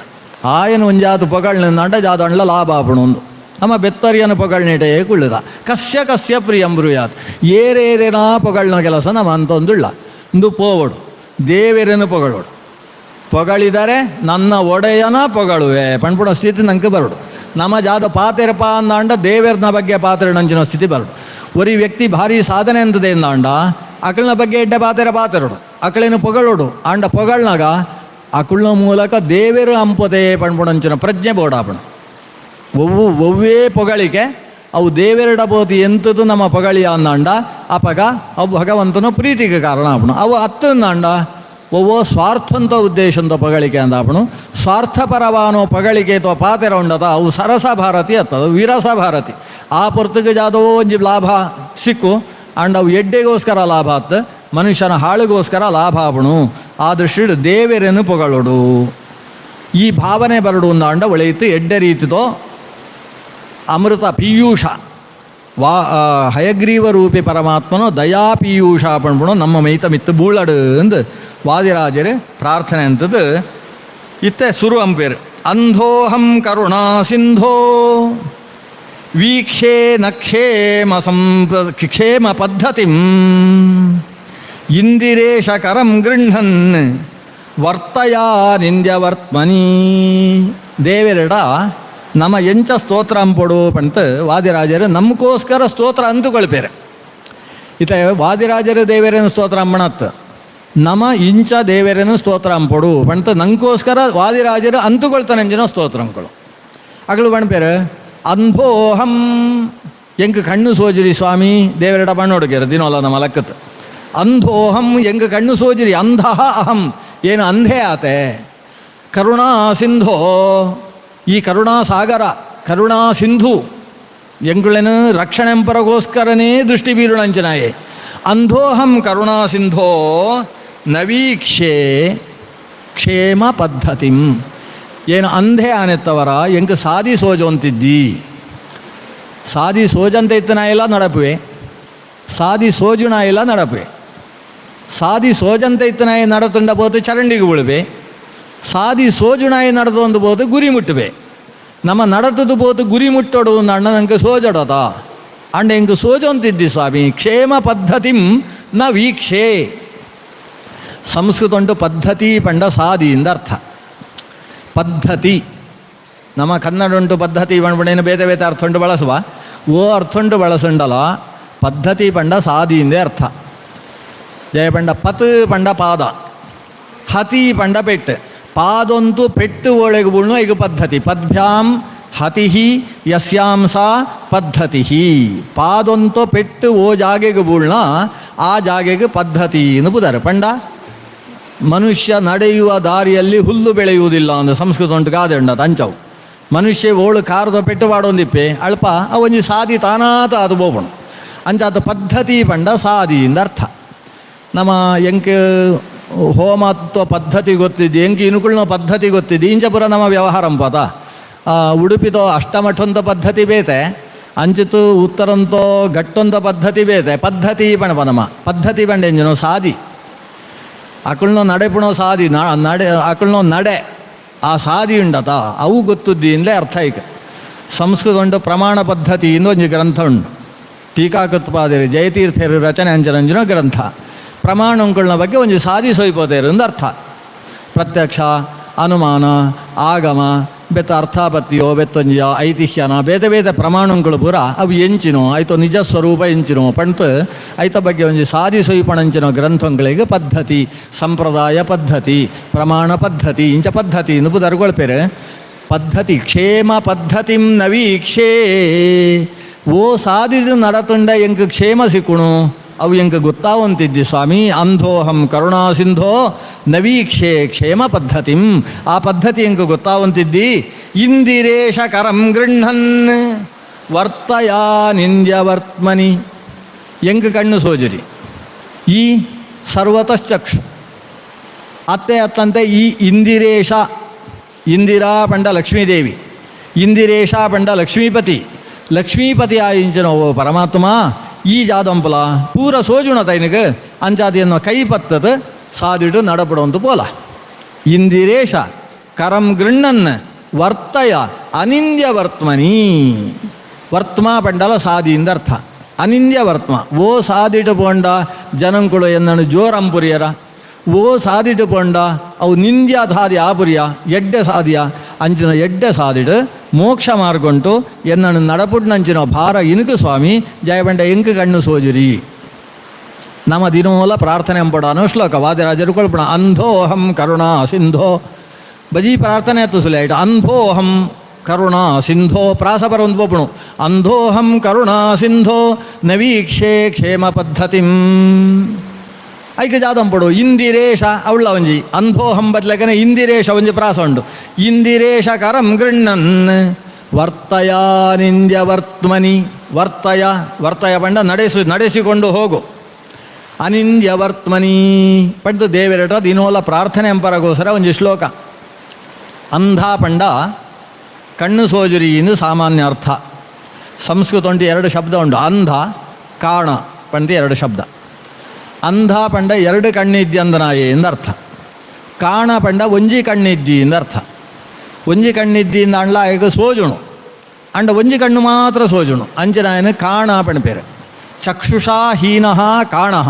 ಆಯನ ಒಂಜಾತು ಪೊಗಳ್ನಿಂದ ಜಾದು ಅಂಡ್ಲ ಲಾಭ ಆಪಣು ಒಂದು ನಮ್ಮ ಬೆತ್ತರಿಯನ್ನು ಪೊಗಳ್ನಿಟೇ ಕುಳ್ಳಿದ ಕಸ್ಯ ಕಸ್ಯ ಪ್ರಿಯಂಬ್ರುಯಾತ್ ಏರೇರೇನಾ ಪೊಗಳ್ನ ಕೆಲಸ ನಮ್ಮ ಅಂತೊಂದುಳ್ಳ ಇಂದು ಪೋವಡು ದೇವರನ್ನು ಪೊಗಳಿದರೆ ನನ್ನ ಒಡೆಯನ ಪೊಗಳುವೆ ಪಣ್ಪುಣ ಸ್ಥಿತಿ ನಂಗೆ ಬರಡು. ನಮ್ಮ ಜಾದ ಪಾತೆರಪ್ಪ ಅಂದಾಂಡ ದೇವರನ ಬಗ್ಗೆ ಪಾತ್ರೆಡಂಚಿನ ಸ್ಥಿತಿ ಬರಡು. ಒರಿ ವ್ಯಕ್ತಿ ಭಾರಿ ಸಾಧನೆ ಅಂತದೆ ಅಂದಾಂಡ ಅಕಳನ ಬಗ್ಗೆ ಎಡ್ಡೆ ಪಾತೆರಡು ಅಕಳೇನು ಪೊಗಳೋಡು ಆಂಡ ಪೊಗಳ್ನಾಗ ಅಕುಳ್ನ ಮೂಲಕ ದೇವರು ಅಂಪದೇ ಪಣ್ಪುಣಂಚಿನ ಪ್ರಜ್ಞೆ ಬೋಡಾಪಣ ಒವ್ವೇ ಪೊಗಳಿಕೆ ಅವು ದೇವೆರಡ ಬೋತಿ ಎಂತದು ನಮ್ಮ ಪೊಗಳಿಯ ಅಂದಾಂಡ ಅಪಗ ಅವು ಭಗವಂತನ ಪ್ರೀತಿಗೆ ಕಾರಣ ಆಪಣು ಅವು ಅತ್ತಂದಾಂಡ ಒವ್ವೋ ಸ್ವಾರ್ಥಂತ ಉದ್ದೇಶಂತ ಪೊಗಳಿಕೆ ಅಂದಾಪಣು ಸ್ವಾರ್ಥಪರವಾನೋ ಪೊಗಳಿಕೆ ಅಥವಾ ಪಾತೆರ ಉಂಡದ ಅವು ಸರಸ ಭಾರತಿ ಅತ್ತದ ವಿರಸ ಭಾರತಿ ಆ ಪೊರ್ತುಗೆ ಜಾದವೋ ಒಂಜಿ ಲಾಭ ಸಿಕ್ಕು ಅಂಡ್ ಅವು ಎಡ್ಡೆಗೋಸ್ಕರ ಲಾಭ ಆತ್ ಮನುಷ್ಯನ ಹಾಳುಗೋಸ್ಕರ ಲಾಭ ಆಪಣು ಆ ದೃಷ್ಟಿ ದೇವರನ್ನು ಪೊಗಳೋಡು ಈ ಭಾವನೆ ಬರಡು ಅಂದಾಂಡ ಒಳೆಯಿತು ಎಡ್ಡೆ ರೀತಿದೋ ಅಮೃತ ಪೀಯೂಷ ಹಯಗ್ರೀವ ರೂಪಿ ಪರಮಾತ್ಮನೋ ದಯಾ ಪೀಯೂಷ ಪಣ್ಪುಣು ನಮ್ಮ ಮೈತ ಮಿತ್ತು ಬೂಳಡು ಅಂದು ವಾದಿರಾಜರು ಪ್ರಾರ್ಥನೆ ಅಂತದ್ದು ಇತ್ತೆ ಸುರು ಅಂಪೇರು ಅಂಧೋಹಂ ಕರುಣಾ ಸಿಂಧೋ ವೀಕ್ಷೇ ನಕ್ಷೇಮ ಕ್ಷೇಮ ಪದ್ಧತಿಂ ಇಂದಿರೇಶ ಕರಂ ಗೃಹನ್ ವರ್ತಯಾ ನಿಂದ್ಯವರ್ತ್ಮನಿ ದೇವರೆಡ ನಮ್ಮ ಎಂಚ ಸ್ತೋತ್ರ ಅಂಪೊಡು ಪಂತ ವಾದಿರಾಜರು ನಮಗೋಸ್ಕರ ಸ್ತೋತ್ರ ಅಂತುಕೊಳ್ಪೇರೆ ಇತ ವಾದಿರಾಜರು ದೇವರೇನು ಸ್ತೋತ್ರ ಅಂಬಣತ್ ನಮ ಇಂಚ ದೇವರೇನು ಸ್ತೋತ್ರ ಅಂಪೊಡು ಪಂತ ನಂಗೋಸ್ಕರ ವಾದಿರಾಜರು ಅಂತುಕೊಳ್ತಾನೆಂಜಿನ ಸ್ತೋತ್ರಗಳು ಅಗಳು ಬಣ್ಪೇರು ಅಂಧೋಹಂ ಎಂಕ್ ಕಣ್ಣು ಸೋಜಿರಿ ಸ್ವಾಮಿ ದೇವರೆಡ ಬಣ್ಣ ಹುಡುಗ್ಯಾರ ದಿನೋಲ್ಲ ನಮ್ಮ ಲೆಕ್ಕತ್ ಅಂಧೋಹಂ ಎಂಗ್ ಕಣ್ಣು ಸೋಜಿರಿ ಅಂಧ ಅಹಂ ಏನು ಅಂಧೇ ಆತೆ ಕರುಣಾ ಸಿಂಧೋ ಈ ಕರುಣಾ ಸಾಗರ ಕರುಣಾ ಸಿಂಧು ಎಂಗುಳೇನು ರಕ್ಷಣೆಂಪರಗೋಸ್ಕರನೇ ದೃಷ್ಟಿ ಬೀರುಣಂಚನಾಯೇ ಅಂಧೋಹಂ ಕರುಣಾ ಸಿಂಧೋ ನವೀಕ್ಷೇ ಕ್ಷೇಮ ಪದ್ಧತಿಂ ಏನು ಅಂಧೆ ಆನೆತ್ತವರ ಎಂಗೆ ಸಾದಿ ಸೋಜು ಅಂತಿದ್ದಿ ಸಾದಿ ಸೋಜಂತ ಇತ್ತನ ಇಲ್ಲ ನಡಪುವೆ ಸಾದಿ ಸೋಜುಣ ಇಲ್ಲ ನಡಪುವೆ ಸಾದಿ ಸೋಜಂತ ಇತ್ತನಾಯಿ ನಡತುಂಡ ಬೋತು ಚರಂಡಿಗೆ ಬೀಳುವೆ ಸಾದಿ ಸೋಜುಣಾಯಿ ನಡೆದು ಒಂದು ಬೋದು ಗುರಿ ಮುಟ್ಟುವೆ ನಮ್ಮ ನಡತದು ಬೋದು ಗುರಿ ಮುಟ್ಟೋಡು ಅಣ್ಣ ನಂಗೆ ಸೋಜಡದ ಅಂಡ ಹೆಂಗೆ ಸೋಜು ಅಂತಿದ್ದಿ ಸ್ವಾಮಿ ಕ್ಷೇಮ ಪದ್ಧತಿಂ ನ ವೀಕ್ಷೆ ಸಂಸ್ಕೃತ ಉಂಟು ಪದ್ಧತಿ ಪಂಡ ಸಾದಿಯಿಂದ ಅರ್ಥ ಪದ್ಧತಿ ನಮ್ಮ ಕನ್ನಡ ಉಂಟು ಪದ್ಧತಿ ಪಂಡೇನು ಬೇತೆ ಬೇತೆ ಅರ್ಥ ಉಂಟು ಬಳಸುವ ಓ ಅರ್ಥ ಉಂಟು ಬಳಸುಂಡಲ್ಲ ಪದ್ಧತಿ ಪಂಡ ಸಾದಿಯಿಂದೇ ಅರ್ಥ ಜಯ ಪಂಡ ಪತ್ ಪಂಡ ಪಾದ ಹತಿ ಪಂಡ ಪೆಟ್ಟು ಪಾದೊಂದು ಪೆಟ್ಟು ಒಳಗೆ ಬೀಳ್ನು ಈಗ ಪದ್ಧತಿ ಪದ್ಭ್ಯಾಂ ಹತಿ ಯಸ್ಯಾಂ ಸಾ ಪದ್ಧತಿ ಪಾದೊಂದು ಪೆಟ್ಟು ಓ ಜಾಗೆಗೆ ಬೀಳ್ನ ಆ ಜಾಗೆಗೆ ಪದ್ಧತಿ ಎಂದು ಬುದಾರೆ ಪಂಡ ಮನುಷ್ಯ ನಡೆಯುವ ದಾರಿಯಲ್ಲಿ ಹುಲ್ಲು ಬೆಳೆಯುವುದಿಲ್ಲ ಅಂದ ಸಂಸ್ಕೃತ ಉಂಟು ಗಾದೆ ಉಂಡದು ಅಂಚವು ಮನುಷ್ಯ ಓಳು ಕಾರದ ಪೆಟ್ಟು ಬಾಡೊಂದಿಪ್ಪೆ ಅಲ್ಪ ಅವೊಂಜಿ ಸಾದಿ ತಾನಾತ ಅದು ಬೋಪಣ ಅಂಚಾತ ಪದ್ಧತಿ ಪಂಡ ಸಾದಿಯಿಂದ ಅರ್ಥ ನಮ್ಮ ಎಂಕೆ ಹೋಮತ್ವ ಪದ್ಧತಿ ಗೊತ್ತಿದ್ದು ಎಂಕಿ ಇನುಕುಳ್ನ ಪದ್ಧತಿ ಗೊತ್ತಿದ್ದು ಇಂಚಪುರ ನಮ್ಮ ವ್ಯವಹಾರ ಅಂಪದ ಉಡುಪಿತೋ ಅಷ್ಟಮಠಂತ ಪದ್ಧತಿ ಬೇತೆ ಅಂಚಿತು ಉತ್ತರಂತೋ ಗಟ್ಟೊಂತ ಪದ್ಧತಿ ಬೇತೆ ಪದ್ಧತಿ ಪಣಪ ನಮ್ಮ ಪದ್ಧತಿ ಪಂಡ ಎಂಜನೋ ಸಾದಿ ಅಕುಳ್ನೋ ನಡೆಪುಣೋ ಸಾದಿ ನಡೆ ಅಕುಳ್ನೋ ನಡೆ ಆ ಸಾದಿ ಉಂಡತ ಅವು ಗೊತ್ತುದ್ದಿಂದಲೇ ಅರ್ಥ ಈಗ ಸಂಸ್ಕೃತ ಉಂಟು ಪ್ರಮಾಣ ಪದ್ಧತಿ ಇಂದು ಒಂಜಿ ಗ್ರಂಥ ಉಂಟು ಟೀಕಾಕೃತ್ಪಾದಿರಿ ಜಯತೀರ್ಥರು ರಚನೆ ಅಂಜನಂಜನ ಗ್ರಂಥ ಪ್ರಮಾಣಗಳ ಬಗ್ಗೆ ಒಂದು ಸಾದಿ ಸೊಯ್ಪೋದೇರು ಎಂದು ಅರ್ಥ ಪ್ರತ್ಯಕ್ಷ ಅನುಮಾನ ಆಗಮ ಬೆತ್ತ ಅರ್ಥಾಪತ್ತಿಯೋ ಬೆತ್ತೊಂಜಿಯ ಐತಿಹ್ಯನ ಬೇತೆ ಬೇತೆ ಪ್ರಮಾಣಗಳು ಪೂರ ಅವು ಎಂಚಿನೋ ಆಯ್ತು ನಿಜ ಸ್ವರೂಪ ಎಂಚಿನೋ ಪಂಟ್ ಐತ ಬಗ್ಗೆ ಒಂದು ಸಾದಿ ಸೊಯ್ಪಣಂಚಿನೋ ಗ್ರಂಥಗಳಿಗೆ ಪದ್ಧತಿ ಸಂಪ್ರದಾಯ ಪದ್ಧತಿ ಪ್ರಮಾಣ ಪದ್ಧತಿ ಇಂಚ ಪದ್ಧತಿ ಎಂದು ಬುದರ್ಗೊಳ್ಪೇರು ಪದ್ಧತಿ ಕ್ಷೇಮ ಪದ್ಧತಿಂ ನವೀಕ್ಷೇ ಓ ಸಾದಿದು ನಡತುಂಡ ಎಂಗೆ ಕ್ಷೇಮ ಸಿಕ್ಕುಣು ಅವು ಎಂಗೆ ಗೊತ್ತಾವಂತಿದ್ದಿ ಸ್ವಾಮಿ ಅಂಧೋಹಂ ಕರುಣಾ ಸಿಂಧೋ ನವೀಕ್ಷೆ ಕ್ಷೇಮ ಪದ್ಧತಿಂ ಆ ಪದ್ಧತಿ ಎಂಗೆ ಗೊತ್ತಾವಂತಿದ್ದಿ ಇಂದಿರೇಶ ಕರಂ ಗೃಹನ್ ವರ್ತಯಾ ನಿಂದ್ಯವರ್ತ್ಮನಿ ಎಂಗೆ ಕಣ್ಣು ಸೋಜರಿ ಈ ಸರ್ವತಶ್ಚಕ್ಷು ಅತ್ತೆ ಅತ್ತಂತೆ ಈ ಇಂದಿರೇಶ ಇಂದಿರಾ ಪಂಡ ಲಕ್ಷ್ಮೀದೇವಿ ಇಂದಿರೇಶ ಪಂಡ ಲಕ್ಷ್ಮೀಪತಿ ಲಕ್ಷ್ಮೀಪತಿ ಆಯಿಂಚನ ಓ ಪರಮಾತ್ಮ ಈ ಜಾದಂಪಲ ಪೂರ ಸೋಜುಣ ತೈನಿಗೆ ಅಂಚಾದಿಯನ್ನು ಕೈ ಪತ್ತದ ಸಾದಿಡು ನಡಪಡೊಂದು ಪೋಲ ಇಂದಿರೇಶ ಕರಂ ಗೃಹನ್ ವರ್ತಯ ಅನಿಂದ್ಯ ವರ್ತಮನಿ ವರ್ತಮ ಪಂಡಲ ಸಾದಿಯಿಂದ ಅರ್ಥ ಅನಿಂದ್ಯ ವರ್ತಮ ಓ ಸಾದಿಟ್ಟು ಪೋಂಡ ಜನಂಕುಳು ಎನ್ನನು ಜೋರಂಪುರಿಯರ ಓ ಸಾದಿಟ್ಟು ಪೋಂಡ ಅವು ನಿಂದ್ಯ ಸಾದಿ ಆಪುರಿಯ ಎಡ್ಡೆ ಸಾದಿಯ ಅಂಚಿನ ಎಡ್ಡೆ ಸಾದಿಡು ಮೋಕ್ಷ ಮಾರ್ಗೊಂಟು ಎನ್ನನ್ನು ನಡಪುಡ್ನಂಚಿನ ಭಾರ ಇನುಕು ಸ್ವಾಮಿ ಜಯಬಂಡ ಎಂಕು ಕಣ್ಣು ಸೋಜುರಿ ನಮ್ಮ ದಿನಮೂಲ ಪ್ರಾರ್ಥನೆ ಎಂಪಡಾನೋ ಶ್ಲೋಕ ವಾದಿರಾಜರು ಕೊಳ್ಪಣ ಅಂಧೋಹಂ ಕರುಣಾ ಸಿಂಧೋ ಬಜಿ ಪ್ರಾರ್ಥನೆ ಆಯ್ತು ಸುಲೇಟ್ ಅಂಧೋಹಂ ಕರುಣಾ ಸಿಂಧೋ ಪ್ರಾಸ ಬರೊಂದು ಬೋಪಣು ಅಂಧೋಹಂ ಕರುಣಾ ಸಿಂಧೋ ನವೀಕ್ಷೇ ಕ್ಷೇಮ ಪದ್ಧತಿಂ ಐಕ ಜಾದಂಪಡು ಇಂದಿರೇಶ ಅವಳ ಒಂಜಿ ಅಂಧೋಹಂ ಬದ್ಲಕನೆ ಇಂದಿರೇಶ ಒಂಜಿ ಪ್ರಾಸ ಉಂಡು ಇಂದಿರೇಶ ಕರಂ ಗೃಣ್ಣನ್ ವರ್ತಯಾನಿಂದ್ಯ ವರ್ತಮನಿ ವರ್ತಯ ವರ್ತಯ ಪಂಡ ನಡೆಸಿಕೊಂಡು ಹೋಗು ಅನಿಂದ್ಯ ವರ್ತಮನಿ ಪಂಡ ದೇವರಟ ದಿನೋಲ ಪ್ರಾರ್ಥನೆ ಎಂಪರಗೋಸ್ಕರ ಒಂಜಿ ಶ್ಲೋಕ ಅಂಧ ಪಂಡ ಕಣ್ಣು ಸೋಜುರಿ ಎಂದು ಸಾಮಾನ್ಯ ಅರ್ಥ. ಸಂಸ್ಕೃತ ಉಂಟು 2 ಶಬ್ದ ಉಂಟು ಅಂಧ ಕಾಣ ಪಂಡ 2 ಶಬ್ದ. ಅಂಧ ಪಂಡ 2 ಕಣ್ಣಿದ್ದಿ ಅಂದನಾಯೆ ಎಂದರ್ಥ. ಕಾಣ ಪಂಡ ಒಂಜಿ ಕಣ್ಣಿದ್ದಿ ಎಂದರ್ಥ. ಒಂಜಿ ಕಣ್ಣಿದ್ದಿ ಅಂಡ ಆಗ ಸೋಜುಣು ಅಂಡ ಒಂಜಿ ಕಣ್ಣು ಮಾತ್ರ ಸೋಜುಣು ಅಂಜನಾಯನ ಕಾಣ ಪಣಪೇರು. ಚಕ್ಷುಷಾ ಹೀನಃ ಕಾಣಃ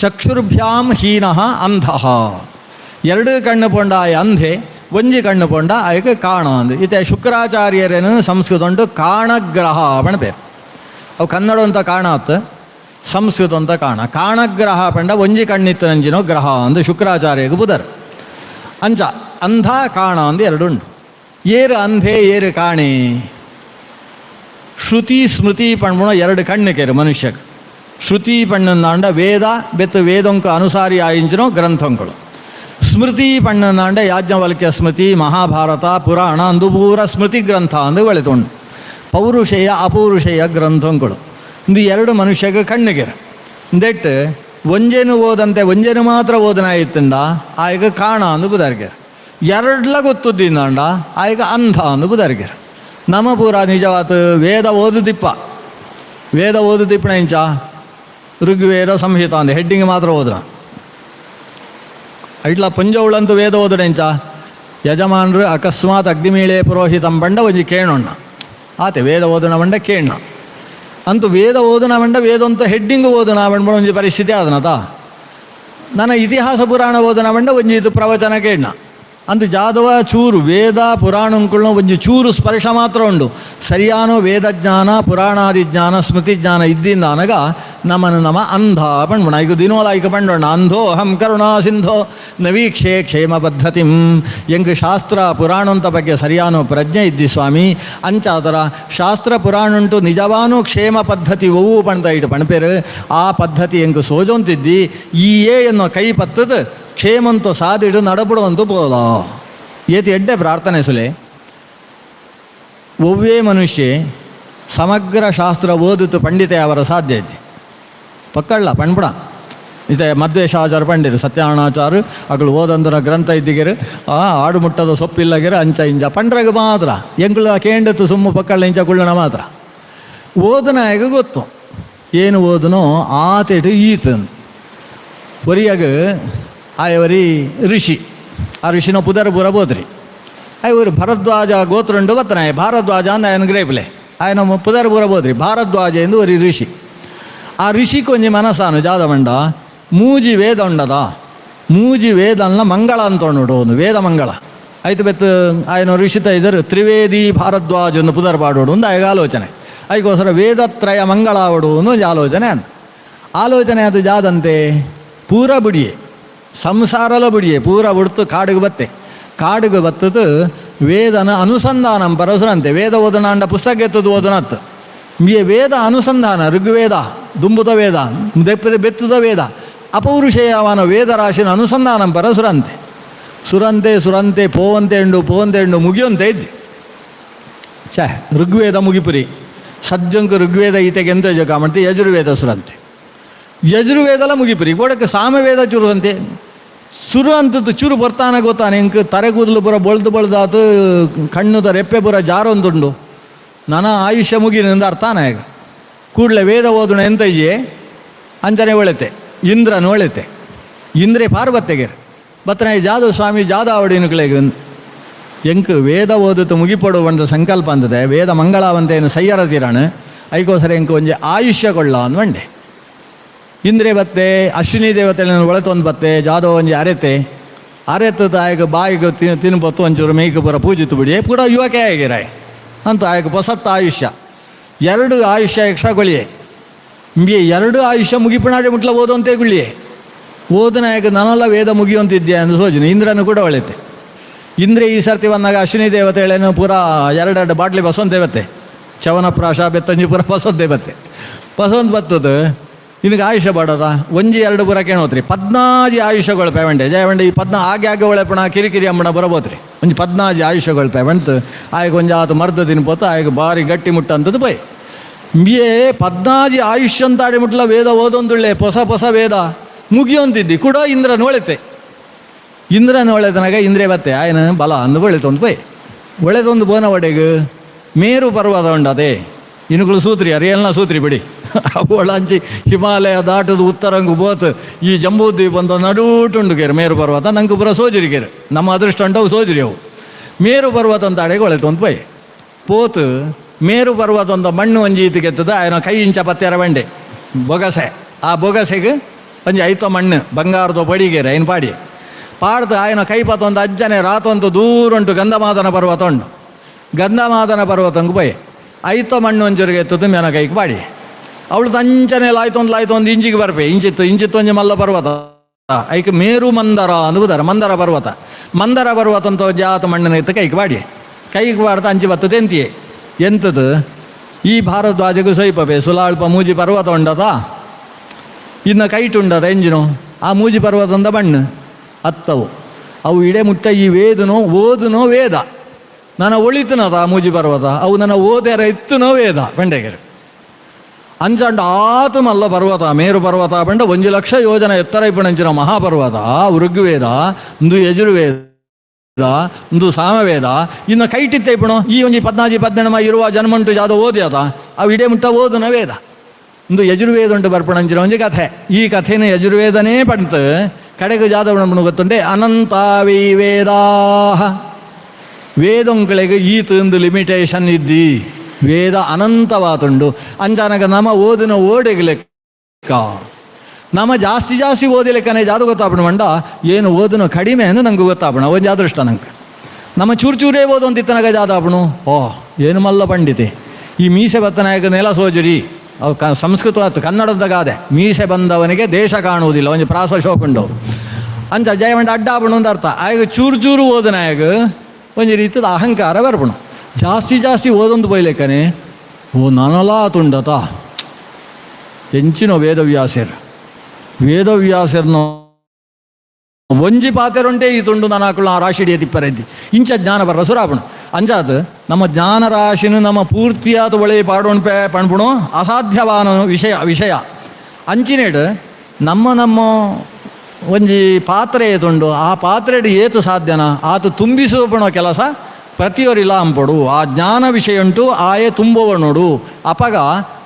ಚಕ್ಷುರ್ಭ್ಯಾಂ ಹೀನಃ ಅಂಧಃ. 2 ಕಣ್ಣು ಪೊಂಡ ಆಯ ಅಂಧೆ ಒಂಜಿ ಕಣ್ಣು ಪೊಂಡ ಆಯಕ ಕಾಣ ಅಂದು ಇತ್ತೆ ಶುಕ್ರಾಚಾರ್ಯರೇನು ಸಂಸ್ಕೃತ ಉಂಟು ಕಾಣಗ್ರಹ ಪಣಪೇರು. ಅವು ಕನ್ನಡ ಅಂತ ಕಾಣತ್ ಸಂಸ್ಕೃತ ಅಂತ ಕಾಣಗ್ರಹ ಪಂಡ ಒಂಜಿ ಕಣ್ಣಿತ್ತು ನಂಜಿನೋ ಗ್ರಹ ಅಂದು ಶುಕ್ರಾಚಾರ್ಯಗೆ ಬುಧರ್ ಅಂಚ ಅಂಧ ಕಾಣ ಅಂದು 2 ಉಂಟು. ಏರು ಅಂಧೆ ಏರು ಕಾಣೆ ಶ್ರುತಿ ಸ್ಮೃತಿ ಪಣ್ಣ 2 ಕಣ್ಣು ಕೇರು ಮನುಷ್ಯಕ್ಕೆ. ಶ್ರುತಿ ಪಣ್ಣಂದಾಂಡ ವೇದ ಬೆತ್ತು ವೇದಂಕ ಅನುಸಾರಿ ಆಯಿಂಚಿನೋ ಗ್ರಂಥಗಳು. ಸ್ಮೃತಿ ಪಣ್ಣಂದಾಂಡ ಯಾಜ್ಞವಲ್ಕ್ಯ ಸ್ಮೃತಿ ಮಹಾಭಾರತ ಪುರಾಣ ಅಂದು ಪೂರ ಸ್ಮೃತಿ ಗ್ರಂಥ ಅಂದು ಬೆಳೆತುಂಡು. ಪೌರುಷೇಯ ಅಪೌರುಷೇಯ ಗ್ರಂಥಗಳು ಇಂದು 2 ಮನುಷ್ಯಗೆ ಕಣ್ಣಿಗೆರ ದೆಟ್ಟು ಒಂಜೇನು ಓದಂತೆ ಒಂಜೇನು ಮಾತ್ರ ಓದನಾಯಿತ್ತಂಡ ಆಯ್ಗ ಕಾಣ ಅಂದು ಬುದರ್ಗೆರ. 2 ಗೊತ್ತುದ್ದಿಂದಾಂಡ ಆಯ್ಗ ಅಂಧ ಅಂದು ಬುದರ್ಗೆರ. ನಮ್ಮ ಪೂರ ನಿಜವಾತ ವೇದ ಓದುದಿಪ್ಪಣ ಇಂಚ ಋಗ್ವೇದ ಸಂಹಿತ ಅಂದೆ ಹೆಡ್ಡಿಂಗ್ ಮಾತ್ರ ಓದನ ಇಟ್ಲ ಪಂಜವುಳಂತೂ ವೇದ ಓದಣ ಇಂಚ ಯಜಮಾನ್ರು ಅಕಸ್ಮಾತ್ ಅಗ್ನಿಮೀಳೆ ಪುರೋಹಿತಂ ಬಂಡ ಒಂಜಿ ಕೇಳೋಣ ಆತೆ ವೇದ ಓದನ ಬಂಡ ಕೇಳಣ ಅಂತೂ ವೇದ ಓದನ ಬಂಡ ವೇದ ಅಂತ ಹೆಡ್ಡಿಂಗ್ ಓದನ ಬಂಡ ಒಂಜಿ ಪರಿಸ್ಥಿತಿ ಆದನತ. ನನ್ನ ಇತಿಹಾಸ ಪುರಾಣ ಓದನ ಬಂಡ ಒಂಜಿ ಇದು ಪ್ರವಚನ ಕೇಳಣ ಅಂದು ಜಾದವ ಚೂರು ವೇದ ಪುರಾಣಂಕುಳ್ನ ಒಂಜಿ ಚೂರು ಸ್ಪರ್ಶ ಮಾತ್ರ ಉಂಡು. ಸರಿಯಾನೋ ವೇದಜ್ಞಾನ ಪುರಾಣಾದಿ ಜ್ಞಾನ ಸ್ಮೃತಿ ಜ್ಞಾನ ಇದ್ದಿಂದ ಅನಗ ನಮ ಅಂಧ ಪಣ್ಣ ಈಗ ದಿನೋಲ ಈಗ ಪಂಡೋಣ ಅಂಧೋ ಹಂ ಕರುಣಾ ಸಿಂಧೋ ನವೀಕ್ಷೇ ಕ್ಷೇಮ ಪದ್ಧತಿಂ. ಎಂಗೆ ಶಾಸ್ತ್ರ ಪುರಾಣಂತ ಬಗ್ಗೆ ಸರಿಯಾನೋ ಪ್ರಜ್ಞೆ ಇದ್ದಿ ಸ್ವಾಮಿ ಅಂಚಾದರ ಶಾಸ್ತ್ರ ಪುರಾಣ ಉಂಟು ನಿಜವಾನೋ ಕ್ಷೇಮ ಪದ್ಧತಿ ಒವು ಪಣ್ತ ಇಟ್ಟು ಪಣಪೇರು ಆ ಪದ್ಧತಿ ಎಂಗೆ ಸೋಜೋಂತಿದ್ದಿ ಈ ಎನ್ನೋ ಕೈ ಪತ್ತದ ಕ್ಷೇಮಂತೂ ಸಾದಿಡು ನಡಬಿಡುವಂತೂ ಬೋಲ ಏತಿ ಎಡ್ಡೆ ಪ್ರಾರ್ಥನೆ ಸುಲೆ. ಒವ್ವೇ ಮನುಷ್ಯ ಸಮಗ್ರ ಶಾಸ್ತ್ರ ಓದಿತು ಪಂಡಿತೆ ಅವರ ಸಾಧ್ಯ ಇದ್ದೆ ಪಕ್ಕಳ್ಳ ಪಣ್ಬಿಡ ಇತ್ತೆ ಮಧ್ವೇಶಾಚಾರ ಪಂಡಿರು ಸತ್ಯನಾರಾಯಣಾಚಾರ ಅಗಳು ಓದಂದ್ರ ಗ್ರಂಥ ಇದ್ದಿಗೆರು ಆಡು ಮುಟ್ಟದ ಸೊಪ್ಪಿಲ್ಲಗೆರು ಅಂಚ ಇಂಚ ಪಂಡ್ರಾಗ ಮಾತ್ರ ಎಂಗಳ ಕೇಂಡತ್ತು ಸುಮ್ಮ ಪಕ್ಕಳ್ಳ ಇಂಚ ಕುಳ್ಳಣ ಮಾತ್ರ ಓದನಾಗ ಗೊತ್ತು ಏನು ಓದನೋ ಆತೇಟು ಈತನ್ ಒರಿಯಾಗ ಆಯವರಿ ಋಷಿ ಆ ಋಷಿನ ಪುದರ್ ಬೋದ್ರಿ ಅವರು ಭರದ್ವಾಜ ಗೋತ್ರುಂಡು ಬತ್ತನಾಯ ಭಾರದ್ವಾಜ ಅಂದ ఆయన ಗ್ರೇಪ್ಲೆ ఆయన ಪುದರ್ ಬೋದ್ರಿ ಭಾರದ್ವಾಜ ಎಂದು ಒರಿ ಋಷಿ. ಆ ಋಷಿ ಕೊಂಚ ಮನಸ್ಸಾನು ಜಾದಮಂಡ ಮೂಜಿ ವೇದ ಉಂಡದ ಮೂಜಿ ವೇದಲ್ನ ಮಂಗಳ ಅಂತ ಉಂಡು ಒಂದು ವೇದ ಮಂಗಳ ಆಯ್ತು ಬೆತ್ತು ఆయన ಋಷಿತ ಇದ್ದರು ತ್ರಿವೇದಿ ಭಾರದ್ವಾಜ ಒಂದು ಪುದರ್ ಪಾಡೋಡು ಒಂದು ಆಗ ಆಲೋಚನೆ ಅದಕ್ಕೋಸ್ಕರ ವೇದತ್ರಯ ಮಂಗಳ ಆವಡು ಒಂದು ಆಲೋಚನೆ ಆಲೋಚನೆ ಅದು ಜಾದಂತೆ ಪೂರ ಬಿಡಿಯೇ ಸಂಸಾರಲ ಬಿಡಿಯೇ ಪೂರ ಬಿಡ್ತು ಕಾಡಿಗೆ ಬತ್ತದು ವೇದನ ಅನುಸಂಧಾನಂ ಪರಸುರಂತೆ ವೇದ ಓದನಾಂಡ ಪುಸ್ತಕ ಎತ್ತದು ಓದನತ್ತು ವೇದ ಅನುಸಂಧಾನ ಋಗ್ವೇದ ದುಂಬುದ ವೇದ ಬೆತ್ತದ ವೇದ ಅಪೌರುಷೇಯವನ ವೇದ ರಾಶಿನ ಅನುಸಂಧಾನಂ ಪರಸುರಂತೆ ಸುರಂತೆ ಪೋವಂತೆ ಎಂಡು ಮುಗಿಯೊಂತೆ ಇದ್ದಿ ಋಗ್ವೇದ ಮುಗಿಪುರಿ ಸಜ್ಜಂಕು ಋಗ್ವೇದ ಈತೆಗೆ ಎಂತ ಜಗ ಮಾಡ್ತೀವಿ ಯಜುರ್ವೇದ ಸುರಂತೆ ಯಜುರ್ವೇದಲ ಮುಗಿಪುರಿ ಗೋಡಕ್ಕೆ ಸಾಮವೇದ ಚುರುವಂತೆ ಸುರು ಅಂತದ್ದು ಚೂರು ಬರ್ತಾನೆ ಗೊತ್ತಾನೆ ಇಂಕ ತರೆಗೂದಲು ಪುರ ಬಳ್ದಾತು ಕಣ್ಣುದ ರೆಪ್ಪೆ ಪುರ ಜಾರೊಂದುಂಡು ನನ್ನ ಆಯುಷ್ಯ ಮುಗಿನಿಂದ ಅರ್ಥಾನ ಈಗ ಕೂಡಲೇ ವೇದ ಓದಣ ಎಂತ ಇಯೇ ಅಂಜನೆ ಒಳೆತೆ ಇಂದ್ರನ ಒಳೆತೆ ಇಂದ್ರೇ ಪಾರ್ವತ್ತೆಗೆ ಬತ್ತನ ಜಾದು ಸ್ವಾಮಿ ಜಾದಾವಡಿನುಗಳಿಗೆ ಎಂಕ್ ವೇದ ಓದಿತು ಮುಗಿಪಡು ಬಂದ ಸಂಕಲ್ಪ ಅಂತದೆ ವೇದ ಮಂಗಳಾವಂತೇನು ಸಯ್ಯರ ತೀರಾಣ ಅದಕ್ಕೋಸ್ಕರ ಎಂಕ ಒಂಜಿ ಆಯುಷ್ಯ ಕೊಳ್ಳ ಅಂದ್ವಂಡೆ ಇಂದ್ರೇ ಬತ್ತೆ ಅಶ್ವಿನಿ ದೇವತೆ ಒಳತೊಂದು ಬತ್ತೆ ಜಾದವ ಒಂಜಿ ಅರೆತದ ಆಯ್ಕೆ ಬಾಯಿಗೆ ತಿನ್ಬತ್ತು ಒಂಚೂರು ಮೇಯ್ಕೆ ಪೂರ ಪೂಜಿತು ಬಿಡಿ ಪೂರ ಯುವಕೆ ಆಗಿರಾಯ್ ಅಂತ ಆಯ್ಕೆ ಹೊಸತ್ತು ಆಯುಷ್ಯ 2 ಆಯುಷ್ಯ ಎಕ್ಸ್ಟ್ರಾ ಕೊಳಿಯೇ ಇಂಬಿ ಎರಡು ಆಯುಷ್ಯ ಮುಗಿಪುಣಾಡೆ ಮುಟ್ಲ ಓದೋಂತೆ ಗುಳ್ಳಿಯೇ ಓದನಾಯಕ ನಾನೆಲ್ಲ ವೇದ ಮುಗಿಯುವಂತಿದ್ದೆ ಅಂದು ಸೋಜನೆ. ಇಂದ್ರನು ಕೂಡ ಒಳ್ಳೆತೆ. ಇಂದ್ರ ಈ ಸರ್ತಿ ಬಂದಾಗ ಅಶ್ವಿನಿ ದೇವತೆ ಹೇಳೇನು ಪೂರ ಎರಡೆರಡು ಬಾಟ್ಲಿ ಬಸವಂತ ದೇವತೆ, ಚವನಪ್ರಾಶ ಬೆತ್ತಂಜಿಪುರ ಬಸವಂತ ದೇವತೆ ಬಸವಂತ ಬತ್ತದು ನಿನಗೆ ಆಯುಷ್ಯ ಬಾಡದ ಒಂಜಿ ಎರಡು ಪುರ ಕೇಳೋತ್ರಿ 14 ಆಯುಷ್ಯಗಳು ಪೇವಂಡೆ ಜಯವಂಡೆ ಈ ಆಗೆ ಒಳೆಪಣ ಕಿರಿಕಿರಿ ಅಂಬಣ ಬರಬೋತ್ರಿ ಒಂಜಿ 14 ಆಯುಷ್ಯಗಳು ಪೇವಂತ ಆಯ್ಕೆ ಒಂಜಿ ಆತ ಮರ್ದ ತಿನ್ಪೋತ ಆಯ್ಕೆ ಭಾರಿ ಗಟ್ಟಿ ಮುಟ್ಟ ಅಂತದ್ದು ಬೈ ಬಿಯೇ 14 ಆಯುಷ್ಯ ಅಂತಾಡಿ ಮುಟ್ಲ ವೇದ ಓದೊಂದುಳ್ಳೆ ಹೊಸ ವೇದ ಮುಗಿಯೊಂದಿದ್ದಿ ಕೂಡ ಇಂದ್ರನ ಒಳೆತೆ. ಇಂದ್ರನ ಒಳೆತನಾಗ ಇಂದ್ರೇ ಬತ್ತೆ ಆಯ್ನ ಬಲ ಅಂದು ಒಳೆತೊಂದು ಬೈ ಒಳೆದೊಂದು ಬೋನ ಒಡೆಗೆ ಮೇರು ಪರ್ವತ ಉಂಡದೆ ಇನುಗಳು ಸೂತ್ರಿ ಅರಿಯಲ್ನ ಸೂತ್ರಿ ಬಿಡಿ ಅವಳಂಚಿ ಹಿಮಾಲಯ ದಾಟದು ಉತ್ತರಂಗು ಬೋತ್ ಈ ಜಂಬೂದ್ವೀಪ ಅಂತ ನಡೂಟುಂಡು ಕೇರು ಮೇರು ಪರ್ವತ ನಂಗೆ ಪುರ ಸೋಜರಿ ಕೇರು ನಮ್ಮ ಅದೃಷ್ಟ ಉಂಟವು ಸೋಜರಿ ಅವು ಮೇರು ಪರ್ವತ ಅಂತ ಅಡೆಗೆ ಒಳೆತೊಂದು ಬೈ ಪೋತು ಮೇರು ಪರ್ವತ ಅಂತ ಮಣ್ಣು ಒಂಜಿ ಈತಿಗೆತ್ತದ ಆಯ್ನ ಕೈ ಇಂಚ ಪತ್ತೆರ ಬಂಡೆ ಬೊಗಸೆ ಆ ಬೊಗಸೆಗೆ ಒಂಜಿ ಐತೋ ಮಣ್ಣು ಬಂಗಾರದೋ ಪಡಿಗೇರೆ ಐನು ಪಾಡಿ ಪಾಡ್ದು ಆಯ್ನ ಕೈ ಪತ್ತೊಂದು ಅಜ್ಜನೆ ರಾತೊಂದು ದೂರ ಉಂಟು ಗಂಧಮಾದನ ಪರ್ವತ ಉಂಟು ಗಂಧಮಾದನ ಪರ್ವತಂಗು ಬೈ ಐತೋ ಮಣ್ಣು ಒಂಜರಿಗೆ ಎತ್ತದ ಮೇನ ಕೈಗೆ ಪಾಡಿ ಅವಳು ತಂಚನೆ ಲಾಯ್ತೊಂದು ಇಂಚಿಗೆ ಬರ್ಪೆ ಇಂಚಿತ್ತು ಒಂಜಿ ಮಲ್ಲ ಪರ್ವತ ಐಕೆ ಮೇರು ಮಂದರ ಅಂದುವುದಾರ ಮಂದರ ಪರ್ವತ ಅಂತ ಜಾತ ಮಣ್ಣನ ಎತ್ತ ಕೈಗೆ ಪಾಡಿ ಕೈಗೆ ಪಾಡ್ತಾ ಅಂಚಿ ಬತ್ತದ ಎಂತದು ಈ ಭಾರದ್ವಾಜಗೂ ಸೈಪಬೆ ಸುಲಾಳ್ಪ ಮೂಜಿ ಪರ್ವತ ಉಂಡದ ಇನ್ನು ಕೈಟ್ ಉಂಡದ ಎಂಜಿನು ಆ ಮೂಜಿ ಪರ್ವತದ ಮಣ್ಣು ಹತ್ತವು ಅವು ಇಡೆ ಮುಟ್ಟ ಈ ಓದುನೋ ವೇದ ನನ್ನ ಒಳಿತನದ ಆ ಮೂಜಿ ಪರ್ವತ ಅವು ನನ್ನ ಓದ್ಯಾರ ಇತ್ತನೋ ವೇದ ಬಂಡೆಗೆರೆ ಅಂಚಂಡ ಆತು ಮಲ್ಲ ಪರ್ವತ ಮೇರು ಪರ್ವತ ಬಂಡ 1 ಲಕ್ಷ ಯೋಜನ ಎತ್ತರ ಇಪ್ಪಣಂಚಿನ ಮಹಾಪರ್ವತ ಋಗ್ವೇದ ಒಂದು ಯಜುರ್ವೇದ ಒಂದು ಸಾಮವೇದ ಇನ್ನು ಕೈಟಿತ್ತೆ ಇಪ್ಪಣು ಈ ಒಂಜಿ 14 ಇರುವ ಜನ್ಮಂಟು ಯಾವ್ದೋ ಓದ್ಯಾದ ಅವು ಇಡೇ ಮುಟ್ಟ ಓದುನ ವೇದ ಒಂದು ಯಜುರ್ವೇದ ಉಂಟು ಬರ್ಪಣಂಚಿನ ಒಂಜಿ ಕಥೆ ಈ ಕಥೆನ ಯಜುರ್ವೇದನೇ ಪಂತು ಕಡೆಗೆ ಜಾದವಣ್ಣು ಗೊತ್ತುಂಡೆ ಅನಂತಾವೈ ವೇದಂಗಳಿಗೆ ಈತಂದು ಲಿಮಿಟೇಷನ್ ಇದ್ದಿ ವೇದ ಅನಂತವಾತುಂಡು ಅಂಚಾನಗ ನಮ ಓದಿನ ಓಡೆಗೆ ಲೆಕ್ಕ ನಮ ಜಾಸ್ತಿ ಓದಿಲೆಕ್ಕನೇ ಜಾದು ಗೊತ್ತಾಪಣ ಮಂಡ ಏನು ಓದಿನ ಕಡಿಮೆ ಎಂದು ನಂಗೆ ಗೊತ್ತಾಪಣ ಒಂದು ಜಾದೃಷ್ಟ ನಂಗೆ ನಮ್ಮ ಚೂರೇ ಓದು ಅಂತಿತ್ತನಾಗ ಜಾದಾಪಣು ಏನು ಮಲ್ಲ ಪಂಡಿತೆ ಈ ಮೀಸೆ ಬತ್ತನಾಯಕ ನೆಲ ಸೋಜರಿ ಅವು ಸಂಸ್ಕೃತ ಕನ್ನಡದ ಗಾದೆ ಮೀಸೆ ಬಂದವನಿಗೆ ದೇಶ ಕಾಣುವುದಿಲ್ಲ ಒಂದು ಪ್ರಾಸ ಶೋಕುಂಡು ಅಂಚ ಜಯವಂಡ ಅಡ್ಡಾಪಣು ಅಂತ ಅರ್ಥ ಆಗ ಚೂರು ಓದನಾಯಕ ಒಂದು ರೀತಿಯ ಅಹಂಕಾರ ಬರ್ಪಣು ಜಾಸ್ತಿ ಓದೊಂದು ಬೈಲೆಕ್ಕನೆ ನನಲಾ ತುಂಡತ ಎಂಚಿನ ವೇದವ್ಯಾಸರ್ನೋ ಒಂಜಿ ಪಾತೆರುಂಟೆ ಈ ತುಂಡು ನಾನು ಹಾಕೊಳ್ಳೋ ರಾಶಿಡಿಯ ತಿಪ್ಪರೈತಿ ಇಂಚ ಜ್ಞಾನ ಬರ್ರ ಸುರಾಪಣು ಅಂಚಾದ ನಮ್ಮ ಜ್ಞಾನ ರಾಶಿನ ನಮ್ಮ ಪೂರ್ತಿಯಾದ ಒಳೆ ಪಾಡೋಣ ಪಣ್ಪುಣು ಅಸಾಧ್ಯವಾನ ವಿಷಯ ಅಂಚಿನೇಡು ನಮ್ಮ ಒಂಜಿ ಪಾತ್ರೆ ಏತುಂಡು ಆ ಪಾತ್ರೆಡ್ ಏತು ಸಾಧ್ಯನ ಆತು ತುಂಬಿಸುವಪಣೋ ಕೆಲಸ ಪ್ರತಿಯೊರಿಲ್ಲ ಅಂಪಡು ಆ ಜ್ಞಾನ ವಿಷಯ ಉಂಟು ಆಯೆ ತುಂಬುವ ನೋಡು ಅಪಗ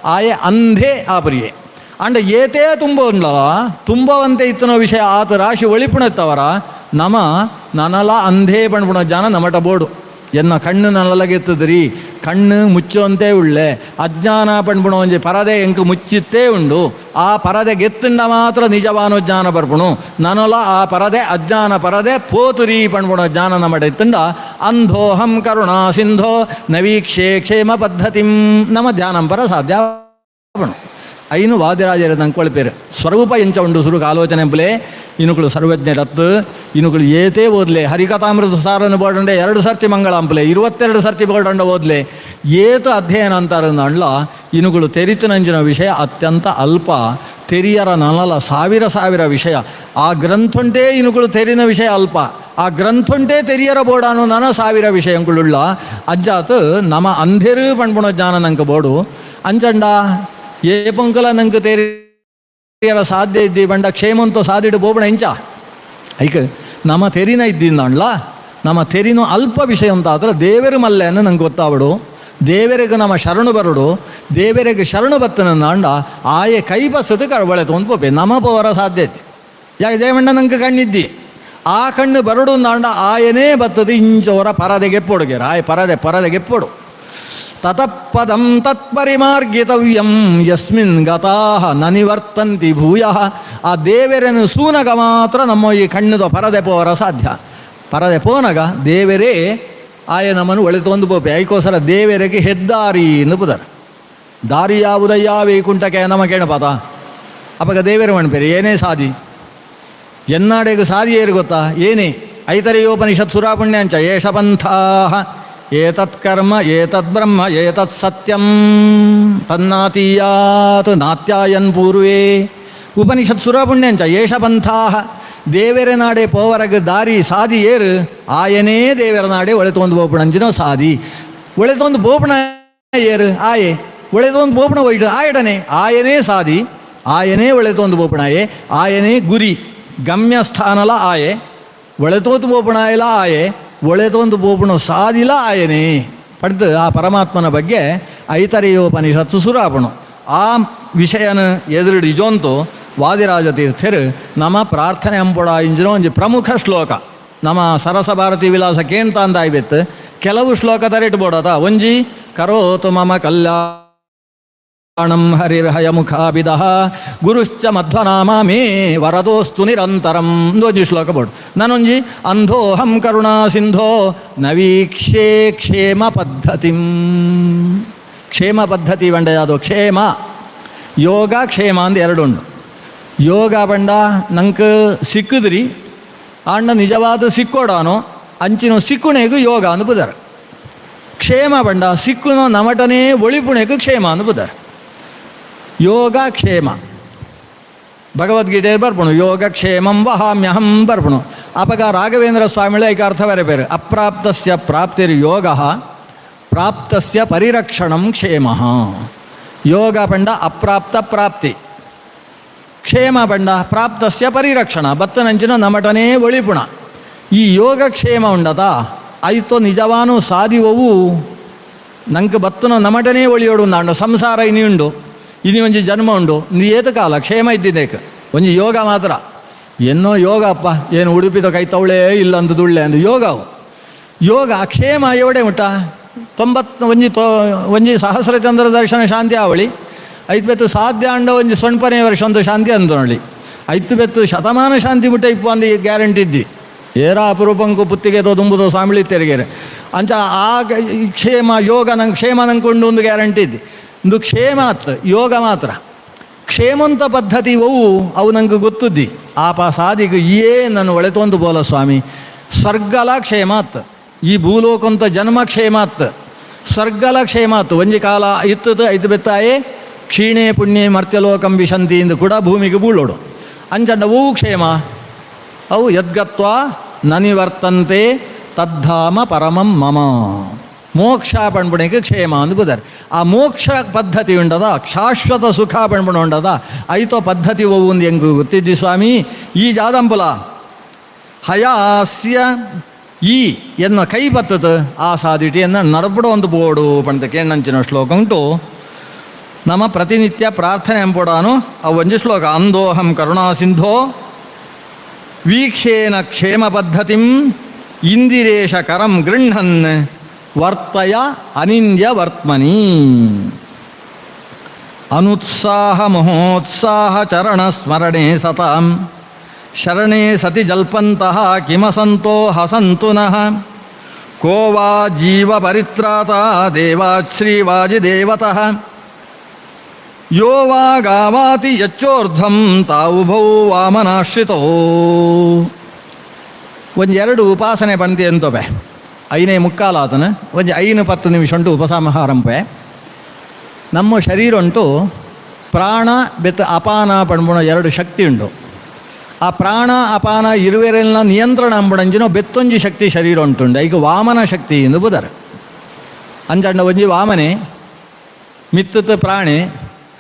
ಆಯೆ ಅಂಧೇ ಆಪರಿಯೇ ಅಂಡ ಏತೇ ತುಂಬಲ್ಲ ತುಂಬವಂತೆ ಇತ್ತನೋ ವಿಷಯ ಆತ ರಾಶಿ ಒಳಿಪುಣತ್ತವರ ನನಲ ಅಂಧೇ ಪಣ್ಪುಣ ಜ್ಞಾನ ನಮಟ ಬೋಡು ಎನ್ನ ಕಣ್ಣು ನಲ್ಲಗೆತ್ತದ್ರಿ ಕಣ್ಣು ಮುಚ್ಚುವಂತೆ ಉಳ್ಳೆ ಅಜ್ಞಾನ ಪಣ್ಪುಣ ಒಂಜಿ ಪರದೆ ಎಂಕು ಮುಚ್ಚಿತ್ತೇ ಉಂಡು ಆ ಪರದೆ ಗೆತ್ತುಂಡ ಮಾತ್ರ ನಿಜವಾನೋ ಜ್ಞಾನ ಬರ್ಪುಣು ನನಲ ಆ ಪರದೆ ಅಜ್ಞಾನ ಪರದೆ ಪೋತುರಿ ಪಣ್ಪುಣ ಜ್ಞಾನ ನಮಟ ಇತ್ತುಂಡ ಅಂಧೋಹಂ ಕರುಣಾ ಸಿಂಧೋ ನವೀಕ್ಷೇ ಕ್ಷೇಮ ಪದ್ಧತಿಂ ನಮ ಧ್ಯಾನಂ ಪರ ಸಾಧ್ಯ ಐನು ವಾದಿರಾಜರ ನಂಕೊಳ್ಪೇರು ಸ್ವರೂಪ ಎಂಚ ಉಂಡು ಸುರುಕು ಆಲೋಚನೆ ಎಂಬಲೇ ಇನುಕಳು ಸರ್ವಜ್ಞರತ್ತು ಇನುಕಳು ಏತೇ ಓದ್ಲೆ ಹರಿಕಥಾಮೃತ ಸಾರನ್ನು ಬೋಡಂಡೆ 2 ಸರ್ತಿ ಮಂಗಳ ಅಂಪಲೆ 22 ಸರ್ತಿ ಬೋಡಂಡ ಓದ್ಲೆ ಏತು ಅಧ್ಯಯನ ಅಂತಾರ ಅಂಡ್ಲ ಇನುಗಳು ತೆರಿತನಂಜಿನ ವಿಷಯ ಅತ್ಯಂತ ಅಲ್ಪ ತೆರಿಯರ ನಲಲ ಸಾವಿರ ವಿಷಯ ಆ ಗ್ರಂಥುಂಟೇ ಇನುಗಳು ತೆರಿನ ವಿಷಯ ಅಲ್ಪ ಆ ಗ್ರಂಥುಂಟೇ ತೆರಿಯರ ಬೋಡಾನು ನನ 1000 ವಿಷಯಗಳುಳ್ಳ ಅಜ್ಜಾತ್ ನಮ ಅಂಧೆರು ಪಣ್ಪುಣ ಜ್ಞಾನ ನಂಗೆ ಬೋಡು ಅಂಚಂಡ ಏ ಪಂಕಲ ನಂಗೆ ತೆರಿಯರ ಸಾಧ್ಯ ಇದ್ದಿ ಬಂಡ ಕ್ಷೇಮಂತ ಸಾಧಿಡು ಬೋಬಣ ಇಂಚ ಐಕ ನಮ್ಮ ತೆರಿನ ಇದ್ದಿಂದಣ್ಣ ನಮ್ಮ ತೆರಿನೂ ಅಲ್ಪ ವಿಷಯ ಅಂತ ಆದ್ರೆ ದೇವರ ಮಲ್ಲೆಯನ್ನು ನಂಗೆ ಗೊತ್ತಾವಡು ದೇವರಿಗೆ ನಮ್ಮ ಶರಣು ಬರಡು ದೇವರಿಗೆ ಶರಣು ಬತ್ತನಂದ ಅಂಡ ಆಯೆ ಕೈ ಬಸದು ಕಳಬಳೆ ತೊಂದು ಪೋಪೆ ನಮ್ಮ ಪೋವರ ಸಾಧ್ಯತೆ ಯಾಕೆ ದೇವಣ್ಣ ನಂಗೆ ಕಣ್ಣಿದ್ದಿ ಆ ಕಣ್ಣು ಬರಡು ಅಂದ ಆಯನೇ ಬತ್ತದು ಇಂಚವರ ಪರದೆಗೆ ಎಪ್ಪೊಡುಗೆರ ಆಯ ಪರದೆಗೆ ಎಪ್ಪೊಡು ತತಪದಂ ತತ್ಪರಿಮಾರ್ಗಿತವ್ಯಂ ಯಸ್ಮಿನ್ ಗತಾಹ ನನಿವರ್ತಂತಿ ಭೂಯಃ ಆ ದೇವರನ್ನು ಸೂನಗ ಮಾತ್ರ ನಮ್ಮ ಈ ಕಣ್ಣದ ಪರದೆ ಪೋವರ ಸಾಧ್ಯ ಪರದೆ ಪೋನಗ ದೇವರೇ ಆಯ ನಮ್ಮನ್ನು ಒಳೆತೊಂದು ಪೋಪೆ ಐಕೋಸರ ದೇವರಿಗೆ ಹೆದ್ದಾರಿ ಎಂದು ಬುದರ ದಾರಿ ಯಾವುದಯ್ಯ ವೈಕುಂಠಕ್ಕೆ ನಮ ಕೇಳಪಾತ ಅಪ್ಪಗ ದೇವೇರು ಮಣ್ಪೇರಿ ಏನೇ ಸಾದಿ ಎನ್ನಾಡೆಗೂ ಸಾದಿ ಏರು ಗೊತ್ತಾ ಏನೇ ಐತರೆಯೋಪನಿಷತ್ ಸುರಾಪುಣ್ಯಾಂಚ ಏಷ ಪಂಥಾ ಏತತ್ ಕರ್ಮ ಏತದ್ ಬ್ರಹ್ಮ ಏತತ್ ಸತ್ಯಂ ತನ್ನಾತೀಯಾತ್ ನಾತ್ಯಾಯನ್ ಪೂರ್ವೇ ಉಪನಿಷತ್ ಸುರಾಪುಣ್ಯಾಂಚ ಏಷ ಪಂಥಾ ದೇವರ ನಾಡೆ ಪೋವರಗ ದಾರಿ ಸಾದಿ ಏರು ಆಯನೇ ದೇವರ ನಾಡೆ ಒಳೆತೊಂದು ಬೋಪಣಂಚಿನೋ ಸಾದಿ ಒಳೆತೊಂದು ಬೋಪಣ ಏರು ಆಯೆ ಒಳೆತೊಂದು ಬೋಪಣ ಒಯ್ಡು ಆಯಡನೆ ಆಯನೇ ಸಾದಿ ಆಯನೇ ಒಳೆತೊಂದು ಬೋಪಣಾಯೆ ಆಯನೇ ಗುರಿ ಗಮ್ಯಸ್ಥಾನಲ ಆಯೆ ಒಳೆತೋತು ಬೋಪಣಾಯಲ ಆಯೆ ಒಳೆತೊಂದು ಬೋಪಣ ಸಾದಿಲ ಆಯನೇ ಪಡೆದು ಆ ಪರಮಾತ್ಮನ ಬಗ್ಗೆ ಐತರೆಯೋಪನಿಷತ್ತು ಸುರಾಪಣು ಆ ವಿಷಯನ ಎದುರು ಇಜೋಂತು ವಾದಿರಾಜ ತೀರ್ಥರು ನಮ್ಮ ಪ್ರಾರ್ಥನೆ ಅಂಪೊಡ ಇಂಜಿನ ಒಂದು ಪ್ರಮುಖ ಶ್ಲೋಕ ನಮ್ಮ ಸರಸ ಭಾರತಿ ವಿಲಾಸ ಕೇಳ್ತಾ ಅಂದಾಯ್ಬೆತ್ತು ಕೆಲವು ಶ್ಲೋಕ ತರಿಟ್ಬೋಡದ ಒಂಜಿ ಕರೋತು ಮಮ ಕಲ್ಯಾಣಂ ಹರಿರ್ಹಯ ಮುಖಾಭಿದಃ ಗುರುಶ್ಚ ಮಧ್ವನಾಮ ಮೇ ವರದೋಸ್ತು ನಿರಂತರಂ ಒಂಜಿ ಶ್ಲೋಕ ಬೋಡು ನಾನೊಂಜಿ ಅಂಧೋಹಂ ಕರುಣಾ ಸಿಂಧೋ ನವೀಕ್ಷೇ ಕ್ಷೇಮ ಪದ್ಧತಿಂ ಕ್ಷೇಮ ಪದ್ಧತಿ ಬಂಡ ಯಾವುದು ಕ್ಷೇಮ ಯೋಗ ಕ್ಷೇಮ ಅಂದು ಎರಡುಂಡು ಯೋಗ ಬಂಡ ನಂಗೆ ಸಿಕ್ಕಿದ್ರಿ ಆಂಡ ನಿಜವಾದ ಸಿಕ್ಕೋಡಾನೋ ಅಂಚಿನ ಸಿಕ್ಕುಣೆಗೂ ಯೋಗ ಅಂದು ಬುದಾರ ಕ್ಷೇಮ ಬಂಡ ಸಿಕ್ಕುನೋ ನಮಟನೇ ಒಳಿಪುಣೆಗೂ ಕ್ಷೇಮ ಅಂದು ಬುದಾರ ಯೋಗ ಕ್ಷೇಮ ಭಗವದ್ಗೀತೆ ಬರ್ಪಣು ಯೋಗ ಕ್ಷೇಮಂ ವಹಾಮ್ಯಹಂ ಬರ್ಪಣು ಅಪಗ ರಾಘವೇಂದ್ರ ಸ್ವಾಮಿಗಳ ಐಕ ಅರ್ಥ ಬೇರೆ ಬೇರೆ ಅಪ್ರಾಪ್ತಸ್ಯ ಪ್ರಾಪ್ತಿರ್ ಯೋಗ ಪ್ರಾಪ್ತಸ್ಯ ಪರಿರಕ್ಷಣಂ ಕ್ಷೇಮ ಯೋಗ ಬಂಡ ಅಪ್ರಾಪ್ತ ಪ್ರಾಪ್ತಿ ಕ್ಷೇಮ ಬಂಡ ಪ್ರಾಪ್ತಸ್ಯ ಪರಿರಕ್ಷಣ ಬತ್ತನಂಚಿನ ನಮಟನೇ ಒಳಿಪುಣ ಈ ಯೋಗಕ್ಷೇಮ ಉಂಡತ ಆಯ್ತು ನಿಜವಾನು ಸಾದಿವವು ನಂಗೆ ಬತ್ತನ ನಮಟನೇ ಒಳಿಯೋಡು ನಾಂಡ ಸಂಸಾರ ಇನಿ ಉಂಡು ಇನಿ ಒಂಜಿ ಜನ್ಮ ಉಂಡು ನೀ ಏತ ಕಾಲ ಕ್ಷೇಮ ಇದ್ದಿದ್ದೇಕ ಒಂಜಿ ಯೋಗ ಮಾತ್ರ ಏನೋ ಯೋಗ ಅಪ್ಪ ಏನು ಉಡುಪಿದ ಕೈ ತವಳೇ ಇಲ್ಲ ಅಂದು ದುಳ್ಳೆ ಅಂದು ಯೋಗವು ಯೋಗ ಕ್ಷೇಮ ಎವಡೆ ಮುಟ್ಟ ಒಂಜಿ ಸಹಸ್ರ ಚಂದ್ರ ದರ್ಶನ ಶಾಂತಿ ಆವಳಿ ಐತು ಬೆತ್ತು ಸಾಧ್ಯ ಅಂಡ ಒಂಜಿ ಸೊಣ್ಪನೇ ವರ್ಷ ಒಂದು ಶಾಂತಿ ಅಂದೋಳಿ ಐತು ಬೆತ್ತು ಶತಮಾನ ಶಾಂತಿ ಮುಟ್ಟ ಇಪ್ಪು ಅಂದು ಗ್ಯಾರಂಟಿ ಇದ್ದಿ ಏರ ಅಪರೂಪಂಕು ಪುತ್ತಿಗೆದೋ ದುಂಬುದೋ ಸ್ವಾಮಿಳಿ ತೆರಿಗೆರೆ ಅಂಚ ಆ ಕ್ಷೇಮ ಯೋಗ ನಂಗೆ ಕ್ಷೇಮ ನಂಕೊಂಡು ಒಂದು ಗ್ಯಾರಂಟಿ ಇದ್ದಿ ಒಂದು ಕ್ಷೇಮ ಆತ್ ಯೋಗ ಮಾತ್ರ ಕ್ಷೇಮಂತ ಪದ್ಧತಿ ಅವು ನಂಗೆ ಗೊತ್ತುದ್ದಿ ಆಪ ಸಾದಿಗೆ ನನ್ನ ಒಳೆತೊಂದು ಬೋಲ ಸ್ವಾಮಿ ಸ್ವರ್ಗಲ ಕ್ಷೇಮಾತ್ ಈ ಭೂಲೋಕಂತ ಜನ್ಮ ಕ್ಷೇಮಾತ್ ಸ್ವರ್ಗಲ ಕ್ಷೇಮಾತ್ ಒಂಜಿ ಕಾಲ ಇತ್ತದ ಐದು ಬೆತ್ತಾಯೇ ಕ್ಷೀಣೆ ಪುಣ್ಯೆ ಮರ್ತ್ಯಲೋಕಂ ವಿಶಂತಿ ಇಂದು ಕೂಡ ಭೂಮಿಗೆ ಬೀಳೋಡು ಅಂಚಂಡ ಅವು ಕ್ಷೇಮ ಅವು ಯದ್ಗತ್ವ ನನಿವರ್ತಂತೆ ತದ್ಧಾಮ ಪರಮಂ ಮಮ ಮೋಕ್ಷ ಪಣ್ಪುಣಿಗೆ ಕ್ಷೇಮ ಅಂದು ಬುದಾರೆ ಆ ಮೋಕ್ಷ ಪದ್ಧತಿ ಉಂಡದ ಶಾಶ್ವತ ಸುಖ ಪಣ್ಪುಣ ಉಂಡದ ಐತೋ ಪದ್ಧತಿ ಅವು ಒಂದು ಹೆಂಗೆ ಗೊತ್ತಿದ್ದಿ ಸ್ವಾಮಿ ಈ ಜಾದಂಬುಲ ಹಯಾಸ್ಯ ಈ ಎನ್ನ ಕೈ ಬತ್ತದ ಆ ಸಾದಿಟಿಯನ್ನು ನರಬಿಡೋ ಒಂದು ಬೋಡು ಪಂತ ಕೇಳಂಚಿನ ಶ್ಲೋಕ ಉಂಟು ನಮ್ಮ ಪ್ರತಿನಿತ್ಯ ಪ್ರಾರ್ಥನೆ ಎಂಬುಡಾನು ಅವು ಒಂಜಿ ಶ್ಲೋಕ ಅಂದೋಹಂ ಕರುಣಾ ಸಿಂಧೋ ವೀಕ್ಷೇನ ಕ್ಷೇಮ ಪದ್ಧತಿಂ ಇಂದಿರೇಶ ಕರಂ ಗೃಹನ್ ವರ್ತಯ ಅನಿಂದ್ಯ ವರ್ತಮನಿ ಅನುತ್ಸಾಹ ಮಹೋತ್ಸಾಹ ಚರಣ ಸ್ಮರಣೆ ಸತಾಂ ಶರಣೆ ಸತಿ ಜಲ್ಪಂತಹ ಕಿಮಸಂತೋ ಹಸಂತು ನಃ ಕೋ ವಾ ಜೀವ ಪರಿತ್ರಾತ ದೇವಾಶ್ರೀವಾಜಿ ದೇವತಃ ಯೋ ವಾ ಗಾವಾತಿ ಯಚ್ಚೋರ್ಧ್ವಂ ತಾವುಭೌ ವಾಮನಾಶ್ರಿತೋ ಒಂದೆರಡು ಉಪಾಸನೆ ಬಂದಿ ಅಂತೊಬೆ ಐನೇ ಮುಕ್ಕಾಲಾತನ ಒಂಜಿ 5-10 ನಿಮಿಷ ಉಂಟು ಉಪಸಂಹಾರಂಪೆ ನಮ್ಮ ಶರೀರ ಉಂಟು ಪ್ರಾಣ ಬೆತ್ತ ಅಪಾನ ಪಣ್ಬುಣ ಎರಡು ಶಕ್ತಿ ಉಂಟು ಆ ಪ್ರಾಣ ಅಪಾನ ಇರುವೆರೆಲ್ಲ ನಿಯಂತ್ರಣ ಅಂಬುಡಂಜಿನೋ ಬೆತ್ತೊಂಜಿ ಶಕ್ತಿ ಶರೀರ ಉಂಟುಂಡು ಈಗ ವಾಮನ ಶಕ್ತಿ ಎಂದು ಬುದರ್ ಅಂಚಂಡ ಒಂಜಿ ವಾಮನೆ ಮಿತ್ತತ ಪ್ರಾಣೆ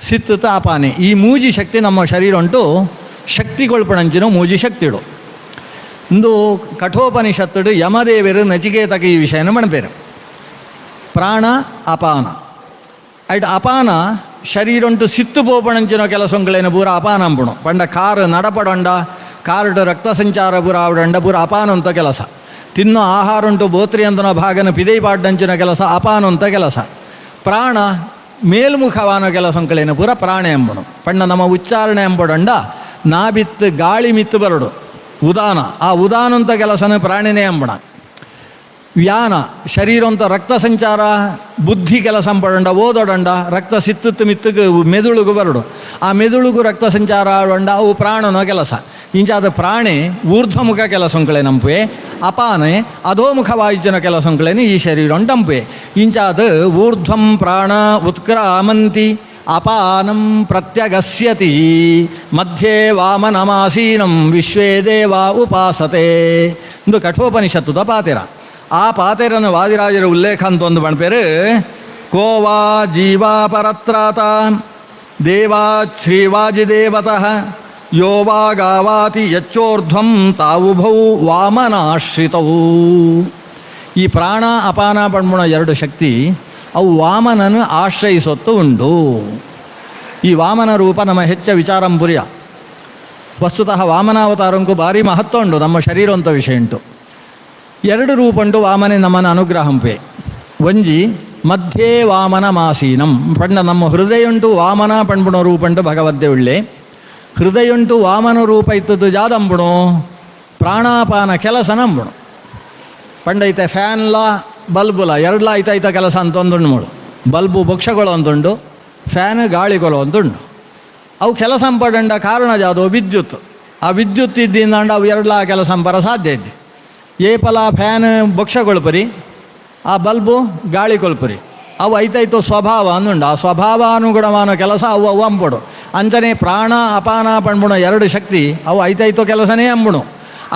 ಸಿತ್ತತ ಅಪಾನೆ ಈ ಮೂಜಿ ಶಕ್ತಿ ನಮ್ಮ ಶರೀರ ಉಂಟು ಶಕ್ತಿಗೊಳ್ಪಣಂಚಿನೋ ಮೂಜಿ ಶಕ್ತಿಡು ಇಂದು ಕಠೋಪನಿಷತ್ತುಡು ಯಮದೇವರು ನಚಿಕೇತಕ ಈ ವಿಷಯನ ಮಣ್ಪೇರು ಪ್ರಾಣ ಅಪಾನ ಐಟ್ ಅಪಾನ ಶರೀರ ಉಂಟು ಸಿತ್ತು ಪೋಪಣಂಚಿನ ಕೆಲಸಗಳೇನು ಪೂರ ಅಪಾನ ಅಂಬುಣು ಪಂಡ ಕಾರು ನಡಪಡೊಂಡ ಕಾರುಡು ರಕ್ತ ಸಂಚಾರ ಪೂರ ಆವಡಂಡ ಪೂರ ಅಪಾನ ಅಂತ ಕೆಲಸ ತಿನ್ನೋ ಆಹಾರ ಉಂಟು ಬೋತ್ರಿ ಅಂತನೋ ಭಾಗನ ಪಿದೈ ಪಾಡ್ಡಂಚಿನ ಕೆಲಸ ಅಪಾನ ಅಂತ ಕೆಲಸ ಪ್ರಾಣ ಮೇಲ್ಮುಖವಾನ ಕೆಲಸಗಳೇನು ಪೂರ ಪ್ರಾಣ ಎಂಬುಣು ಪಂಡ ನಮ್ಮ ಉಚ್ಚಾರಣೆ ಎಂಬುಡಂಡ ನಾ ಬಿತ್ತು ಗಾಳಿ ಮಿತ್ತು ಬರಡು ಉದಾನ ಆ ಉದಾನ ಅಂತ ಕೆಲಸನ ಪ್ರಾಣಿನೇ ಎಂಬುಣ ವ್ಯಾನ ಶರೀರ ಅಂತ ರಕ್ತ ಸಂಚಾರ ಬುದ್ಧಿ ಕೆಲಸ ಪಡಂಡ ಓದೋಡಂಡ ರಕ್ತ ಸಿತ್ತು ಮಿತ್ತಗೆ ಮೆದುಳುಗು ಬರಡು ಆ ಮೆದುಳುಗು ರಕ್ತ ಸಂಚಾರ ಆಡೋಂಡ ಅವು ಪ್ರಾಣನೋ ಕೆಲಸ ಇಂಚಾದ ಪ್ರಾಣೆ ಊರ್ಧ್ವಮುಖ ಕೆಲಸಂಕಳೆ ನಂಪುವೆ ಅಪಾನೆ ಅಧೋಮುಖ ವಾಯುಜನ ಕೆಲಸಂಕಳೇನು ಈ ಶರೀರ ಟಂಪುವೆ ಇಂಚಾದ ಊರ್ಧ್ವಂ ಪ್ರಾಣ ಉತ್ಕ್ರಾಮಂತಿ ಅಪಾನಂ ಪ್ರತ್ಯಗಸ್ಯತಿ ಮಧ್ಯೆ ವಾಮನಮಾಸೀನಂ ವಿಶ್ವೇ ದೇವ ಉಪಾಸತೆ ಇದು ಕಠೋಪನಿಷತ್ತುದ ಪಾತೆರ ಆ ಪಾತೆರನ್ನು ವಾದಿರಾಜರ ಉಲ್ಲೇಖ ಅಂತ ಒಂದು ಬಣ್ಪೇರು ಕೋವಾ ಜೀವಾ ಪರತ್ರಾತ ದೇವಾತ್ ಶ್ರೀವಾಜಿದೇವತಃ ಯೋವಾ ಗಾವಾತಿ ಯಚ್ಚೋರ್ಧ್ವಂ ತಾವುಭೌ ವಾಮನಾಶ್ರಿತವು. ಈ ಪ್ರಾಣ ಅಪಾನ ಪಣ್ಮುಣ ಎರಡು ಶಕ್ತಿ ಅವು ವಾಮನನು ಆಶ್ರಯಿಸೊತ್ತು ಉಂಡು. ಈ ವಾಮನ ರೂಪ ನಮ್ಮ ಹೆಚ್ಚ ವಿಚಾರಂಪುರ್ಯ ವಸ್ತುತಃ ವಾಮನಾವತಾರಂಕು ಭಾರಿ ಮಹತ್ವ ಉಂಟು ನಮ್ಮ ಶರೀರ ಅಂತ ವಿಷಯ ಉಂಟು. ಎರಡು ರೂಪ ಉಂಟು ವಾಮನೆ ನಮ್ಮನ ಅನುಗ್ರಹಂಪೆ. ಒಂಜಿ ಮಧ್ಯೆ ವಾಮನ ಮಾಸೀನಂ ಪಂಡ ನಮ್ಮ ಹೃದಯ ಉಂಟು ವಾಮನ ಪಣ್ಬುಣ ರೂಪ ಉಂಟು ಭಗವದ್ದೆ ಉಳ್ಳೆ ಹೃದಯ ಉಂಟು ವಾಮನ ರೂಪ ಇತ್ತದ್ದು ಜಾದಂಬುಣು ಪ್ರಾಣಾಪಾನ ಕೆಲಸ ನಂಬುಣು ಪಂಡ ಐತೆ ಫ್ಯಾನ್ಲ ಬಲ್ಬುಲ ಎರಡ್ಲ ಐತ ಕೆಲಸ ಅಂತ ಒಂದುಂಡು ಮೂಡು ಬಲ್ಬು ಬೊಕ್ಷಗಳು ಅಂತುಂಡು ಫ್ಯಾನ್ ಗಾಳಿಗಳು ಅಂತುಂಡು ಅವು ಕೆಲಸ ಪಡಂಡ ಕಾರಣ ಜಾದು ವಿದ್ಯುತ್ ಆ ವಿದ್ಯುತ್ ಇದ್ದಿಂದ ಅವು ಎರಡ್ಲ ಕೆಲಸ ಪರ ಸಾಧ್ಯ ಇದ್ದೆ ಏಪಲ ಫ್ಯಾನ್ ಬೊಕ್ಷಗಳು ಪರಿ ಆ ಬಲ್ಬು ಗಾಳಿ ಕೊಲ್ಪರಿ ಅವು ಐತೈತೋ ಸ್ವಭಾವ ಅಂದುಂಡು ಆ ಸ್ವಭಾವಾನುಗುಣವಾನ ಕೆಲಸ ಅವು ಅಂಬುಡು ಅಂಚನೆ ಪ್ರಾಣ ಅಪಾನ ಪಣ್ಬುಣ ಎರಡು ಶಕ್ತಿ ಅವು ಐತೈತೋ ಕೆಲಸನೇ ಅಂಬುಣು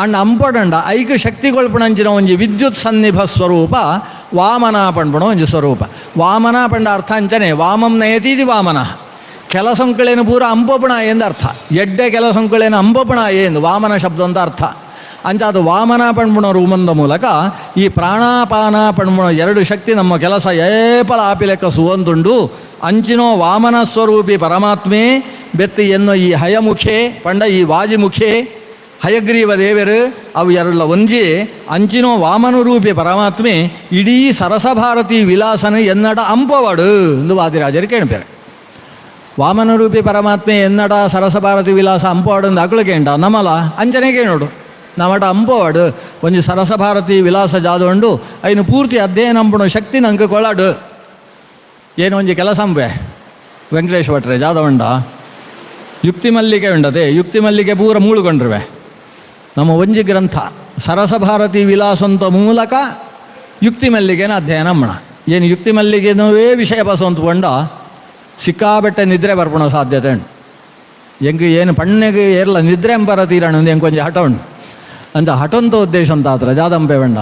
ಅಂಡ್ ಅಂಪಡಂಡ ಐಕ ಶಕ್ತಿಗೊಳ್ಪಣಂಚಿನ ಒಂಜಿ ವಿದ್ಯುತ್ ಸನ್ನಿಭ ಸ್ವರೂಪ ವಾಮನ ಪಣ್ಬುಣ ಒಂಜಿ ಸ್ವರೂಪ ವಾಮನ ಪಂಡ ಅರ್ಥ ಅಂಚನೆ ವಾಮಂ ನಯತೀತಿ ವಾಮನ ಕೆಲಸಂಕಳೇನು ಪೂರ ಅಂಪಪುಣ ಎಂದು ಅರ್ಥ ಎಡ್ಡೆ ಕೆಲಸಂಕಳೇನು ಅಂಪಪುಣ ಎಂದು ವಾಮನ ಶಬ್ದ ಅಂತ ಅರ್ಥ ಅಂಚಾದ ವಾಮನ ಪಣ್ಬುಣ ರೂಮಂದ ಮೂಲಕ ಈ ಪ್ರಾಣಾಪಾನ ಪಣ್ಬುಣ ಎರಡು ಶಕ್ತಿ ನಮ್ಮ ಕೆಲಸ ಏಪಲ ಆಪಿಲೆಕ್ಕ ಸುವಂತುಂಡು ಅಂಚಿನೋ ವಾಮನ ಸ್ವರೂಪಿ ಪರಮಾತ್ಮೆ ಬೆತ್ತಿ ಎನ್ನೋ ಈ ಹಯಮುಖೆ ಪಂಡ ಈ ವಾಜಿಮುಖೆ ಹಯಗ್ರೀವ ದೇವರು ಅವು ಎರಡ್ಲ ಒಂಜಿ ಅಂಚಿನೋ ವಾಮನರೂಪಿ ಪರಮಾತ್ಮೆ ಇಡೀ ಸರಸಭಾರತಿ ವಿಲಾಸನ ಎನ್ನಡ ಅಂಪವಾಡು ಎಂದು ವಾದಿರಾಜರು ಕೇಳ್ಬೇರೆ. ವಾಮನರೂಪಿ ಪರಮಾತ್ಮೆ ಎನ್ನಡ ಸರಸಭಾರತಿ ವಿಲಾಸ ಅಂಪವಾಡು ಎಂದು ಅಕಳು ಕೇಂಡ ನಮಲ ಅಂಚನೆ ಕೇಳೋಡು ನಮಟ ಅಂಪವಾಡು ಒಂಜಿ ಸರಸಭಾರತಿ ವಿಲಾಸ ಜಾದುಂಡು ಐನು ಪೂರ್ತಿ ಅಧ್ಯಯನ ಅಂಪುಣ ಶಕ್ತಿ ನಂಗೆ ಕೊಳಡು ಏನು ಒಂಜಿ ಕೆಲಸ ಅಂಬೆ ವೆಂಕಟೇಶ್ ಭಟ್ರೆ ಜಾದವಂಡ ಯುಕ್ತಿ ಮಲ್ಲಿಗೆ ಉಂಡದೆ ಯುಕ್ತಿ ಮಲ್ಲಿಗೆ ಪೂರ ಮೂಳುಗೊಂಡ್ರುವೆ ನಮ್ಮ ಒಂಜಿ ಗ್ರಂಥ ಸರಸಭಾರತಿ ವಿಲಾಸಂತ ಮೂಲಕ ಯುಕ್ತಿ ಮಲ್ಲಿಗೆನ ಅಧ್ಯಯನ ಅಮ್ಮಣ ಏನು ಯುಕ್ತಿ ಮಲ್ಲಿಗೆನವೇ ವಿಷಯ ಬಸವಂತ ಸಿಕ್ಕಾಬಟ್ಟೆ ನಿದ್ರೆ ಬರ್ಪಣ ಸಾಧ್ಯತೆ ಉಂಟು ಹೆಂಗೆ ಏನು ಪಣ್ಣೆಗೆ ಏರ್ಲ ನಿದ್ರೆ ಎಂಬರ ತೀರಣ ಹೆಂಗೆ ಕೊಂಚ ಹಠ ಉಂಟು ಅಂತ ಹಠಂತ ಉದ್ದೇಶ ಅಂತ ಆತ್ರ ಜಾದಂಬೆ ಬಂಡ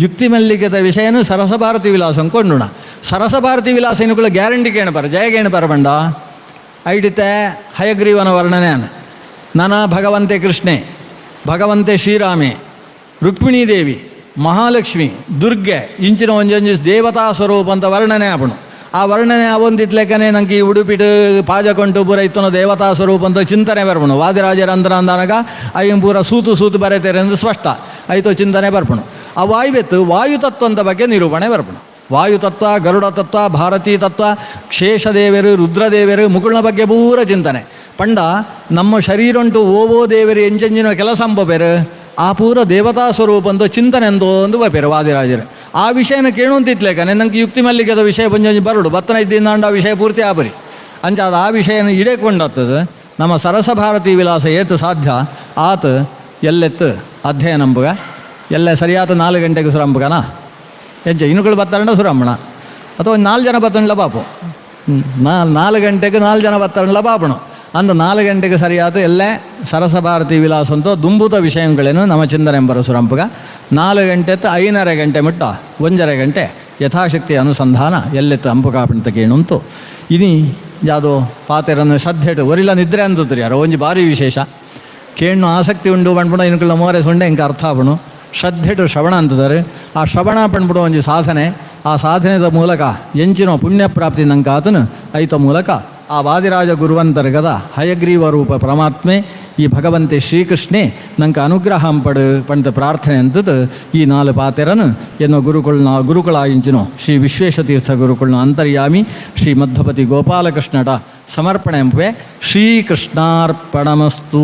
ಯುಕ್ತಿ ಮಲ್ಲಿಗೆದ ವಿಷಯನು ಸರಸಭಾರತಿ ವಿಲಾಸ ಅಂದ್ಕೊಂಡುಣ ಸರಸಭಾರತಿ ವಿಲಾಸ ಇನ್ನು ಗ್ಯಾರಂಟಿ ಕೇಣಬಾರ ಜಯ ಕೇಣಬಾರ ಬಂಡ ಐಡಿತೆ ಹಯಗ್ರೀವನ ವರ್ಣನೆ ನನ ಭಗವಂತೆ ಕೃಷ್ಣೆ ಭಗವಂತೆ ಶ್ರೀರಾಮೆ ರುಕ್ಮಿಣೀ ದೇವಿ ಮಹಾಲಕ್ಷ್ಮಿ ದುರ್ಗೆ ಇಂಚಿನ ಒಂಜೊಂಜಿ ದೇವತಾ ಸ್ವರೂಪ ಅಂತ ವರ್ಣನೆ ಆಪಣು ಆ ವರ್ಣನೆ ಅವೊಂದಿತ್ಲೆಕ್ಕನೆ ನಂಗೆ ಈ ಉಡುಪಿಟ್ಟು ಪಾಜಕೊಂಟು ಪೂರ ಇತ್ತನೋ ದೇವತಾ ಸ್ವರೂಪ ಅಂತ ಚಿಂತನೆ ಬರ್ಪಣು ವಾದಿರಾಜರ ಅಂತರ ಅಂದನಗ ಐನ್ ಪೂರ ಸೂತು ಬರೆತೇರೆ ಎಂದು ಸ್ಪಷ್ಟ ಐತೋ ಚಿಂತನೆ ಬರ್ಪಣು ಆ ವಾಯುವೆತ್ತು ವಾಯುತತ್ವ ಅಂತ ಬಗ್ಗೆ ನಿರೂಪಣೆ ಬರ್ಪಣು ವಾಯುತತ್ವ ಗರುಡ ತತ್ವ ಭಾರತೀ ತತ್ವ ಶೇಷದೇವರು ರುದ್ರದೇವರು ಮುಕುಳನ ಬಗ್ಗೆ ಪೂರ ಚಿಂತನೆ ಪಂಡ ನಮ್ಮ ಶರೀರ ಉಂಟು ಓವೋ ದೇವರು ಎಂಚೆಂಚಿನ ಕೆಲಸ ಅಂಬೇರು ಆ ಪೂರ ದೇವತಾ ಸ್ವರೂಪ ಅಂತ ಚಿಂತನೆ ಎಂದೋ ಒಂದು ಬಪೇರು ವಾದಿರಾಜರು ಆ ವಿಷಯನ ಕೇಳುವಂತಿತ್ಲೇಕನೆ ನಂಗೆ ಯುಕ್ತಿ ಮಲ್ಲಿಗೆದ ವಿಷಯ ಬಂಜಿ ಬರುಡು ಬತ್ತನ ಇದ್ದಿಂದ ಆ ವಿಷಯ ಪೂರ್ತಿ ಆಬರಿ ಅಂಚಾದ ಆ ವಿಷಯನ ಇಡೇಕೊಂಡತ್ತದ ನಮ್ಮ ಸರಸಭಾರತಿ ವಿಲಾಸ ಏತು ಸಾಧ್ಯ ಆತ ಎಲ್ಲೆತ್ತು ಅಧ್ಯಯನ ಅಂಬುಗ ಎಲ್ಲ ಸರಿಯಾದ 4 ಗಂಟೆಗೆ ಸುರಂಬುಗನಾ ಹೆಜ್ಜ ಇನ್ನುಗಳು ಬತ್ತಾರಂಡ ಸುರಮ್ಮಣ ಅಥವಾ 4 ಜನ ಬತ್ತಂಡ್ಲ ಬಾಪು 4 ಗಂಟೆಗೆ 4 ಜನ ಬತ್ತಾರಂಡ್ಲ ಬಾಪಣು ಅಂದ 4 ಗಂಟೆಗೆ ಸರಿಯಾದ ಎಲ್ಲೇ ಸರಸಭಾರತಿ ವಿಲಾಸ ಅಂತ ದುಂಬುತ ವಿಷಯಗಳೇನು ನಮ್ಮ ಚಿಂತನೆ ಎಂಬರು ಸುರಂಪುಗ 4 ಗಂಟೆ 5:30 ಗಂಟೆ ಮುಟ್ಟ 1:30 ಗಂಟೆ ಯಥಾಶಕ್ತಿ ಅನುಸಂಧಾನ ಎಲ್ಲೆತ್ತು ಅಂಪುಕಾಪಂತ ಕೇಳುಂತು ಇನಿ ಯಾವುದು ಪಾತೆರನ್ನು ಶ್ರದ್ಧೆಟ್ಟು ಒರಿಲ ನಿದ್ರೆ ಅಂತದ್ರಿ ಯಾರೋ ಒಂಜಿ ಭಾರಿ ವಿಶೇಷ ಕೇಣ್ಣು ಆಸಕ್ತಿ ಉಂಡು ಪಣ್ಬಿಡ ಇನ್ಕುള്ള ಮೋರೆ ಸೊಂಡೆ ಇಂಕ ಅರ್ಥ ಆಪಣು ಶ್ರದ್ಧೆಟು ಶ್ರವಣ ಅಂತದಾರೆ ಆ ಶ್ರವಣ ಪಣ್ಬಿಡೋ ಒಂಜಿ ಸಾಧನೆ ಆ ಸಾಧನೆದ ಮೂಲಕ ಎಂಚಿನೋ ಪುಣ್ಯ ಪ್ರಾಪ್ತಿ ನಂಗೆ ಆತನು ಐತ ಮೂಲಕ ಆ ವಾದಿರಾಜ ಗುರುವಂತರ್ಗದ ಹಯಗ್ರೀವ ರೂಪ ಪರಮಾತ್ಮೆ ಈ ಭಗವಂತೆ ಶ್ರೀಕೃಷ್ಣೇ ನಂಗೆ ಅನುಗ್ರಹ ಪಂತ ಪ್ರಾರ್ಥನೆ ಅಂತದ್ದು ಈ 4 ಪಾತೆರನು ಎನ್ನೋ ಗುರುಕುಳಾಯಿಂಚಿನೋ ಶ್ರೀ ವಿಶ್ವೇಶತೀರ್ಥ ಗುರುಕುಳನ ಅಂತರ್ಯಾಮಿ ಶ್ರೀ ಮಧ್ವಪತಿ ಗೋಪಾಲಕೃಷ್ಣಟ ಸಮರ್ಪಣೆ ಎಂಪೆ ಶ್ರೀಕೃಷ್ಣಾರ್ಪಣಮಸ್ತು.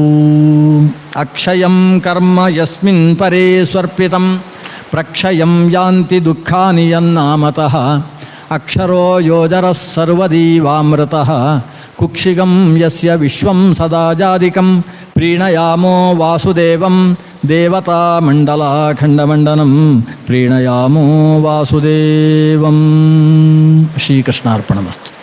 ಅಕ್ಷಯಂ ಕರ್ಮ ಯಸ್ಮಿನ್ ಪರೇ ಸ್ವರ್ಪಿತಂ ಪ್ರಕ್ಷಯಂ ಯಾಂತಿ ದುಃಖಾನಿ ಯನ್ನಾಮತಃ ಅಕ್ಷರೋ ಯೋಜರಃ ಸರ್ವದೀವಾಮೃತಃ ಕುಕ್ಷಿಗಂ ಯಸ್ಯ ವಿಶ್ವಂ ಸದಾ ಜಾದಿಕಂ ಪ್ರೀಣಯಾಮೋ ವಾಸುದೇವಂ ದೇವತಾ ಮಂಡಲಾಖಂಡಮಂಡನಂ ಪ್ರೀಣಯಾಮೋ ವಾಸುದೇವಂ. ಶ್ರೀಕೃಷ್ಣಾರ್ಪಣಮಸ್ತು.